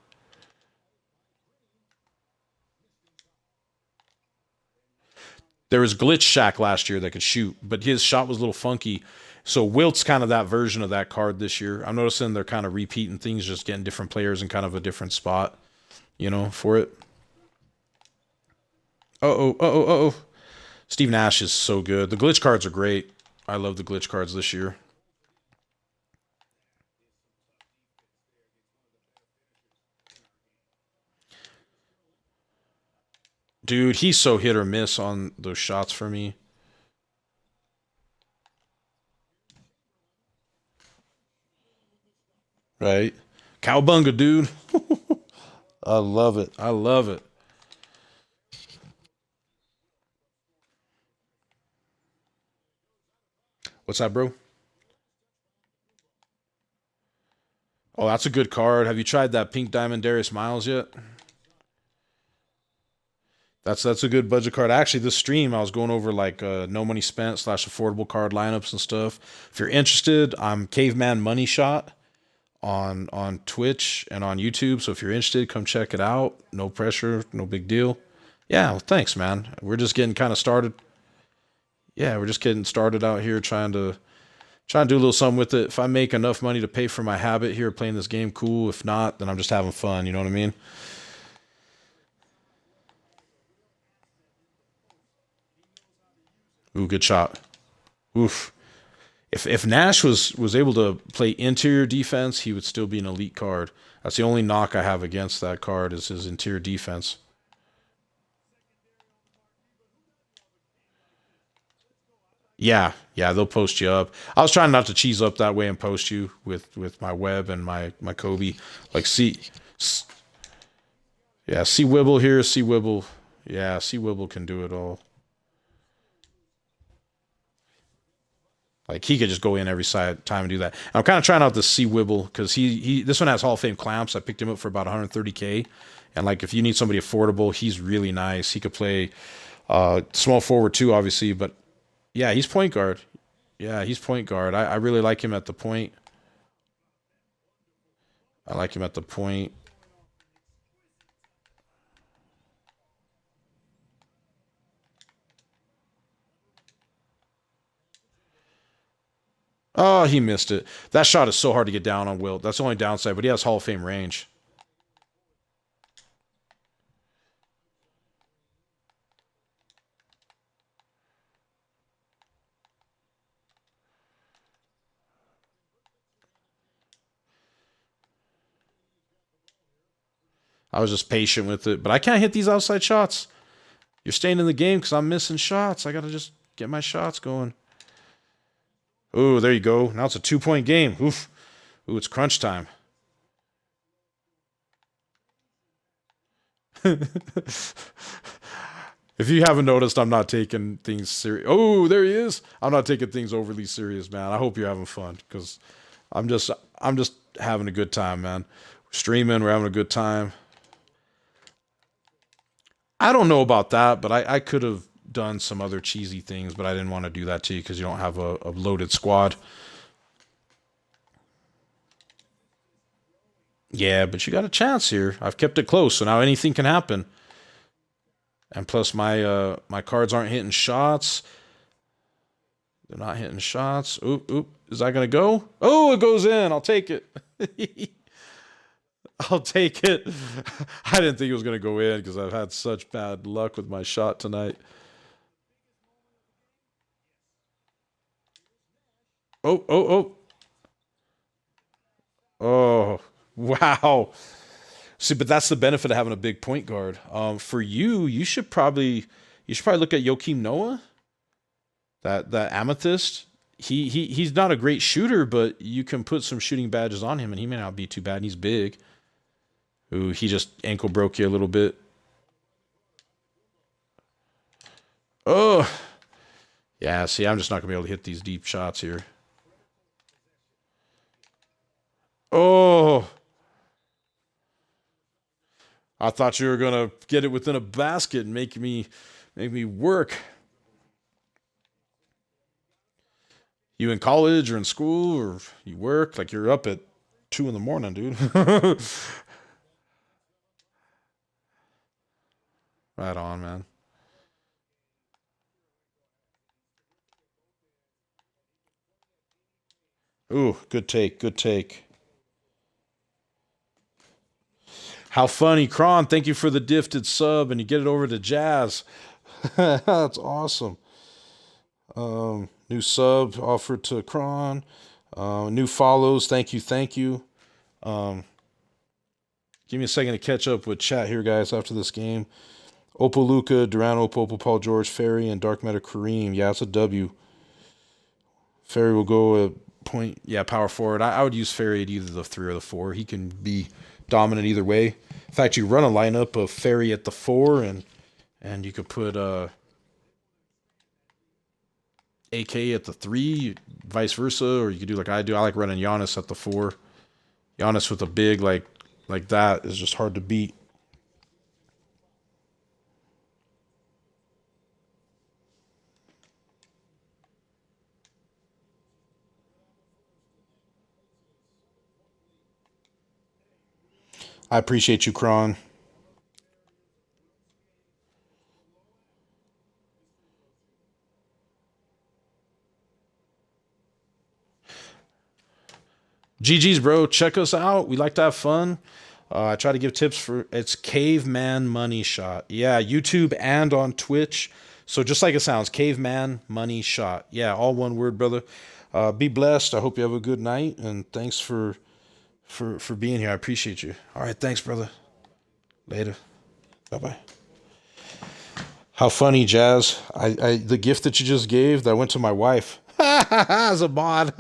Speaker 1: There was glitch Shaq last year that could shoot, but his shot was a little funky. So Wilt's kind of that version of that card this year. I'm noticing they're kind of repeating things, just getting different players in kind of a different spot, for it. Uh oh. Steve Nash is so good. The glitch cards are great. I love the glitch cards this year. Dude, he's so hit or miss on those shots for me. Right? Cowbunga, dude. I love it. I love it. What's that, bro? Oh, that's a good card. Have you tried that Pink Diamond Darius Miles yet? That's a good budget card. Actually, this stream I was going over like no money spent slash affordable card lineups and stuff. If you're interested, I'm Caveman Money Shot on Twitch and on YouTube. So if you're interested, come check it out. No pressure, no big deal. Yeah, well, thanks, man. We're just getting kind of started. Yeah, we're just getting started out here trying to do a little something with it. If I make enough money to pay for my habit here playing this game, cool. If not, then I'm just having fun. You know what I mean? Ooh, good shot. Oof. If Nash was able to play interior defense, he would still be an elite card. That's the only knock I have against that card is his interior defense. Yeah, they'll post you up. I was trying not to cheese up that way and post you with my web and my Kobe. Like yeah, see Wibble here, see Wibble. Yeah, see Wibble can do it all. Like he could just go in every side time and do that. I'm kind of trying out the C Wibble because he this one has Hall of Fame clamps. I picked him up for about 130K, and like if you need somebody affordable, he's really nice. He could play small forward too, obviously, but yeah, he's point guard. Yeah, he's point guard. I really like him at the point. I like him at the point. Oh, he missed it. That shot is so hard to get down on Wilt. That's the only downside, but he has Hall of Fame range. I was just patient with it. But I can't hit these outside shots. You're staying in the game because I'm missing shots. I got to just get my shots going. Oh, there you go. Now it's a 2-point game. Oof. Ooh, it's crunch time. If you haven't noticed, I'm not taking things serious. Oh, there he is. I'm not taking things overly serious, man. I hope you're having fun because I'm just having a good time, man. We're streaming, we're having a good time. I don't know about that, but I could have done some other cheesy things, but I didn't want to do that to you because you don't have a loaded squad. Yeah, but you got a chance here. I've kept it close, so now anything can happen. And plus, my cards aren't hitting shots. They're not hitting shots. Oop, oop. Is that gonna go? Oh, it goes in. I'll take it. I'll take it. I didn't think it was gonna go in because I've had such bad luck with my shot tonight. Oh, oh, oh, oh! Wow. See, but that's the benefit of having a big point guard. For you, you should probably look at Joakim Noah, that amethyst. He's not a great shooter, but you can put some shooting badges on him, and he may not be too bad. And he's big. Ooh, he just ankle broke you a little bit. Oh, yeah. See, I'm just not gonna be able to hit these deep shots here. Oh, I thought you were gonna get it within a basket and make me work. You in college or in school or you work? Like you're up at 2 in the morning, dude. Right on, man. Ooh, good take, good take. How funny, Kron. Thank you for the gifted sub, and you get it over to Jazz. That's awesome. New sub offered to Kron. New follows. Thank you, thank you. Um, Give me a second to catch up with chat here, guys, after this game. Opal Luca, Duran Opal, Paul George, Ferry, and Dark Matter Kareem. Yeah, it's a W. Ferry will go a point. Yeah, power forward. I would use Ferry at either the 3 or the 4. He can be dominant either way. In fact, you run a lineup of Ferry at the 4, and you could put AK at the 3, vice versa, or you could do like I do. I like running Giannis at the 4. Giannis with a big like that is just hard to beat. I appreciate you, Kron. GG's, bro. Check us out. We like to have fun. I try to give tips for it's Caveman Money Shot. Yeah, YouTube and on Twitch. So just like it sounds, Caveman Money Shot. Yeah, all one word, brother. Be blessed. I hope you have a good night, and thanks for being here. I appreciate you. All right, thanks, brother. Later. Bye bye. How funny, Jazz. I the gift that you just gave that went to my wife as a mod.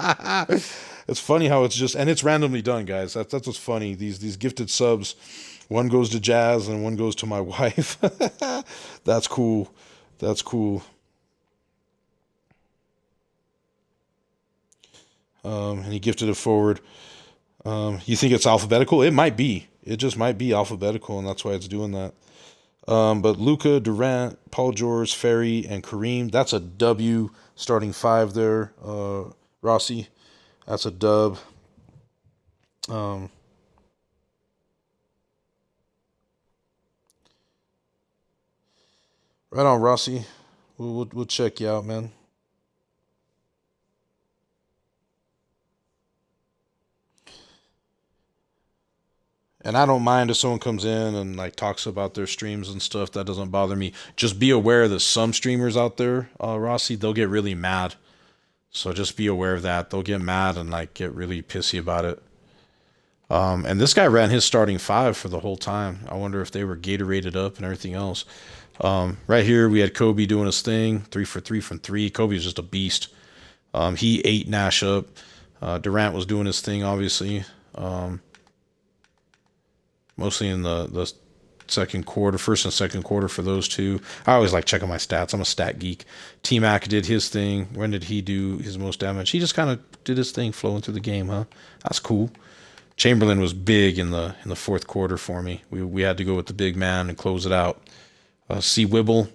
Speaker 1: It's funny how it's just and it's randomly done, guys. That's what's funny. These gifted subs, one goes to Jazz and one goes to my wife. That's cool. That's cool. And he gifted it forward. You think it's alphabetical? It might be. It just might be alphabetical, and that's why it's doing that. But Luca, Durant, Paul George, Ferry, and Kareem. That's a W starting 5 there. Rossi. That's a dub. Um, right on, Rossi. We'll check you out, man. And I don't mind if someone comes in and like talks about their streams and stuff. That doesn't bother me. Just be aware that some streamers out there, Rossi, they'll get really mad. So just be aware of that. They'll get mad and like get really pissy about it. And this guy ran his starting five for the whole time. I wonder if they were Gatorated up and everything else. Right here, we had Kobe doing his thing, 3 for 3 from three. Kobe was just a beast. He ate Nash up. Durant was doing his thing, obviously, mostly in the second quarter, first and second quarter for those two. I always like checking my stats. I'm a stat geek. T-Mac did his thing. When did he do his most damage? He just kind of did his thing flowing through the game, huh? That's cool. Chamberlain was big in the fourth quarter for me. We had to go with the big man and close it out. C Wibble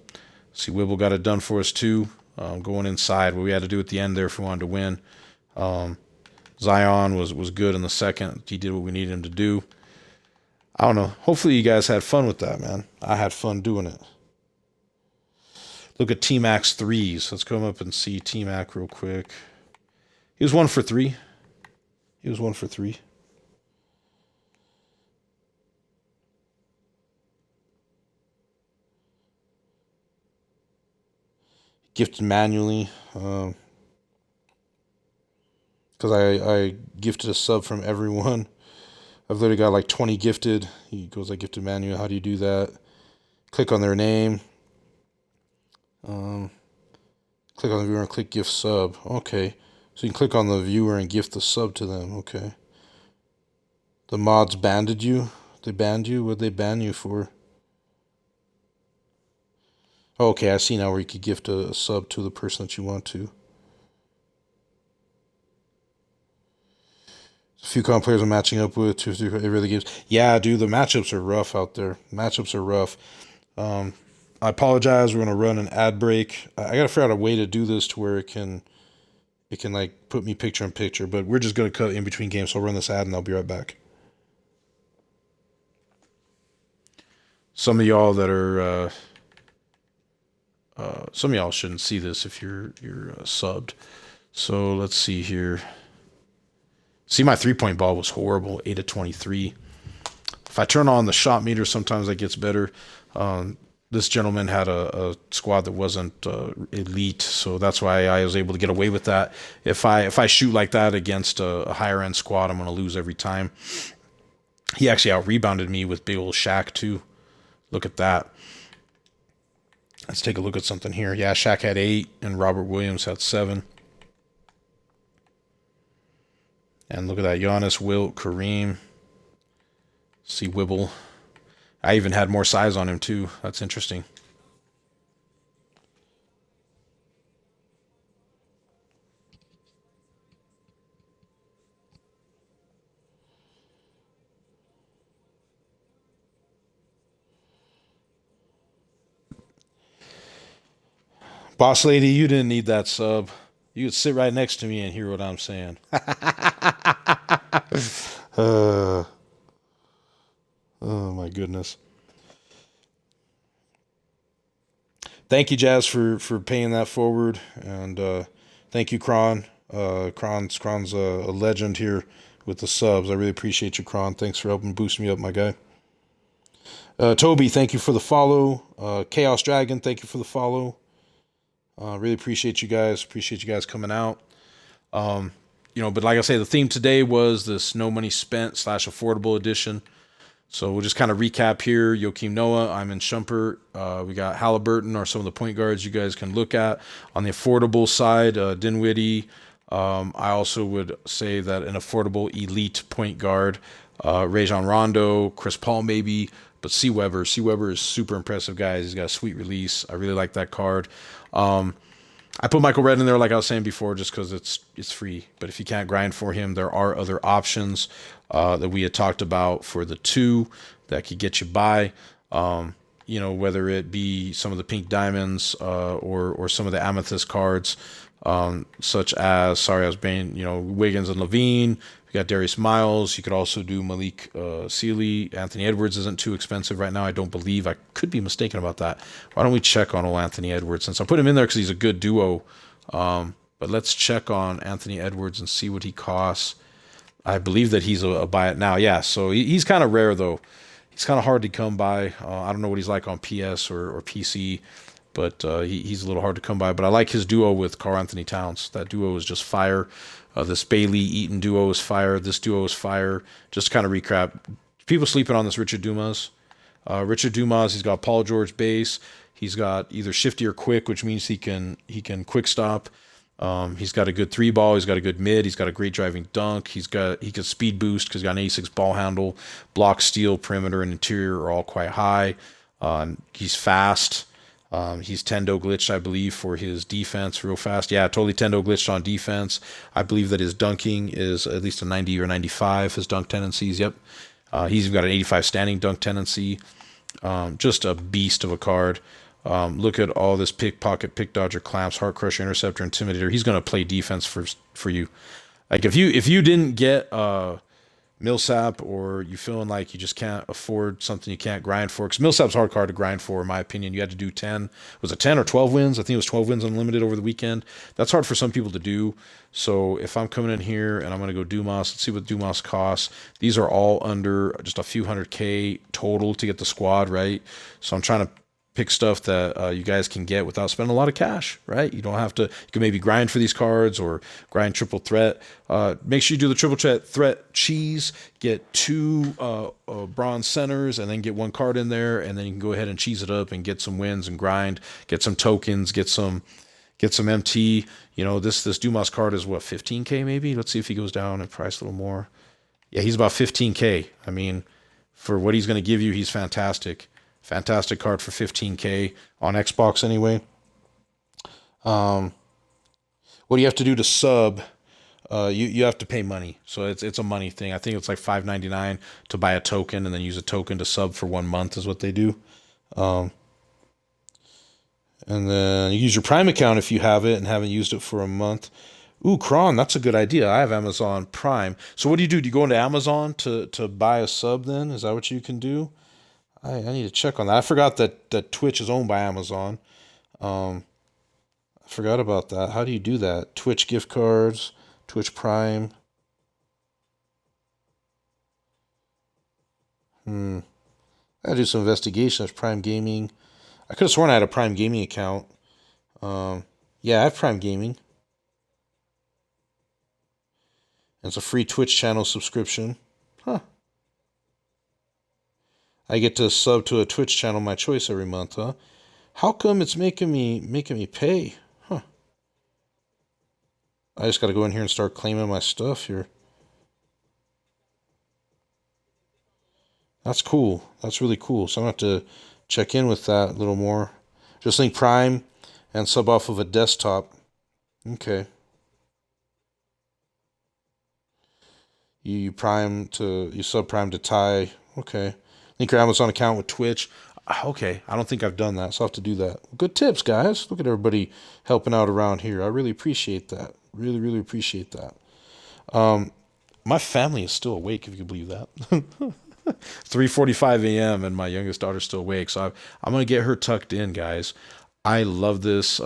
Speaker 1: got it done for us too. Going inside, what we had to do at the end there if we wanted to win. Zion was good in the second. He did what we needed him to do. I don't know. Hopefully you guys had fun with that, man. I had fun doing it. Look at T-Mac's threes. Let's come up and see T-Mac real quick. He was 1 for 3. He was 1 for 3. Gifted manually. Because I gifted a sub from everyone. I've literally got like 20 gifted. He goes, I gifted manual. How do you do that? Click on their name. Click on the viewer and click gift sub. Okay. So you can click on the viewer and gift the sub to them. Okay. The mods banned you? They banned you? What'd they ban you for? Oh, okay, I see now where you could gift a sub to the person that you want to. A few common players I'm matching up with, 2 or 3 every other games. Yeah, dude, the matchups are rough out there. Matchups are rough. I apologize. We're gonna run an ad break. I gotta figure out a way to do this to where it can like put me picture in picture. But we're just gonna cut in between games. So I'll run this ad and I'll be right back. Some of y'all that are some of y'all shouldn't see this if you're subbed. So let's see here. See, my 3-point ball was horrible, 8 of 23. If I turn on the shot meter, sometimes that gets better. This gentleman had a squad that wasn't elite, so that's why I was able to get away with that. If I shoot like that against a higher end squad, I'm going to lose every time. He actually out-rebounded me with big old Shaq, too. Look at that. Let's take a look at something here. Yeah, Shaq had 8, and Robert Williams had 7. And look at that. Giannis, Wilt, Kareem. See Wibble. I even had more size on him, too. That's interesting. Boss lady, you didn't need that sub. You could sit right next to me and hear what I'm saying. Oh my goodness. Thank you, Jazz, for paying that forward, and thank you, Kron. Kron's a legend here with the subs. I really appreciate you, Kron. Thanks for helping boost me up, my guy. Toby, thank you for the follow. Chaos Dragon, thank you for the follow. Really appreciate you guys. Appreciate you guys coming out. But like I say, the theme today was this no money spent / affordable edition. So we'll just kind of recap here. Joakim Noah, I'm in Shumpert. We got Halliburton are some of the point guards you guys can look at. On the affordable side, Dinwiddie. I also would say that an affordable elite point guard, Rajon Rondo, Chris Paul maybe, but C. Weber is super impressive, guys. He's got a sweet release. I really like that card. I put Michael Redd in there, like I was saying before, just because it's free. But if you can't grind for him, there are other options that we had talked about for the 2 that could get you by. Whether it be some of the pink diamonds or some of the amethyst cards, such as Wiggins and Levine. We got Darius Miles. You could also do Malik Sealy. Anthony Edwards isn't too expensive right now, I don't believe. I could be mistaken about that. Why don't we check on old Anthony Edwards, since I put him in there because he's a good duo. But let's check on Anthony Edwards and see what he costs. I believe that he's a buy it now. Yeah, so he's kind of rare, though. He's kind of hard to come by. I don't know what he's like on PS or PC, but he's a little hard to come by. But I like his duo with Karl Anthony Towns. That duo is just fire. This Bailey Eaton duo is fire. This duo is fire. Just kind of recap. People sleeping on this Richard Dumas. Richard Dumas, he's got Paul George base. He's got either shifty or quick, which means he can quick stop. He's got a good three ball. He's got a good mid. He's got a great driving dunk. He can speed boost because he's got an 86 ball handle. Block, steal, perimeter, and interior are all quite high. He's fast. He's Tendo glitched, I believe, for his defense real fast. Yeah, totally Tendo glitched on defense. I believe that his dunking is at least a 90 or 95, his dunk tendencies. Yep. He's even got an 85 standing dunk tendency. Just a beast of a card. Look at all this pickpocket, pick dodger, clamps, heart crusher, interceptor, intimidator. He's going to play defense for you. Like if you didn't get Millsap, or you feeling like you just can't afford something you can't grind for, because Millsap's a hard card to grind for, in my opinion. You had to do 10, was it 10 or 12 wins? I think it was 12 wins unlimited over the weekend. That's hard for some people to do. So if I'm coming in here and I'm going to go Dumas, let's see what Dumas costs. These are all under just a few $100K total to get the squad, right? So I'm trying to pick stuff that you guys can get without spending a lot of cash, right? You don't have to, you can maybe grind for these cards or grind triple threat. Make sure you do the triple threat cheese, get 2 bronze centers, and then get 1 card in there, and then you can go ahead and cheese it up and get some wins and grind, get some tokens, get some MT. You know, this Dumas card is what, 15K maybe? Let's see if he goes down in price a little more. Yeah, he's about 15K. I mean, for what he's going to give you, he's fantastic. Fantastic card for 15K on Xbox anyway. What do you have to do to sub? You have to pay money, so it's a money thing. I think it's like $5.99 to buy a token, and then use a token to sub for 1 month is what they do. And then you use your Prime account if you have it and haven't used it for a month. Ooh, Kron, that's a good idea. I have Amazon Prime. So what do? Do you go into Amazon to buy a sub then? Is that what you can do? I need to check on that. I forgot that Twitch is owned by Amazon. I forgot about that. How do you do that? Twitch gift cards, Twitch Prime. I gotta do some investigation. There's Prime Gaming. I could have sworn I had a Prime Gaming account. Yeah, I have Prime Gaming. It's a free Twitch channel subscription. Huh. I get to sub to a Twitch channel, my choice, every month, huh? How come it's making me pay? Huh. I just got to go in here and start claiming my stuff here. That's cool. That's really cool. So I'm going to have to check in with that a little more. Just link Prime and sub off of a desktop. Okay. You sub Prime to Ty. Okay. Link your Amazon account with Twitch. Okay, I don't think I've done that, so I'll have to do that. Good tips, guys. Look at everybody helping out around here. I really appreciate that. Really, really appreciate that. My family is still awake, if you can believe that. 3:45 a.m. and my youngest daughter's still awake, so I'm gonna get her tucked in, guys. I love this.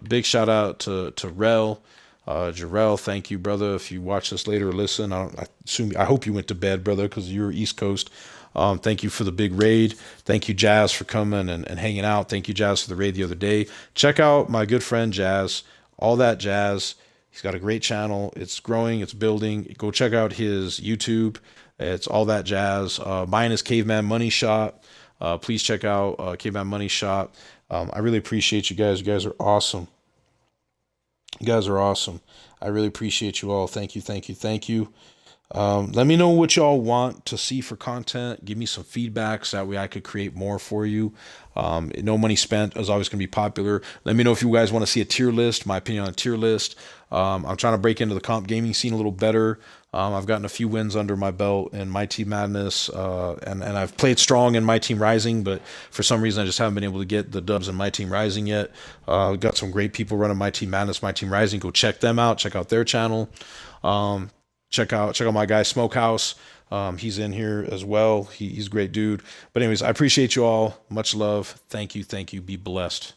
Speaker 1: Big shout out to Rel. Jarrell, thank you, brother. If you watch this later or listen, I hope you went to bed, brother, because you're East Coast. Thank you for the big raid. Thank you, Jazz, for coming and hanging out. Thank you, Jazz, for the raid the other day. Check out my good friend Jazz, All That Jazz. He's got a great channel. It's growing, it's building. Go check out his YouTube. It's All That Jazz. Mine is Caveman Money Shot. Please check out Caveman Money Shot. I really appreciate you guys. You guys are awesome. You guys are awesome. I really appreciate you all. Thank you, thank you, thank you. Let me know what y'all want to see for content. Give me some feedback so that way I could create more for you. No Money Spent is always going to be popular. Let me know if you guys want to see a tier list, my opinion on a tier list. I'm trying to break into the comp gaming scene a little better. I've gotten a few wins under my belt in MyTeam Madness, and I've played strong in MyTeam Rising, but for some reason I just haven't been able to get the dubs in MyTeam Rising yet. We've got some great people running MyTeam Madness, MyTeam Rising. Go check them out. Check out their channel. Check out my guy Smokehouse. He's in here as well. He's a great dude. But anyways, I appreciate you all. Much love. Thank you. Be blessed.